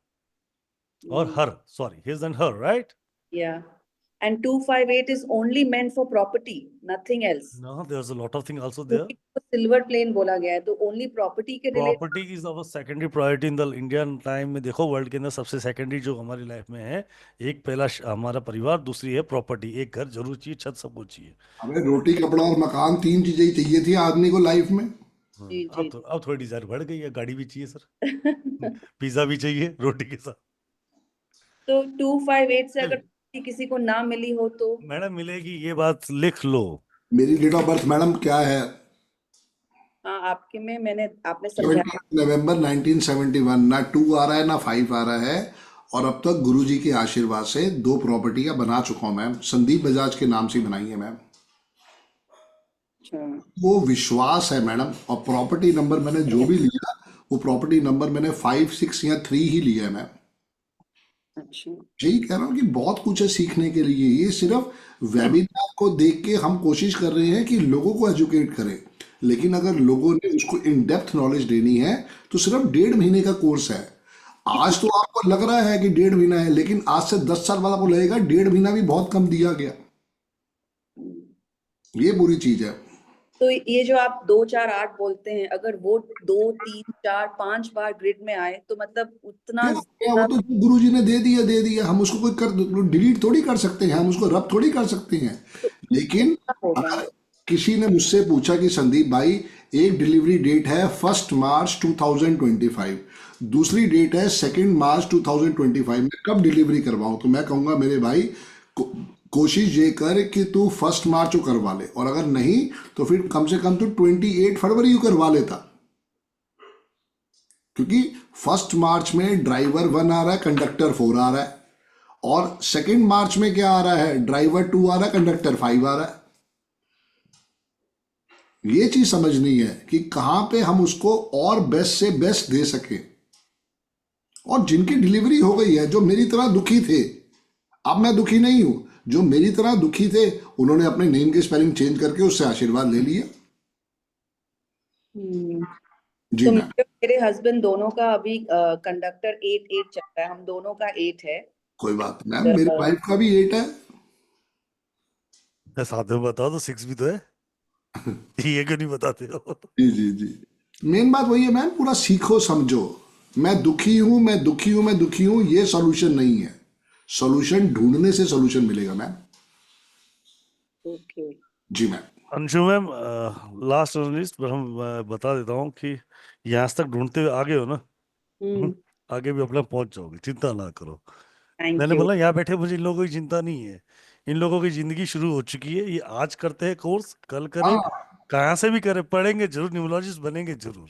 A: और her, sorry, his and her. Right,
G: Yeah. And 258 is only meant for property, nothing else.
A: No there is a lot of thing also there.
G: क्योंकि सिल्वर प्लेन बोला गया है, तो ओनली प्रॉपर्टी के रिलेटेड।
A: Property is our secondary priority in the Indian time में। देखो, वर्ल्ड के अंदर सबसे सेकेंडरी जो हमारी लाइफ में है, एक पहला हमारा परिवार, दूसरी है प्रॉपर्टी। एक घर जरूर चाहिए, छत सबको चाहिए।
B: हमें रोटी, कपड़ा और मकान, 3 चीजें ही चाहिए थी आदमी को लाइफ में।
G: जी जी।
A: अब थोड़ी डिजायर बढ़ गई है, गाड़ी भी चाहिए सर, पिज्जा भी चाहिए रोटी के साथ।
G: तो 258 से अगर
A: चलिए
G: किसी को ना मिली हो तो?
A: मैडम मिलेगी, ये बात लिख लो।
B: मेरी डेट ऑफ बर्थ मैडम क्या है?
G: हाँ, आपके में आपने समझाया।
B: 17 नवंबर 1971। ना 2 आ रहा है ना 5 आ रहा है, और अब तक गुरुजी के आशीर्वाद से 2 प्रॉपर्टियां बना चुका हूं मैम। संदीप बजाज के नाम से बनाई है मैम।
G: अच्छा
B: वो विश्वास है मैडम। और प्रॉपर्टी नंबर मैंने जो भी लिया, वो प्रॉपर्टी नंबर मैंने 5, 6 या 3 ही लिया है मैम।
G: अच्छा
B: यही कह रहा हूँ कि बहुत कुछ है सीखने के लिए। ये सिर्फ वेबिनार को देख के हम कोशिश कर रहे हैं कि लोगों को एजुकेट करें, लेकिन अगर लोगों ने उसको इन डेप्थ नॉलेज लेनी है तो सिर्फ 1.5 महीने का कोर्स है। आज तो आपको लग रहा है कि 1.5 महीना है, लेकिन आज से 10 साल बाद आपको लगेगा 1.5 महीना भी बहुत कम दिया गया। ये बुरी चीज है।
G: तो ये जो आप 2 4 8 बोलते हैं, अगर वो 2 3 4 5 बार ग्रिड में आए तो मतलब उतना
B: क्या वो तो गुरु जी ने दे दिया, हम उसको कोई कर डिलीट थोड़ी कर सकते हैं, हम उसको रब थोड़ी कर सकते हैं। लेकिन
G: होगा।
B: अगर किसी ने मुझसे पूछा कि संदीप भाई, एक डिलीवरी डेट है 1 मार्च 2025, दूसरी डेट है 2 मार्च 2025, मैं कब डिलीवरी करवाऊं? तो मैं कहूंगा मेरे भाई, को, कोशिश ये कर कि तू 1 मार्च को करवा ले, और अगर नहीं तो फिर कम से कम तू 28 फरवरी को करवा लेता। क्योंकि 1 मार्च में ड्राइवर 1 आ रहा है, कंडक्टर 4 आ रहा है, और 2 मार्च में क्या आ रहा है? ड्राइवर 2 आ रहा है, कंडक्टर 5 आ रहा है। ये चीज समझनी है कि कहां पे हम उसको और बेस्ट से बेस्ट दे सके। और जिनकी डिलीवरी हो गई है, जो मेरी तरह दुखी थे, अब मैं दुखी नहीं हूं, जो मेरी तरह दुखी थे उन्होंने अपने नेम की स्पेलिंग चेंज करके उससे आशीर्वाद ले लिया। जी
G: तो
B: मैम।
G: मेरे हस्बैंड दोनों का अभी कंडक्टर 8 चल रहा है, हम दोनों का 8 है।
B: कोई बात नहीं मैम, मेरी वाइफ का भी 8 है।
A: साथ में बताओ तो 6 भी तो है। ये क्यों नहीं बताते हो?
B: जी जी जी। मेन बात वही है मैम, पूरा सीखो समझो। मैं दुखी हूं, मैं दुखी हूं, मैं दुखी हूं, ये सॉल्यूशन नहीं है। सॉल्यूशन ढूंढने से सॉल्यूशन मिलेगा मैम।
G: ओके
B: जी ma'am.
A: Anshu ma'am, last list पर हम बता देता हूँ कि यहाँ तक ढूंढते हुए आगे हो ना, आगे भी अपना पहुंच जाओगे, चिंता ना करो।
G: थैंक
A: मैंने
G: यू।
A: बोला यहाँ बैठे मुझे इन लोगों की चिंता नहीं है। इन लोगों की जिंदगी शुरू हो चुकी है, ये आज करते हैं कोर्स, कल करे,
B: हाँ,
A: कहाँ से भी करे, पढ़ेंगे जरूर, न्यूमरोलॉजिस्ट बनेंगे जरूर।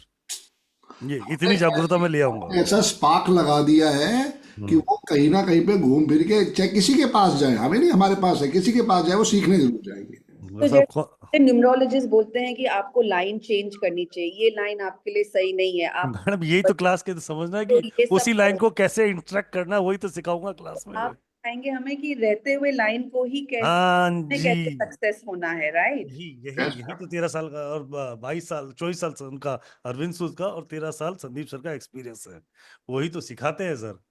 A: ये इतनी जागरूकता में ले आऊंगा।
B: ऐसा स्पार्क लगा दिया है कि वो कहीं ना कहीं पे घूम फिर के, चाहे किसी के पास जाए, हमें नहीं, हमारे पास है, किसी के पास जाए वो सीखने जरूर जाएंगे।
G: तो
A: बस आपको
G: जैसे न्यूमरोलॉजिस्ट बोलते हैं कि आपको लाइन चेंज करनी चाहिए, ये लाइन आपके लिए सही नहीं है, आप
A: मैडम यही तो क्लास के तो समझना है
G: तो
A: कि
G: ये सब
A: उसी लाइन
G: करो।
A: को कैसे इंटरेक्ट करना है, वही तो सिखाऊंगा क्लास में।
G: आप बताएंगे हमें कि रहते हुए लाइन को ही
A: हाँ
G: कैसे
A: जी,
G: सक्सेस होना है, राइट?
A: यही यही यही तो 13 साल का और 22 साल 24 साल से उनका अरविंद सूद का और 13 साल संदीप सर का एक्सपीरियंस है। वही तो सिखाते हैं सर।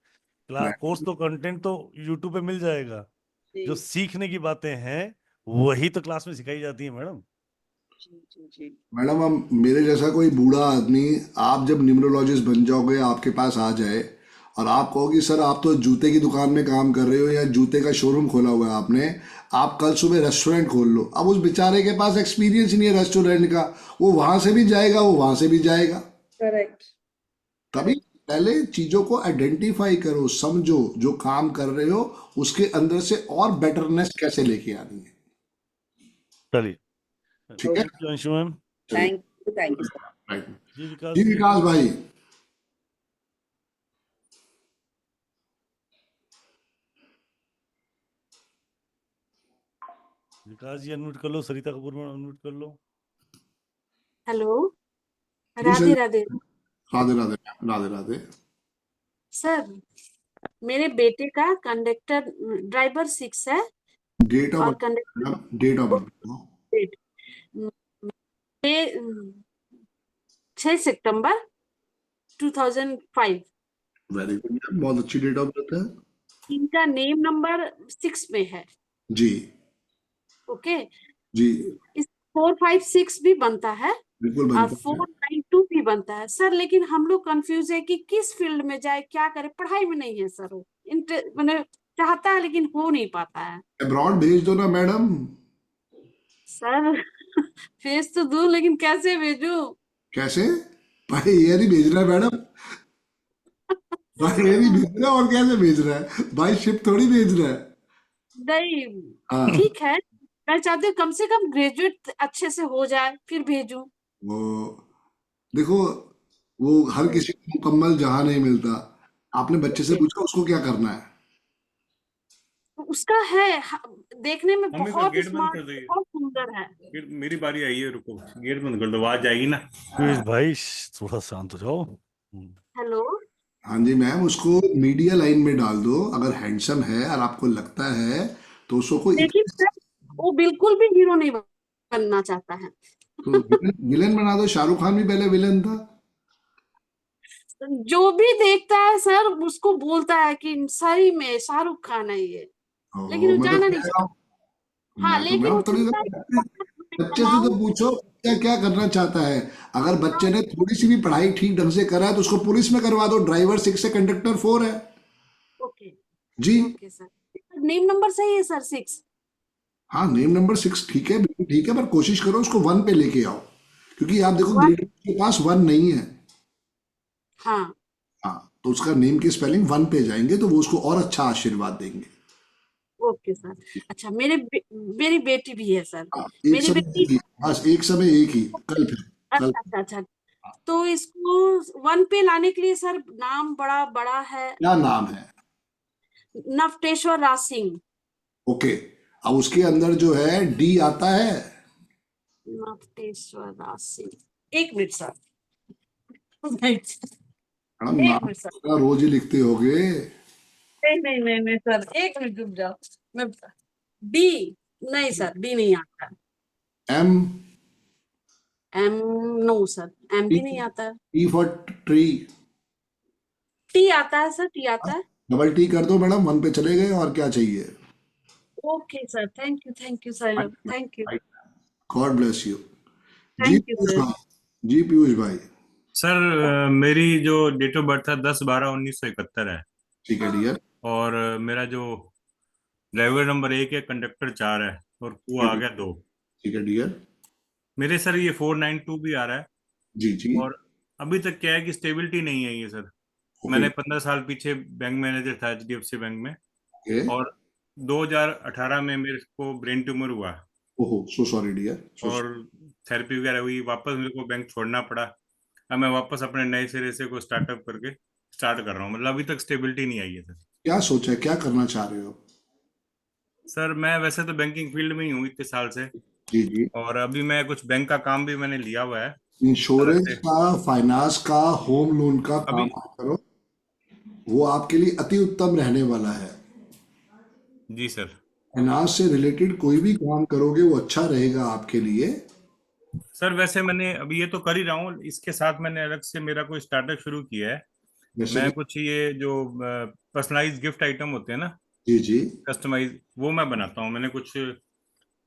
A: क्लास कोर्स तो कंटेंट तो यूट्यूब पे मिल जाएगा।
G: जी
A: जो सीखने की बातें हैं वही तो क्लास में सिखाई जाती है मैडम।
G: जी जी जी।
B: मैडम, हम, मेरे जैसा कोई बूढ़ा आदमी, आप जब न्यूमरोलॉजिस्ट बन जाओगे, आपके पास आ जाए और आप कहो कि सर आप तो जूते की दुकान में काम कर रहे हो या जूते का शोरूम खोला हुआ है आपने, आप कल सुबह रेस्टोरेंट खोल लो। अब उस बेचारे के पास एक्सपीरियंस ही नहीं है रेस्टोरेंट का, वो वहां से भी जाएगा, वो वहां से भी जाएगा।
G: करेक्ट।
B: तभी पहले चीजों को आइडेंटिफाई करो, समझो, जो काम कर रहे हो उसके अंदर से और बेटरनेस कैसे लेके आनी है।
A: चलिए,
B: ठीक है।
A: Thank you Anshu ma'am.
B: चलिए।
G: Thank you sir.
B: राइट।
A: जी विकास
B: जी
A: जी।
B: विकास भाई।
A: विकास जी अनम्यूट कर लो, सरिता कपूर में अनम्यूट कर लो।
H: हेलो।
B: जी सर।
H: राधे राधे
B: राधे राधे राधे राधे।
H: सर। मेरे बेटे का कंडक्टर ड्राइवर 6 है
B: डेट ऑफ
H: और conductor
B: birth, date of birth.
H: 6 सितंबर 2005।
B: वेरी गुड, बहुत अच्छी डेट ऑफ बर्थ है।
H: इनका नेम नंबर 6 में है।
B: जी
H: ओके।
B: जी।
H: इस 456 भी बनता है
B: बिल्कुल
H: और
B: बनता है।
H: 492 भी बनता है सर, लेकिन हम लोग कंफ्यूज है कि किस फील्ड में जाए, क्या करे। पढ़ाई में नहीं है सर वो, मैंने चाहता है लेकिन हो नहीं पाता है
B: अब्रॉड भेज दो ना मैडम।
H: सर। भेज तो दूं लेकिन कैसे भेजूं?
B: कैसे? भाई ये नहीं भेज रहा है मैडम, भाई ये नहीं भेज रहा, और कैसे भेज रहा है भाई? शिप थोड़ी भेज रहा है।
H: नहीं,
B: हाँ।
H: ठीक है। मैं चाहती हूँ कम से कम ग्रेजुएट अच्छे से हो जाए फिर भेजूं।
B: वो देखो, वो हर किसी को मुकम्मल जहां नहीं मिलता। आपने बच्चे से
H: ओके।
B: पूछा उसको क्या करना है?
H: तो उसका है देखने में
I: मम्मी का
H: बहुत
I: गेट बंद
H: स्मार्ट,
I: कर दो ये।
H: बहुत सुंदर है।
I: मेरी बारी आई है, रुको, गेट बंद कर दो, आवाज आएगी ना।
A: पीयूष भाई थोड़ा शांत हो जाओ।
H: हेलो।
B: हाँ जी मैम, उसको मीडिया लाइन में डाल दो। अगर हैंडसम है और आपको लगता है तो उसको कोई
H: लेकिन सर वो बिल्कुल भी हीरो नहीं बनना चाहता है।
B: तो विलन बना दो। शाहरुख खान भी पहले विलन था।
H: जो भी देखता है सर उसको बोलता है कि सही में शाहरुख खान है ये, लेकिन वो
B: मैं तो
H: जाना नहीं
B: कह रहा
H: चाहता।
B: हूँ,
H: हाँ
B: मैं तो
H: लेकिन वो
B: मैम थोड़ी
H: चाहता है कि
B: बच्चे से तो
H: कमाऊं।
B: पूछो क्या क्या करना चाहता है। अगर बच्चे ने थोड़ी सी भी पढ़ाई ठीक ढंग से करा है तो उसको पुलिस में करवा दो। ड्राइवर 6 है, कंडक्टर 4 है।
H: ओके
B: जी
H: ओके सर, नेम नंबर सही है सर 6।
B: हाँ, नेम नंबर 6 ठीक है, बिल्कुल ठीक है, पर कोशिश करो उसको 1 पे लेके आओ। क्योंकि आप देखो
H: वन,
B: ग्रेड के पास 1 नहीं है।
H: हाँ
B: हाँ, तो उसका नेम की स्पेलिंग 1 पे जाएंगे तो वो उसको और अच्छा आशीर्वाद देंगे।
H: Okay sir. अच्छा मेरी बेटी भी है सर।
B: हाँ, एक
H: मेरी
B: समय
H: बेटी,
B: एक ही, बस एक समय एक ही। कल फिर कल
H: अच्छा अच्छा अच्छा, तो इसको 1 पे लाने के लिए सर नाम बड़ा बड़ा है,
B: क्या नाम है?
H: नवटेश्वर राज सिंह।
B: ओके, अब उसके अंदर जो है डी आता है।
H: नवटेश्वर राज सिंह, एक मिनट सर, एक
B: मैडम नाम
H: मिनट सर,
B: तो रोज ही लिखते होगे।
H: नहीं नहीं नहीं नहीं सर, एक मिनट रुक जाओ। मैं डी, नहीं सर डी नहीं आता।
B: M,
H: M, no sir M भी नहीं आता है।
B: T for tree.
H: टी आता है सर, टी आता है।
B: डबल टी कर दो मैडम, 1 पे चले गए। और क्या चाहिए?
H: Okay sir, thank you sir, thank you
B: God bless you. जी
H: थैंक यू
B: पीयूष
H: सर।
B: भाई, जी पीयूष भाई।
I: सर मेरी जो डेट ऑफ बर्थ है 10/12/1971 है।
B: ठीक है डियर।
I: और मेरा जो ड्राइवर नंबर 1 है, कंडक्टर 4 है, और कुआ आ गया 2।
B: ठीक है डियर।
I: मेरे सर ये 492 भी आ रहा है।
B: जी जी।
I: और अभी तक क्या है कि स्टेबिलिटी नहीं है ये सर।
B: ओके
I: मैंने 15 साल पीछे बैंक मैनेजर था HDFC बैंक में।
B: ओके।
I: और 2018 में मेरे को ब्रेन ट्यूमर हुआ।
B: ओहो, सो सॉरी डियर, सो
I: और थेरेपी वगैरह हुई, वापस मेरे को बैंक छोड़ना पड़ा। अब मैं वापस अपने नए सिरे से को स्टार्टअप करके स्टार्ट कर रहा हूँ। मतलब अभी तक स्टेबिलिटी नहीं आई है सर।
B: क्या सोचा है, क्या करना चाह रहे हो?
I: सर मैं वैसे तो बैंकिंग फील्ड में ही हूँ इतने साल से।
B: जी जी।
I: और अभी मैं कुछ बैंक का काम भी मैंने लिया हुआ है अलग
B: इंश्योरेंस
I: से।
B: का, फाइनेंस का, होम लोन का
I: अभी
B: काम करो। वो आपके लिए अति उत्तम रहने वाला है।
I: जी सर।
B: फाइनेंस से रिलेटेड कोई भी काम करोगे वो अच्छा रहेगा आपके लिए।
I: सर वैसे मैंने अभी ये तो कर ही रहा हूँ, इसके साथ मैंने अलग से मेरा कोई स्टार्टअप शुरू किया है।
B: जैसे
I: मैं
B: कि
I: कुछ ये जो पर्सनलाइज गिफ्ट आइटम होते हैं ना,
B: जी जी,
I: कस्टमाइज, वो मैं बनाता हूँ। मैंने कुछ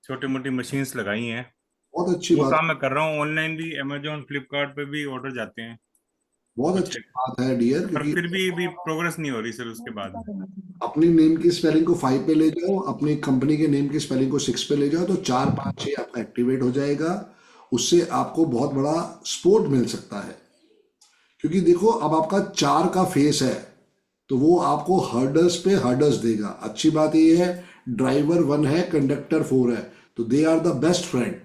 I: छोटी मोटी मशीन्स लगाई हैं।
B: बहुत अच्छी
I: वो
B: बात।
I: काम मैं कर रहा हूँ। ऑनलाइन भी अमेजोन फ्लिपकार्ट पे भी ऑर्डर जाते हैं
B: बहुत
I: कुछ।
B: अच्छी बात है डियर,
I: पर
B: क्योंकि
I: फिर भी प्रोग्रेस नहीं हो रही सर उसके बाद।
B: अपनी नेम की स्पेलिंग को 5 पे ले जाओ, अपनी कंपनी के नेम की स्पेलिंग को 6 पे ले जाओ, तो 4 5 6 आपका एक्टिवेट हो जाएगा। उससे आपको बहुत बड़ा सपोर्ट मिल सकता है। क्योंकि देखो अब आपका 4 का फेस है तो वो आपको हर्डर्स पे हर्डर्स देगा। अच्छी बात ये है, ड्राइवर 1 है, कंडक्टर 4 है, तो they are the best friend.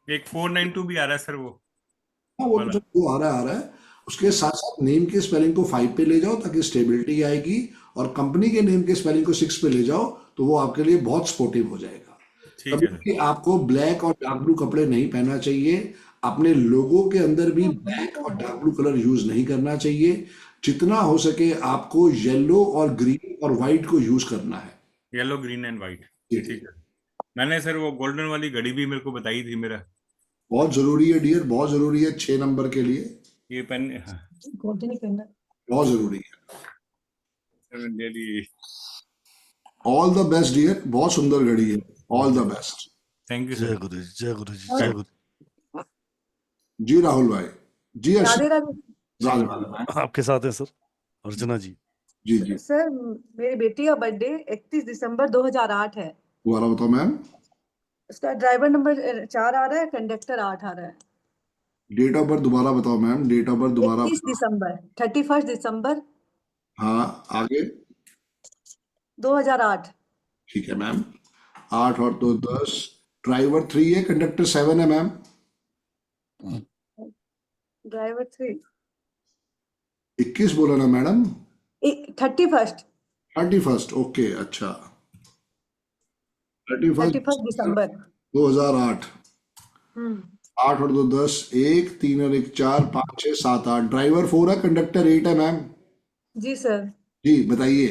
I: एक 492 भी आ रहा है सर वो
B: हाँ, वो तो
I: वाला।
B: सब वो आ रहा है। उसके साथ साथ नेम के स्पेलिंग को 5 पे ले जाओ ताकि स्टेबिलिटी आएगी। और कंपनी के नेम के स्पेलिंग को 6 पे ले जाओ तो वो आपके लिए बहुत सपोर्टिव हो जाएगा।
I: ठीक
B: कभी
I: है सर।
B: भी आपको ब्लैक और डार्क ब्लू कपड़े नहीं पहनना चाहिए। अपने लोगों के अंदर भी ब्लैक और डार्क ब्लू कलर यूज नहीं करना चाहिए। जितना हो सके आपको येलो और ग्रीन और व्हाइट को यूज करना है।
I: Yellow green and white.
B: जी
I: ठीक
B: जी।
I: है। मैंने सर वो गोल्डन वाली घड़ी भी मेरे को बताई थी मेरा।
B: बहुत जरूरी है डियर, बहुत जरूरी है 6 नंबर के लिए।
I: ये पेन, हाँ,
B: बहुत जरूरी है।
I: Daily.
B: All the best dear, बहुत सुंदर घड़ी है। All the best.
I: Thank you
A: जय
I: सर।
A: गुरु जी, जय गुरु जी, जय गुरु
B: जी राहुल भाई। जी
J: राधे
B: अर्षित।
J: राधे।
B: राधे।
A: आपके साथ है सर अर्चना जी।
B: जी जी।
J: सर मेरी बेटी का बर्थडे 31 दिसंबर 2008 है।
B: दोबारा बताओ मैम।
J: उसका ड्राइवर नंबर 4 आ रहा है, कंडक्टर 8 आ रहा है।
B: डेट ऑफ बर्थ दोबारा बताओ मैम, डेट ऑफ बर्थ दोबारा
J: 31
B: बताओ।
J: दिसंबर 31 दिसंबर
B: हाँ, आगे।
J: 2008।
B: ठीक है मैम। 8 और 2 10। ड्राइवर 3 है, कंडक्टर 7 है मैम।
J: ड्राइवर 3
B: 21 बोला ना मैडम?
J: 31।
B: 31। ओके, अच्छा।
J: 31 दिसंबर
B: 2008। 8 और 2 10, 1 3 और 1 4 5 6 7 8। ड्राइवर 4 है, कंडक्टर 8 है मैम।
J: जी सर।
B: जी बताइए।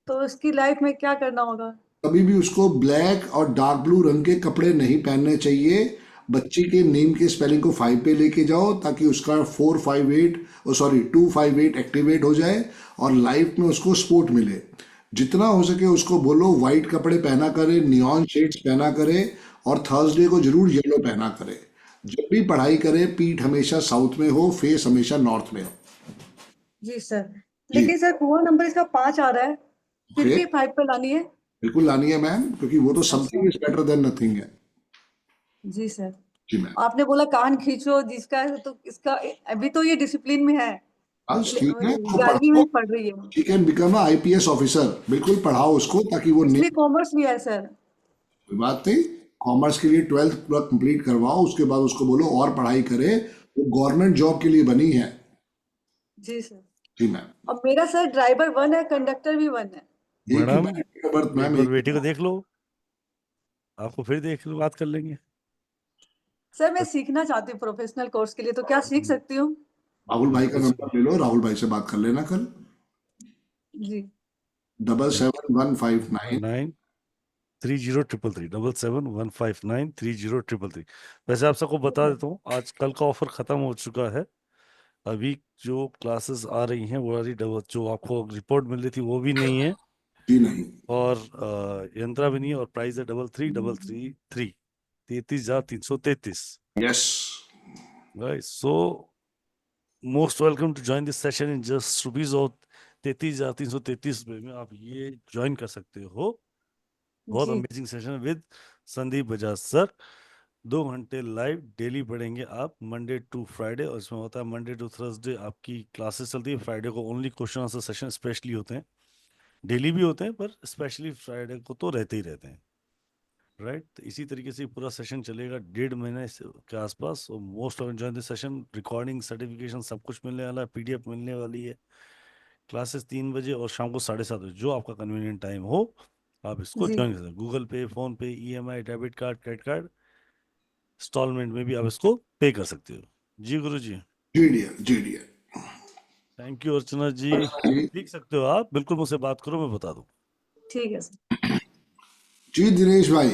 J: तो उसकी लाइफ में क्या करना होगा?
B: कभी भी उसको ब्लैक और डार्क ब्लू रंग के कपड़े नहीं पहनने चाहिए। बच्ची के नेम के स्पेलिंग को 5 पे लेके जाओ ताकि उसका 258 एक्टिवेट हो जाए और लाइफ में उसको सपोर्ट मिले। जितना हो सके उसको बोलो वाइट कपड़े पहना करे, नियॉन शेड्स पहना करे और थर्सडे को जरूर येलो पहना करे। जब भी पढ़ाई करे पीठ हमेशा साउथ में हो, फेस हमेशा नॉर्थ में हो।
J: जी सर। लेकिन सर हुआ नंबर इसका 5 आ रहा है, फिर
B: ओके,
J: भी 5 पे लानी है।
B: बिल्कुल लानी है मैम, क्योंकि वो तो something is better than nothing है।
J: जी सर।
B: जी मैम।
J: आपने बोला कान खींचो जिसका है, तो इसका अभी तो ये डिसिप्लिन में है,
B: बस ठीक है, तो
J: 11वीं
B: पढ़ाओ।
J: में पढ़ रही है,
B: she can become IPS officer. बिल्कुल पढ़ाओ उसको ताकि वो
J: इसमें कॉमर्स भी है सर।
B: कोई बात नहीं, कॉमर्स के लिए 12th पूरा कंप्लीट करवाओ, उसके बाद उसको बोलो और पढ़ाई करे। वो गवर्नमेंट जॉब के लिए बनी है।
J: जी सर।
B: जी मैम।
J: अब मेरा सर ड्राइवर 1 है, कंडक्टर भी 1 है।
A: मैडम
B: बर्थ
A: एक
B: मैम
A: बार बेटी को देख लो, आपको फिर देख लो, बात कर लेंगे।
J: सर मैं सीखना चाहती हूँ प्रोफेशनल कोर्स के लिए, तो क्या सीख सकती हूँ?
B: राहुल भाई का नंबर ले लो, राहुल भाई से बात कर लेना कल।
J: जी
B: 77159।
A: 93033 771593033। वैसे आप सबको बता देता हूँ, आज कल का ऑफर खत्म हो चुका है। अभी जो क्लासेस आ रही हैं वो वाली जो आपको रिपोर्ट मिल रही थी वो भी नहीं है,
B: जी नहीं।
A: और यंत्रा भी नहीं है, और प्राइस है 3333 33,333।
B: Yes.
A: Right, so most welcome to join this session in just rupees और 33,333 में आप ये ज्वाइन कर सकते हो। बहुत
J: जी
A: amazing session with Sandeep Bajaj sir. 2 घंटे लाइव डेली पढ़ेंगे आप, मंडे टू फ्राइडे, और इसमें होता है मंडे टू थर्सडे आपकी क्लासेस चलती है, फ्राइडे को only question answer session specially होते हैं। डेली भी होते हैं पर स्पेशली फ्राइडे को तो रहते ही रहते हैं। राइट, तो इसी तरीके से पूरा सेशन चलेगा 1.5 महीने के आसपास। और most of enjoy this session, recording certification सब कुछ मिलने वाला है, PDF मिलने वाली है। क्लासेस 3 बजे और शाम को 7:30 बजे, जो आपका कन्वीनियंट टाइम हो आप इसको
J: जी
A: ज्वाइन कर सकते हैं। गूगल पे, PhonePe, EMI, debit card, credit card, installment में भी आप इसको पे कर सकते हो। जी गुरु जी।
B: जी डियर, जी dear.
A: Thank you Archana ji.
B: जी
A: सीख सकते हो आप, बिल्कुल मुझसे बात करो, मैं बता दूं।
J: ठीक है सर।
B: जी दिनेश भाई।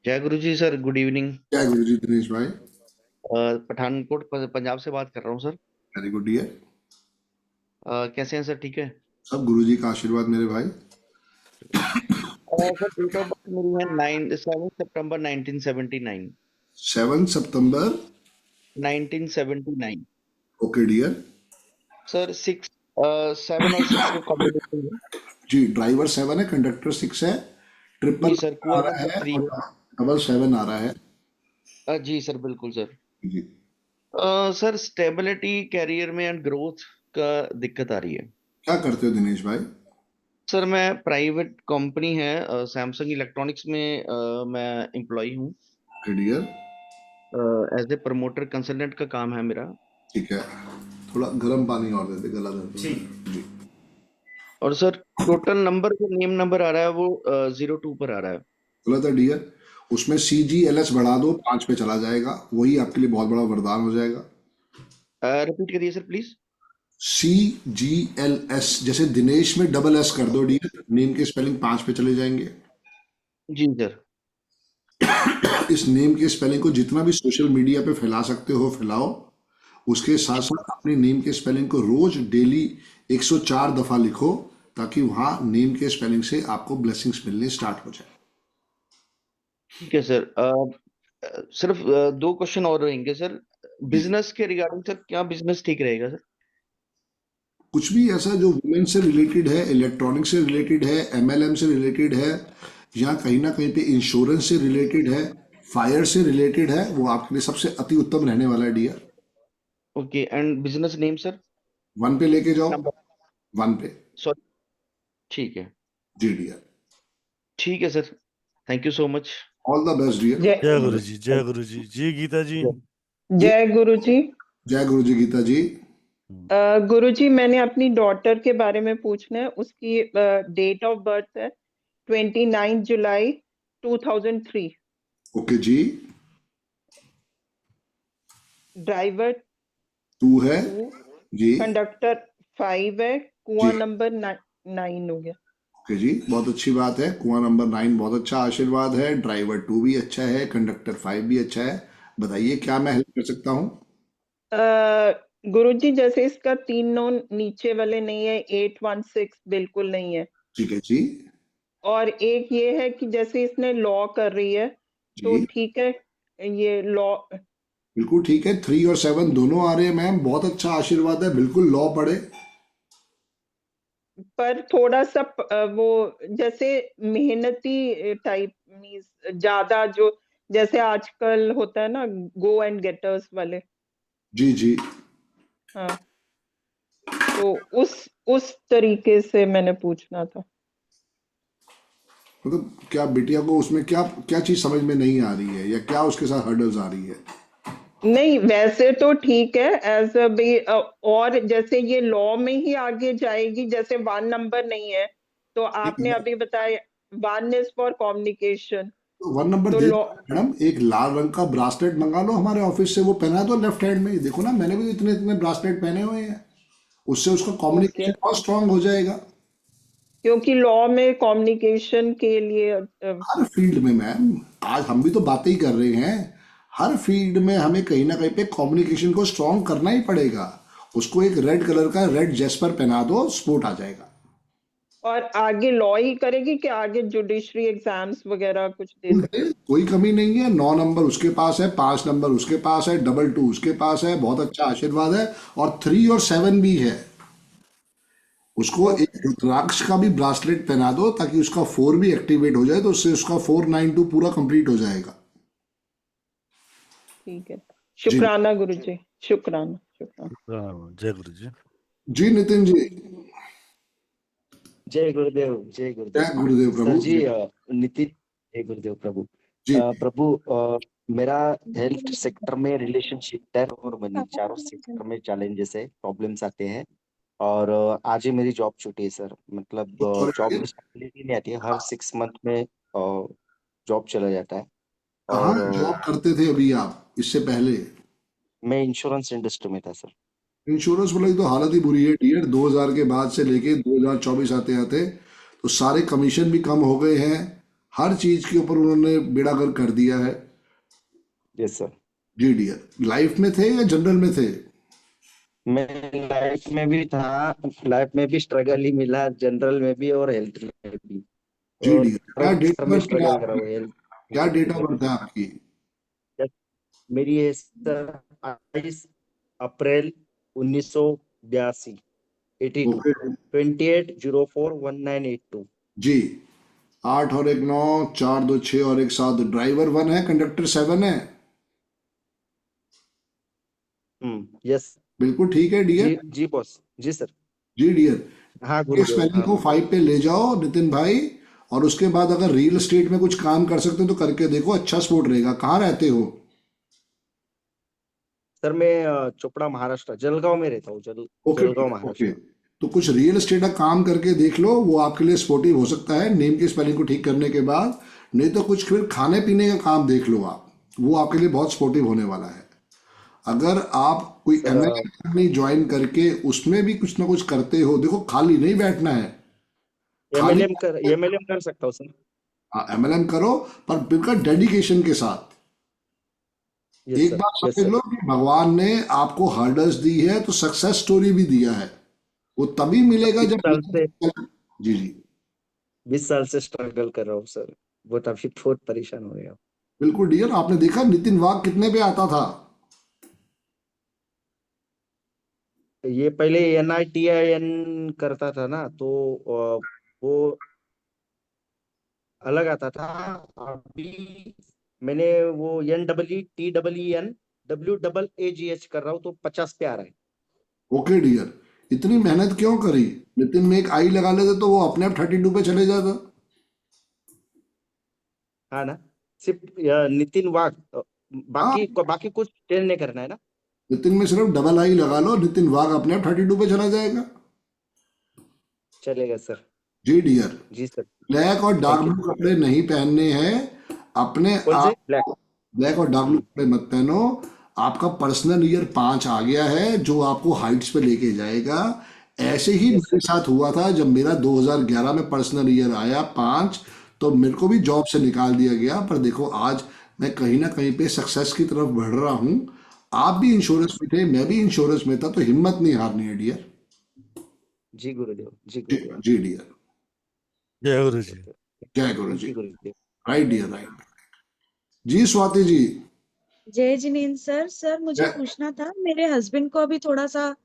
K: जय गुरु जी सर, गुड इवनिंग।
B: क्या गुरु जी दिनेश भाई।
K: पठानकोट पंजाब से बात कर रहा हूँ सर।
B: Very good dear.
K: कैसे हैं सर? ठीक है
B: सब गुरु जी का आशीर्वाद मेरे भाई।
K: सर। डेट ऑफ बर्थ मेरी है 7 सितंबर 1979।
B: 7 सितंबर
K: 1979
B: ओके डियर।
K: सर 7 और 6 का कॉम्बिनेशन है।
B: जी ड्राइवर 7 है, कंडक्टर 6 है, ट्रिपल
K: जी सर,
B: आ
K: कुआं
B: रहा
K: नंबर
B: है
K: 3
B: और डबल 7 आ रहा है।
K: है। जी सर, बिल्कुल सर।
B: जी
K: सर स्टेबिलिटी कैरियर में एंड ग्रोथ का दिक्कत आ रही है।
B: क्या करते हो दिनेश भाई।
K: सर मैं प्राइवेट कंपनी है सैमसंग इलेक्ट्रॉनिक्स में मैं एम्प्लॉय हूँ।
B: Okay dear.
K: As a promoter consultant का काम है मेरा।
B: ठीक है, थोड़ा गर्म पानी और दे दे, गला दर्द हो रहा है। जी
K: और सर टोटल नंबर जो नेम नंबर आ रहा है वो 02 पर आ रहा है।
B: गलत है डियर, उसमें CGLS बढ़ा दो, 5 पे चला जाएगा, वही आपके लिए बहुत बड़ा वरदान हो जाएगा।
K: रिपीट करिए सर प्लीज।
B: CGLS जैसे दिनेश में डबल S कर दो डियर, नेम के स्पेलिंग 5 पे चले जाएंगे।
K: जी सर।
B: इस नेम के स्पेलिंग को जितना भी सोशल मीडिया पे फैला सकते हो फैलाओ। उसके साथ साथ अपने नेम के स्पेलिंग को रोज डेली 104 दफा लिखो ताकि वहां नेम के स्पेलिंग से आपको ब्लेसिंग्स मिलने स्टार्ट हो जाए।
K: ठीक है सर। सिर्फ 2 क्वेश्चन और रहेंगे सर। बिजनेस के रिगार्डिंग सर, क्या बिजनेस ठीक रहेगा सर?
B: कुछ भी ऐसा जो वुमेन से रिलेटेड है, इलेक्ट्रॉनिक्स से रिलेटेड है, MLM से रिलेटेड है, या कहीं ना कहीं पे इंश्योरेंस से रिलेटेड है, फायर से रिलेटेड है, वो आपके लिए सबसे अति उत्तम रहने वाला है dear.
K: Okay, and business name sir?
B: 1 पे लेके जाओ,
K: नंबर
B: 1 पे।
K: सॉरी। ठीक है,
B: जी डियर।
K: ठीक है sir. Thank you so much.
B: All the best dear.
A: जय गुरु जी, जय गुरु जी। जी गीता जी।
L: जय गुरु जी।
B: जय गुरु जी गीता जी।
L: गुरु जी, मैंने अपनी डॉटर के बारे में पूछना है। उसकी डेट ऑफ बर्थ है 29 जुलाई 2003।
B: ओके जी।
L: ड्राइवर
B: 2 है
L: 2,
B: जी।
L: कंडक्टर 5 है, कुआं नंबर 9 हो गया।
B: ओके जी, बहुत अच्छी बात है। कुआं नंबर 9 बहुत अच्छा आशीर्वाद है। ड्राइवर 2 भी अच्छा है, कंडक्टर 5 भी अच्छा है। बताइए क्या मैं हेल्प कर सकता हूँ?
L: गुरुजी जैसे इसका 3 9 नीचे वाले नहीं है, 816 बिल्कुल नहीं है,
B: ठीक है जी।
L: और एक ये है कि जैसे इसने लॉ कर रही है तो
B: जी
L: ठीक है, ये लॉ
B: बिल्कुल ठीक है। 3 और 7 दोनों आ रहे हैं मैम, बहुत अच्छा आशीर्वाद है। बिल्कुल लॉ पढ़े।
L: पर थोड़ा सा वो जैसे मेहनती टाइप मीन्स ज्यादा, जो जैसे आजकल होता है ना गो एंड गेटर्स वाले।
B: जी जी।
L: हाँ, तो उस तरीके से मैंने पूछना था।
B: मतलब क्या बिटिया को उसमें क्या क्या चीज समझ में नहीं आ रही है, या क्या उसके साथ हर्डल्स आ रही है?
L: नहीं वैसे तो ठीक है एज अ भी, और जैसे ये लॉ में ही आगे जाएगी, जैसे 1 नंबर नहीं है तो आपने अभी बताया 1 इज फॉर कम्युनिकेशन,
B: 1 नंबर
L: तो
B: दे
L: लॉ
B: मैडम। एक लाल रंग का ब्रासलेट मंगा लो हमारे ऑफिस से, वो पहना दो लेफ्ट हैंड में। देखो ना, मैंने भी इतने इतने ब्रासलेट पहने हुए हैं। उससे उसका
L: ओके,
B: कम्युनिकेशन बहुत स्ट्रांग हो जाएगा।
L: क्योंकि लॉ में कम्युनिकेशन के लिए
B: हर फील्ड में मैम, आज हम भी तो बातें ही कर रहे हैं। हर फील्ड में हमें कहीं ना कहीं पे कम्युनिकेशन को स्ट्रांग करना ही पड़ेगा। उसको एक रेड कलर का रेड जेस्पर पहना दो, स्पोर्ट आ जाएगा।
L: और आगे लॉ ही करेगी कि आगे जुडिशरी एग्जाम्स वगैरह कुछ दे सकती है?
B: कोई कमी नहीं है। 9 नंबर उसके पास है, 5 नंबर उसके पास है, 2 उसके पास है। बहुत अच्छा आशीर्वाद है। और 3 और 7 भी है। उसको एक रुद्राक्ष का भी ब्रासलेट पहना दो, ताकि उसका 4 भी एक्टिवेट हो जाए, तो उससे उसका 492 पूरा कंप्लीट हो जाएगा।
L: ठीक है,
B: जी
L: शुक्राना गुरुजी, शुक्राना शुक्राना।
A: जय गुरु जी।
B: जी नितिन जी।
M: जय गुरुदेव, जय गुरुदेव।
B: जय गुरुदेव
M: सर
B: प्रभु।
M: जी, नितिन, जय गुरुदेव प्रभु।
B: जी
M: प्रभु, मेरा हेल्थ सेक्टर में रिलेशनशिप, डेथ और मनी चारों सेक्टर में चैलेंजेस है, प्रॉब्लम्स आते हैं। और आज ही मेरी जॉब छूटी है सर। मतलब जॉब में स्टेबिलिटी नहीं आती है, हर 6 मंथ में जॉब चला जाता है।
B: कहाँ
M: और
B: जॉब करते थे अभी आप, इससे पहले?
M: मैं इंश्योरेंस इंडस्ट्री में था सर।
B: इंश्योरेंस वाली तो हालत ही बुरी है डियर। 2000 के बाद से लेके 2024 आते आते तो सारे कमीशन भी कम हो गए हैं। हर चीज के ऊपर उन्होंने बेड़ा गर्क कर दिया है।
M: Yes sir.
B: जी डियर। लाइफ में थे या जनरल में थे?
M: मैं लाइफ में भी था, लाइफ में भी स्ट्रगल ही मिला, जनरल में भी और हेल्थ में भी।
B: जी
M: और
B: डियर। क्या डेट ऑफ
M: में
B: बर्थ क्या है
M: स्ट्रगल करा
B: आपकी?
M: हुआ हेल्थ।
B: क्या डेट ऑफ बर्थ है आपकी?
M: मेरी है सर 28 अप्रैल 1982, 82,
B: ओके
M: 28041982।
B: जी। 8 और 1 9, 4 2 6 और 1 7। ड्राइवर 1 है, कंडक्टर 7 है।
M: यस
B: बिल्कुल ठीक है डियर।
M: जी, जी बॉस, जी सर।
B: जी डियर।
M: हाँ
B: इस
M: गुरुदेव,
B: स्पेलिंग
M: हाँ
B: को
M: बोलो।
B: 5 पे ले जाओ नितिन भाई। और उसके बाद अगर रियल एस्टेट में कुछ काम कर सकते हो तो करके देखो, अच्छा सपोर्ट रहेगा। कहाँ रहते हो?
M: सर मैं चोपड़ा महाराष्ट्र, जलगांव में रहता हूँ,
B: ओके
M: जलगांव
B: ओके।
M: महाराष्ट्र।
B: तो कुछ रियल एस्टेट का काम करके देख लो, वो आपके लिए सपोर्टिव हो सकता है नेम की स्पेलिंग को ठीक करने के बाद। नहीं तो कुछ फिर खाने पीने का काम देख लो आप, वो आपके लिए बहुत सपोर्टिव होने वाला है। अगर आप कोई
M: सर
B: एमएलएम कंपनी ज्वाइन करके उसमें भी कुछ ना कुछ करते हो, देखो खाली नहीं बैठना है। खाली
M: एमएलएम कर सकता हूँ सर।
B: एमएलएम करो, पर बिल्कुल डेडिकेशन के साथ।
M: यस
B: एक
M: सर,
B: बात
M: यस
B: समझ
M: सर।
B: लो कि भगवान ने आपको हर्डल्स दी है तो सक्सेस स्टोरी भी दिया है। वो तभी मिलेगा
M: 20
B: जब।
M: साल से
B: जी जी
M: 20 साल से स्ट्रगल कर रहा हूँ सर, वो तभी बहुत परेशान हो गया।
B: बिल्कुल डियर। आपने देखा नितिन वाघ कितने पे आता था?
M: ये पहले NITIN करता था ना, तो वो अलग आता था। अभी मैंने वो NEETEEN WAAGH कर रहा हूँ, तो 50 पे आ रहा है।
B: Okay dear. इतनी मेहनत क्यों करी? नितिन में एक आई लगा लेते तो वो अपने आप 32 पे चले जाता।
M: हाँ ना, सिर्फ नितिन वाघ,
B: हाँ,
M: बाकी कुछ चेंज नहीं करना है ना।
B: नितिन में सिर्फ डबल आई लगा लो, नितिन वाघ अपने आप 32 पे चला जाएगा।
M: चलेगा सर।
B: जी डियर।
M: जी सर,
B: ब्लैक और डार्क ब्लू कपड़े नहीं पहनने हैं अपने
M: कौन से
B: आप।
M: ब्लैक?
B: ब्लैक और डार्क ब्लू कपड़े मत पहनो। आपका पर्सनल ईयर 5 आ गया है जो आपको हाइट्स पे लेके जाएगा। ऐसे ही
M: यस
B: मेरे
M: सर।
B: साथ हुआ था जब मेरा 2011 में पर्सनल ईयर आया 5, तो मेरे को भी जॉब से निकाल दिया गया। पर देखो आज मैं कहीं ना कहीं पे सक्सेस की तरफ बढ़ रहा हूँ। आप भी इंश्योरेंस में थे, मैं भी इंश्योरेंस में था, तो हिम्मत नहीं हारनी है डियर।
M: जी गुरुदेव, जी
B: जी
M: गुरुदेव।
B: जी डियर।
A: जय गुरु जी।
B: जय गुरु जी।
M: जी गुरुदेव।
B: Right dear, right. जी स्वाति जी।
N: जय जिनेन्द्र सर। सर मुझे
B: जय-
N: पूछना था, मेरे हस्बैंड को अभी थोड़ा सा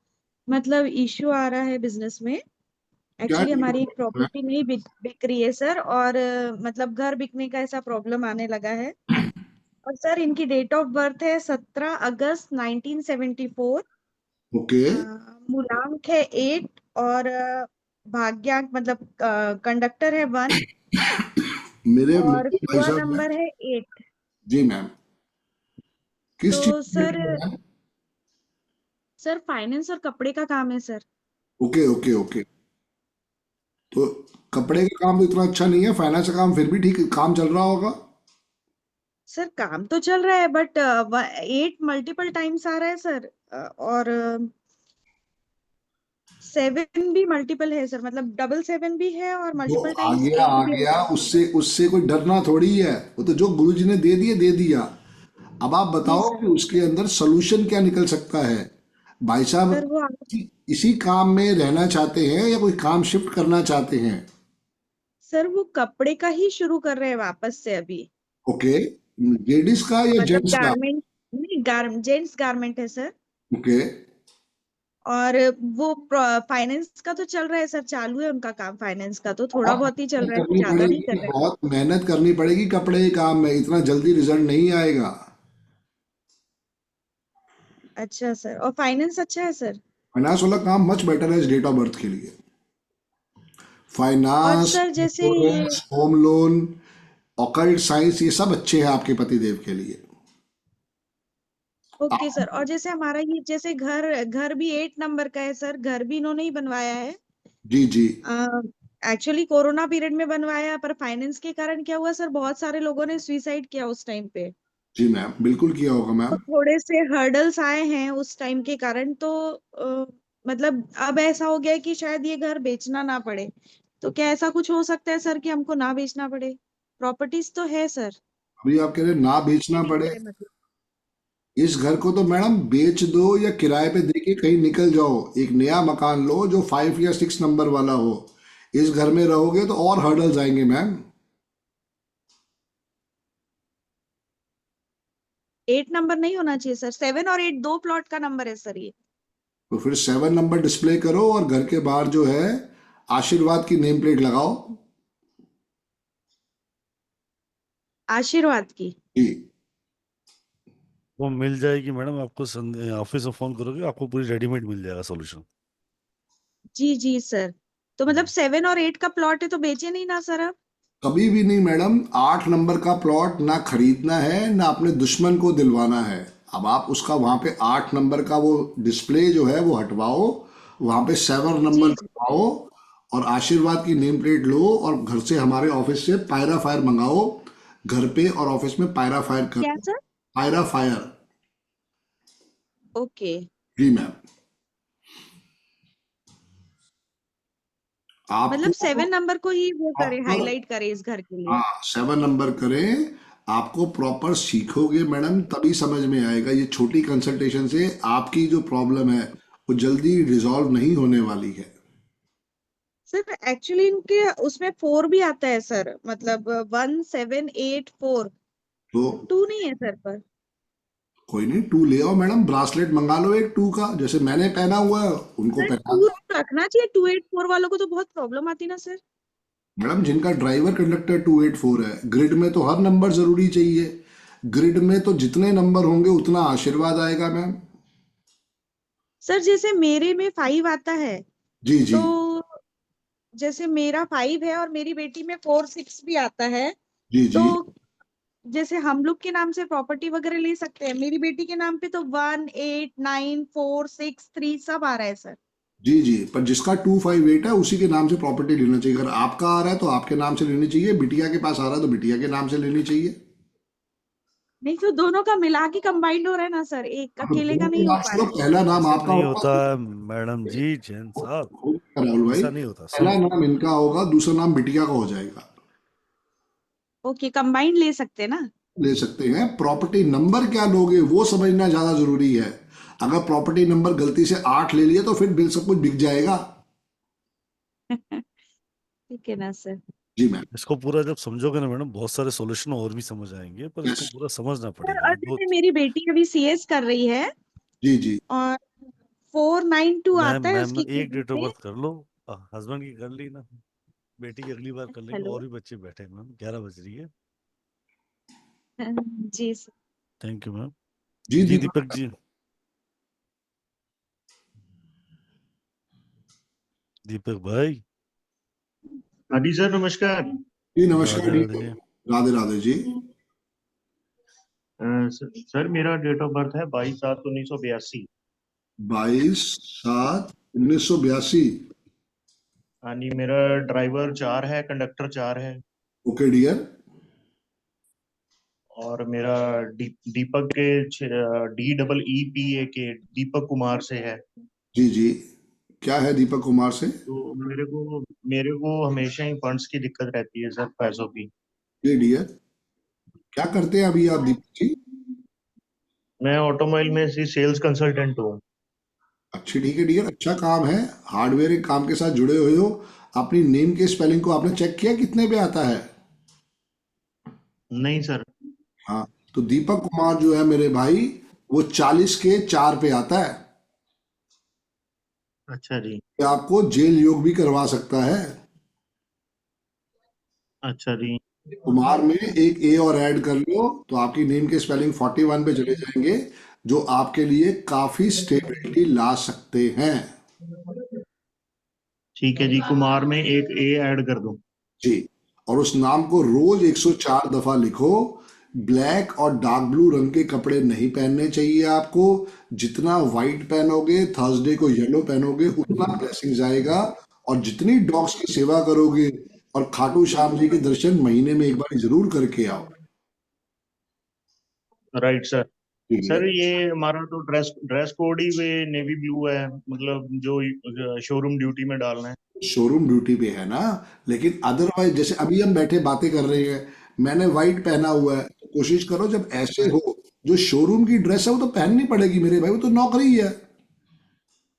N: मतलब इश्यू आ रहा है बिजनेस में।
B: क्या
N: एक्चुअली हमारी एक
B: issue है?
N: प्रॉपर्टी नहीं बिक रही है सर, और मतलब घर बिकने का ऐसा प्रॉब्लम आने लगा है। और सर इनकी डेट ऑफ बर्थ है 17 अगस्त 1974।
B: ओके।
N: मूलांक है 8, और भाग्यांक मतलब कंडक्टर है 1,
B: मेरे
N: और
B: मेरे भाई
N: कुआ
B: साहब हैं।
N: नंबर है 8।
B: जी मैम। किस चीज
N: तो
B: की
N: सर
B: meeting है?
N: सर फाइनेंस और कपड़े का काम है सर।
B: Okay okay okay. तो कपड़े का काम तो इतना अच्छा नहीं है, फाइनेंस का काम फिर भी ठीक काम चल रहा होगा।
N: सर काम तो चल रहा है, बट 8 मल्टीपल टाइम्स आ रहा है सर। और 7 भी मल्टीपल है सर, मतलब डबल 7 भी है और
B: जो
N: मल्टीपल
B: आ
N: टाइम्स
B: गया
N: 8
B: आ
N: भी
B: गया,
N: है।
B: उससे उससे कोई डरना थोड़ी है। वो तो जो गुरुजी ने दे दिया दे दिया। अब आप
N: जी
B: बताओ
N: सर।
B: कि उसके अंदर सोल्यूशन क्या निकल सकता है। भाई साहब
N: सर वो
B: इसी काम में रहना चाहते हैं या कोई काम शिफ्ट करना चाहते हैं?
N: सर वो कपड़े का ही शुरू कर रहे हैं वापस से अभी।
B: ओके। लेडीज का या
N: मतलब
B: जेंट्स का?
N: गारमेंट नहीं, जेंट्स गारमेंट है सर।
B: ओके।
N: और वो फाइनेंस का तो चल रहा है सर, चालू है उनका काम फाइनेंस का, तो थोड़ा
B: बहुत
N: बहुत ही चल
B: मेहनत
N: रहा है,
B: करनी
N: ज्यादा नहीं कर
B: पड़ेगी,
N: रहे हैं।
B: बहुत मेहनत करनी पड़ेगी कपड़े के काम में, इतना जल्दी रिजल्ट नहीं आएगा।
N: अच्छा सर, और फाइनेंस अच्छा है सर।
B: फाइनेंस वाला काम मच बेटर है इस डेट ऑफ बर्थ के लिए।
N: और
B: फाइनेंस,
N: सर जैसे ये
B: insurance, home loan, occult science, ये सब अच्छे हैं आपके पतिदेव के लिए।
N: ओके
B: आप
N: सर, और जैसे हमारा ये जैसे घर घर भी 8 नंबर का है सर, घर भी इन्होंने ही बनवाया है।
B: जी जी
N: एक्चुअली कोरोना पीरियड में बनवाया, पर फाइनेंस के कारण क्या हुआ सर, बहुत सारे लोगों ने सुसाइड किया उस टाइम पे।
B: जी मैम, बिल्कुल किया होगा
N: तो
B: मैम।
N: थोड़े से हर्डल्स आए हैं उस टाइम के कारण, तो मतलब अब ऐसा हो गया है कि शायद ये घर बेचना ना पड़े। तो क्या ऐसा कुछ हो सकता है सर कि हमको ना बेचना पड़े? प्रॉपर्टीज तो है सर।
B: अभी आप कह रहे हैं ना
N: ये
B: बेचना
N: नहीं
B: पड़े।
N: करे मतलब।
B: इस घर को तो मैडम बेच दो या किराए पे दे के कहीं निकल जाओ, एक नया मकान लो जो 5 या 6 नंबर वाला हो। इस घर में रहोगे तो और हर्डल्स आएंगे मैम।
N: 8 नंबर नहीं होना चाहिए सर, 7 और 8 दो प्लॉट का नंबर है सर ये।
B: तो फिर 7 नंबर डिस्प्ले करो और घर के बाहर जो है आशीर्वाद की नेम प्लेट लगाओ।
N: आशीर्वाद की।
B: जी।
A: वो मिल जाएगी मैडम, आपको ऑफिस में फोन करोगे आपको पूरी रेडीमेड मिल जाएगा सोल्यूशन।
N: जी जी सर। तो मतलब 7 और 8 का प्लॉट है तो बेचे नहीं ना सर अब?
B: कभी भी नहीं मैडम, 8 नंबर का प्लॉट ना खरीदना है ना अपने दुश्मन को दिलवाना है। अब आप उसका वहां पे 8 नंबर का वो डिस्प्ले जो है वो हटवाओ, वहां पे 7 नंबर
N: जी जी।
B: लगवाओ और आशीर्वाद की नेम प्लेट लो और घर से हमारे ऑफिस से पायरा फायर मंगाओ। घर पे और ऑफिस में पायरा फायर
N: क्या
B: करो।
N: सर?
B: पायरा फायर।
N: ओके।
B: जी मैम।
N: मतलब
B: आपको
N: 7 नंबर को ही वो करे,
B: प्रॉपर,
N: हाईलाइट करे इस घर के लिए।
B: हाँ 7 नंबर करें। आपको प्रॉपर सीखोगे मैडम तभी समझ में आएगा। ये छोटी कंसल्टेशन से आपकी जो प्रॉब्लम है वो जल्दी रिजॉल्व नहीं होने वाली है।
N: सर एक्चुअली इनके उसमें 4 भी आता है सर, मतलब 1784।
B: तो
N: 2 नहीं है सर पर।
B: कोई नहीं, 2 ले आओ मैडम, ब्रासलेट मंगा लो एक 2 का, जैसे मैंने पहना हुआ है उनको
N: सर
B: पहना
N: 2
B: दो।
N: रखना चाहिए, 284 वालों को तो बहुत प्रॉब्लम आती ना सर।
B: मैडम जिनका ड्राइवर कंडक्टर 284 है, ग्रिड में तो हर नंबर जरूरी चाहिए। ग्रिड में तो जितने नंबर होंगे उतना आशीर्वाद आएगा मैम।
N: सर जैसे मेरे में 5 आता है,
B: जी जी
N: तो जैसे मेरा 5 है और मेरी बेटी में 4 6 भी आता है,
B: जी
N: तो
B: जी।
N: जैसे हम लोग के नाम से प्रॉपर्टी वगैरह ले सकते हैं? मेरी बेटी के नाम पे तो 1 8 9 4 6 3 सब आ रहा है सर।
B: जी, पर जिसका 258 है उसी के नाम से प्रॉपर्टी लेना चाहिए। अगर आपका आ रहा है तो आपके नाम से लेनी चाहिए, बिटिया के पास आ रहा है तो बिटिया के नाम से लेनी चाहिए।
N: नहीं तो दोनों का मिला के कंबाइंड हो रहा है ना सर, एक
B: अब
N: अकेले का
B: दोनों के
N: नहीं हो
B: नाम
N: पा
B: से
N: रहा
B: तो पहला नाम
A: ऐसे
B: आपका
A: नहीं
B: होगा,
A: होता है मैडम जी, जैन साहब,
B: राहुल भाई,
A: ऐसा नहीं होता
B: पहला
A: सर।
B: नाम इनका होगा, दूसरा नाम बिटिया का हो जाएगा।
N: है। ओके, कंबाइंड ले सकते हैं ना।
B: ले सकते हैं। प्रॉपर्टी नंबर क्या लोगे वो समझना ज्यादा जरूरी है। अगर प्रॉपर्टी नंबर गलती से 8 ले लिया तो फिर बिल सब कुछ बिक जाएगा।
N: ठीक है ना सर।
B: जी मैम।
A: इसको पूरा जब समझोगे ना मैडम, बहुत सारे सॉल्यूशन और भी समझ आएंगे, पर इसको
B: यस।
A: पूरा समझना
N: सर
A: पड़ेगा।
N: और जैसे मेरी बेटी अभी सीएस कर रही है
B: जी जी।
N: और 492
A: मैम
N: आता है
A: मैम
N: उसकी
A: एक
N: क्रेडिट
A: डेट ऑफ
N: में।
A: बर्थ कर लो, हस्बैंड की कर ली ना, बेटी की अगली बार कर लेंगे।
N: हेलो।
A: और भी बच्चे बैठे हैं मैम, 11 बज रही है।
N: जी सर।
A: Thank you ma'am.
B: जी
A: जी
B: दीपक।
A: दीपक जी, दीपक भाई।
O: हाँ जी सर, नमस्कार।
B: जी नमस्कार
A: राधे
B: दीपक।
A: राधे।
B: राधे राधे जी।
O: सर मेरा डेट ऑफ बर्थ है 22/7/1982।
B: 22/7/1982।
O: हाँ जी, मेरा ड्राइवर 4 है, कंडक्टर 4 है।
B: Okay dear.
O: और मेरा दीपक के DEEPAK दीपक कुमार से है।
B: जी जी। क्या है दीपक कुमार से?
O: तो मेरे को हमेशा ही फंड्स की दिक्कत रहती है सर, पैसों की।
B: ये डियर, क्या करते हैं अभी आप दीपक जी?
O: मैं ऑटोमोबाइल में सेल्स कंसल्टेंट हूँ।
B: अच्छी, ठीक है डियर, अच्छा काम है। हार्डवेयर के काम के साथ जुड़े हुए हो। अपनी नेम के स्पेलिंग को आपने चेक किया कितने पे आता है?
O: नहीं सर।
B: हाँ, तो दीपक कुमार जो है मेरे भाई, वो 40 के 4 पे आता है।
O: अच्छा जी।
B: ये आपको जेल योग भी करवा सकता है।
O: अच्छा जी।
B: कुमार में एक ए और ऐड कर लो तो आपकी नेम के स्पेलिंग 41 पे चले जाएंगे, जो आपके लिए काफी स्टेबिलिटी ला सकते हैं।
O: ठीक है जी, कुमार में एक ए ऐड कर दूं।
B: जी, और उस नाम को रोज 104 दफा लिखो। ब्लैक और डार्क ब्लू रंग के कपड़े नहीं पहनने चाहिए आपको। जितना व्हाइट पहनोगे, थर्सडे को येलो पहनोगे, उतना ब्लेसिंग्स आएगा। और जितनी डॉग्स की सेवा करोगे, और खाटू श्याम जी के दर्शन महीने में एक बार जरूर करके आओ।
O: Right sir.
B: ठीक है।
O: सर ये हमारा तो ड्रेस कोड ही वे नेवी ब्लू है, मतलब जो शोरूम ड्यूटी में डालना है।
B: शोरूम ड्यूटी पे है ना, लेकिन अदरवाइज जैसे अभी हम बैठे बातें कर रहे हैं, मैंने व्हाइट पहना हुआ है, तो कोशिश करो जब ऐसे हो, जो शोरूम की ड्रेस है वो तो पहननी पड़ेगी मेरे भाई, वो तो नौकरी है।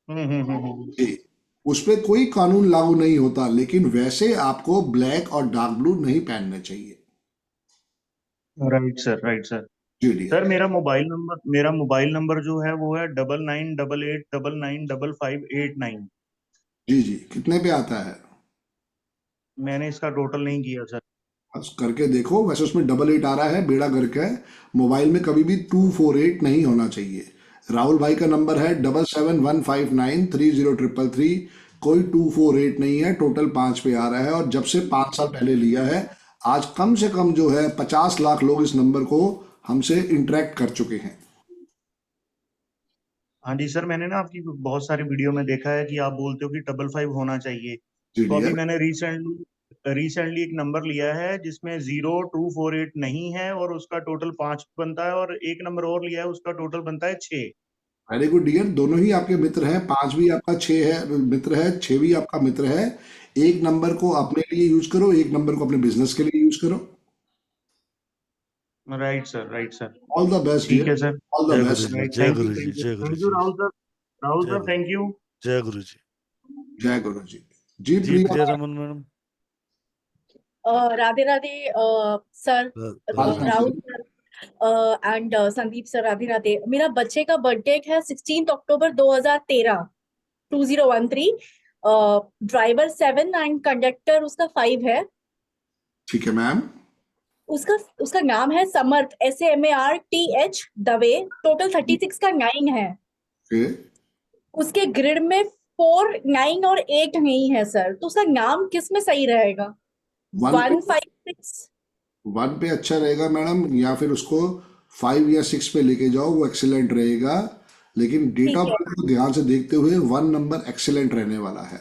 B: जी, उस पे कोई कानून लागू नहीं होता, लेकिन वैसे आपको ब्लैक और डार्क ब्लू नहीं पहनने चाहिए।
O: Right sir, right sir.
B: जी डियर।
O: सर मेरा मोबाइल नंबर जो है वो है 9988899559।
B: जी जी, कितने पे आता है?
O: मैंने इसका टोटल नहीं किया सर।
B: बस करके देखो। वैसे उसमें 88 आ रहा है, बेड़ा गर्क है। मोबाइल में कभी भी 248 नहीं होना चाहिए। राहुल भाई का नंबर है 7715930333। कोई 248 नहीं है, टोटल 5 पे आ रहा है। और जब से 5 साल पहले लिया है, आज कम से कम जो है 50 लाख लोग इस नंबर को हमसे इंटरेक्ट कर चुके हैं।
O: हाँ जी सर, मैंने ना आपकी बहुत सारी वीडियो में देखा है कि आप बोलते हो कि 55 होना चाहिए।
B: जी
O: तो अभी
B: डियर।
O: मैंने रिसेंटली एक नंबर लिया है जिसमें 0248 नहीं है, और उसका टोटल 5 बनता है, और एक नंबर और लिया है उसका टोटल बनता है 6।
B: वेरी गुड डियर, दोनों ही आपके मित्र हैं। 5 भी आपका 6 है मित्र है, 6 भी आपका मित्र है। एक नंबर को अपने लिए यूज करो, एक नंबर को अपने बिजनेस के लिए यूज करो।
O: Right sir, right sir.
B: All the best
O: ठीक
B: डियर,
O: है सर।
B: ऑल द
A: जय गुरु
B: बेस्ट।
A: जी,
O: राइट,
A: जय
O: थैंक यू,
A: गुरु जी,
O: थैंक यू,
A: जय गुरु
O: थैंक यू
A: जी,
O: राहुल सर। राहुल
A: जय
O: सर,
A: गुरु,
O: थैंक यू।
A: जय गुरु जी।
B: जय गुरु जी। जी
A: जी
B: Priya.
A: Priya Raman madam.
P: Radhe Radhe sir,
A: Radhe Radhe.
P: Rahul sir and Sandeep sir, Radhe Radhe. मेरा बच्चे का बर्थडे है 16 अक्टूबर 2013, 2013। ड्राइवर 7 एंड कंडक्टर उसका 5 है।
B: ठीक है मैम।
P: उसका नाम है समर्थ, SAMARTH दवे। टोटल 36 का 9 है।
B: ओके।
P: उसके ग्रिड में 4, 9 और 8 नहीं है सर, तो उसका नाम किस में सही रहेगा? 156
B: 1 पे अच्छा रहेगा मैडम, या फिर उसको 5 या 6 पे लेके जाओ, वो एक्सीलेंट रहेगा। लेकिन डेट
P: ठीक
B: ऑफ
P: है
B: बर्थ को ध्यान से देखते हुए 1 नंबर एक्सीलेंट रहने वाला है।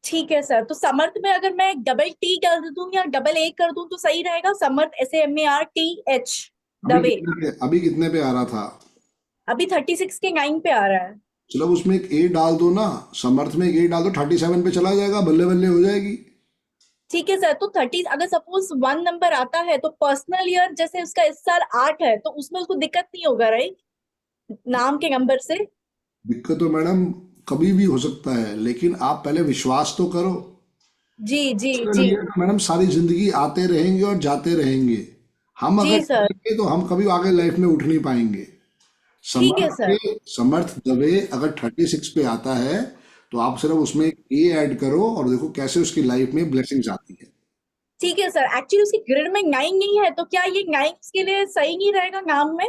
P: ठीक है सर। तो समर्थ में अगर मैं डबल टी कर दूं या डबल ए कर दूं तो सही रहेगा? समर्थ SAMARTH दवे
B: अभी कितने पे आ रहा था?
P: अभी 36 के 9 पे आ रहा है।
B: चलो उसमें एक ए डाल दो ना, समर्थ में एक ए डाल दो, 37 पे चला जाएगा, बल्ले बल्ले हो जाएगी।
P: ठीक है सर। तो 30 अगर सपोज 1 नंबर आता है तो पर्सनल ईयर जैसे उसका इस साल 8 है तो उसमें उसको दिक्कत नहीं होगा राइट, नाम के नंबर से?
B: दिक्कत तो मैडम कभी भी हो सकता है, लेकिन आप पहले विश्वास तो करो।
P: जी जी
B: चलो
P: जी
B: ये तो मैडम सारी जिंदगी आते रहेंगे और जाते रहेंगे। हम
P: जी
B: अगर
P: सर।
B: करेंगे तो हम कभी आगे लाइफ में उठ नहीं पाएंगे।
P: ठीक है सर।
B: समर्थ दवे अगर 36 पे आता है तो आप सिर्फ उसमें एक ए ऐड करो और देखो कैसे उसकी लाइफ में ब्लेसिंग्स आती है।
P: ठीक है सर। एक्चुअली उसकी ग्रिड में 9 नहीं है तो क्या ये 9 के लिए सही नहीं रहेगा नाम में?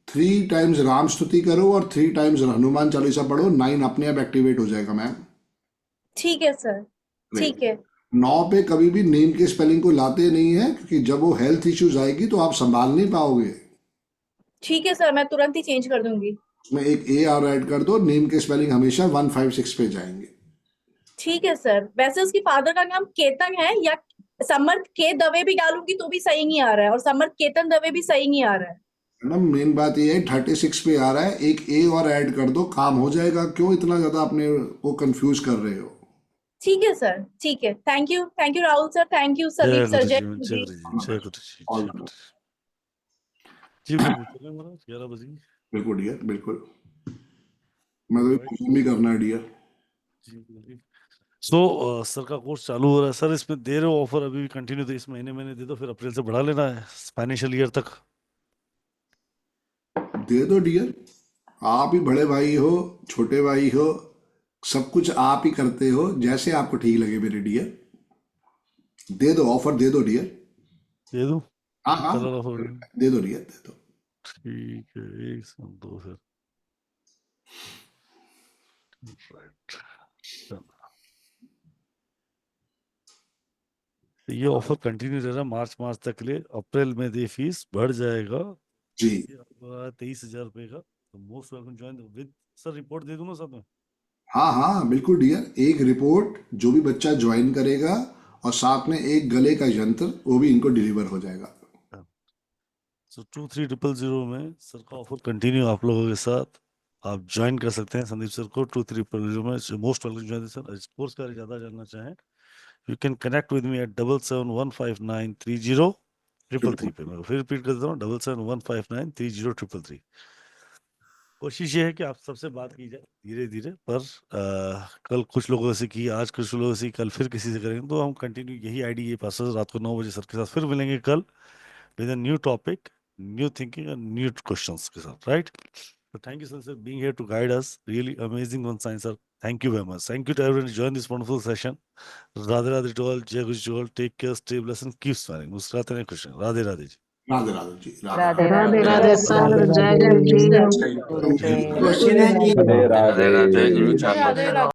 B: 3 टाइम्स राम स्तुति करो और 3 टाइम्स हनुमान चालीसा पढ़ो, 9 अपने आप एक्टिवेट हो जाएगा मैम।
P: ठीक है सर। ठीक है
B: 9 पे कभी भी नेम के स्पेलिंग को लाते नहीं है, क्योंकि जब वो हेल्थ इश्यूज आएगी तो आप संभाल नहीं पाओगे।
P: ठीक है सर, मैं तुरंत ही चेंज कर दूंगी।
B: उसमें एक ए और ऐड कर दो, नेम के स्पेलिंग हमेशा 156 पे जाएंगे।
P: ठीक है सर। वैसे उसके फादर का नाम केतन है या समर्थ के दवे भी डालूंगी तो भी सही नहीं आ रहा है और समर्थ केतन दवे भी सही नहीं आ रहा है।
B: मैडम मेन बात ये है 36 पे आ रहा है, एक ए और ऐड कर दो, काम हो जाएगा। क्यों इतना ज्यादा अपने को कंफ्यूज कर रहे हो?
P: ठीक है सर। ठीक है। Thank you Rahul sir, thank you Sandeep sir. जय गुरु जी।
A: जय गुरु जी, जय गुरु जी। बिल्कुल चलें महाराज, 11 बजे।
B: बिल्कुल डियर, बिल्कुल। मैं तो परफॉर्म भी करना है डियर।
A: सो सर का कोर्स चालू हो रहा है सर, इसमें दे रहे हो ऑफर अभी भी कंटिन्यू, तो इस महीने दे दो, फिर अप्रैल से बढ़ा लेना है फाइनेंशियल ईयर तक।
B: दे दो डियर, आप ही बड़े भाई हो, छोटे भाई हो, सब कुछ आप ही करते हो, जैसे आपको ठीक लगे मेरे डियर। दे दो ऑफर, दे दो डियर।
A: दे दो?
B: हाँ हाँ
A: कलर ऑफर
B: दे दो डियर, दे दो।
A: ठीक है, 1 से 2 फिर। राइट, ये ऑफर कंटिन्यू रहेगा मार्च तक के लिए। अप्रैल में दे फीस बढ़ जाएगा
B: जी
A: 23,000 रुपए का। तो most welcome join with sir. Report दे दूं ना सब में?
B: हाँ हाँ बिल्कुल डियर, एक रिपोर्ट जो भी बच्चा ज्वाइन करेगा और साथ में एक गले का यंत्र, वो भी इनको डिलीवर हो जाएगा।
A: सो 23,000 में सर का ऑफर कंटिन्यू आप लोगों के साथ। आप ज्वाइन कर सकते हैं संदीप सर को 23,000 में। Most welcome join sir. इस कोर्स का ज़्यादा जानना चाहें you can connect with me at 7715930333 पे। मैं फिर रिपीट कर देता हूँ 7715930333। कोशिश ये है कि आप सबसे बात की जाए धीरे धीरे, पर कल कुछ लोगों से की, आज कुछ लोगों से, कल फिर किसी से करेंगे, तो हम कंटिन्यू यही आईडी ये पास रात को 9 बजे सर के साथ फिर मिलेंगे कल with a new topic, new thinking and new questions के साथ, right? So thank you sir for being here to guide us. Really amazing one, science sir. Thank you very much. Thank you to everyone who joined this wonderful session. Radhe Radhe to all. Jai Guru to all. Take care, stay blessed and keep smiling. मुस्कुराते रहें, खुश रहें। राधे राधे जी।
B: राधे राधे जी।
E: राधे
N: राधे
E: राधे
N: सर, जय गुरु जी।
C: राधे राधे गुरु
P: राधे राधे।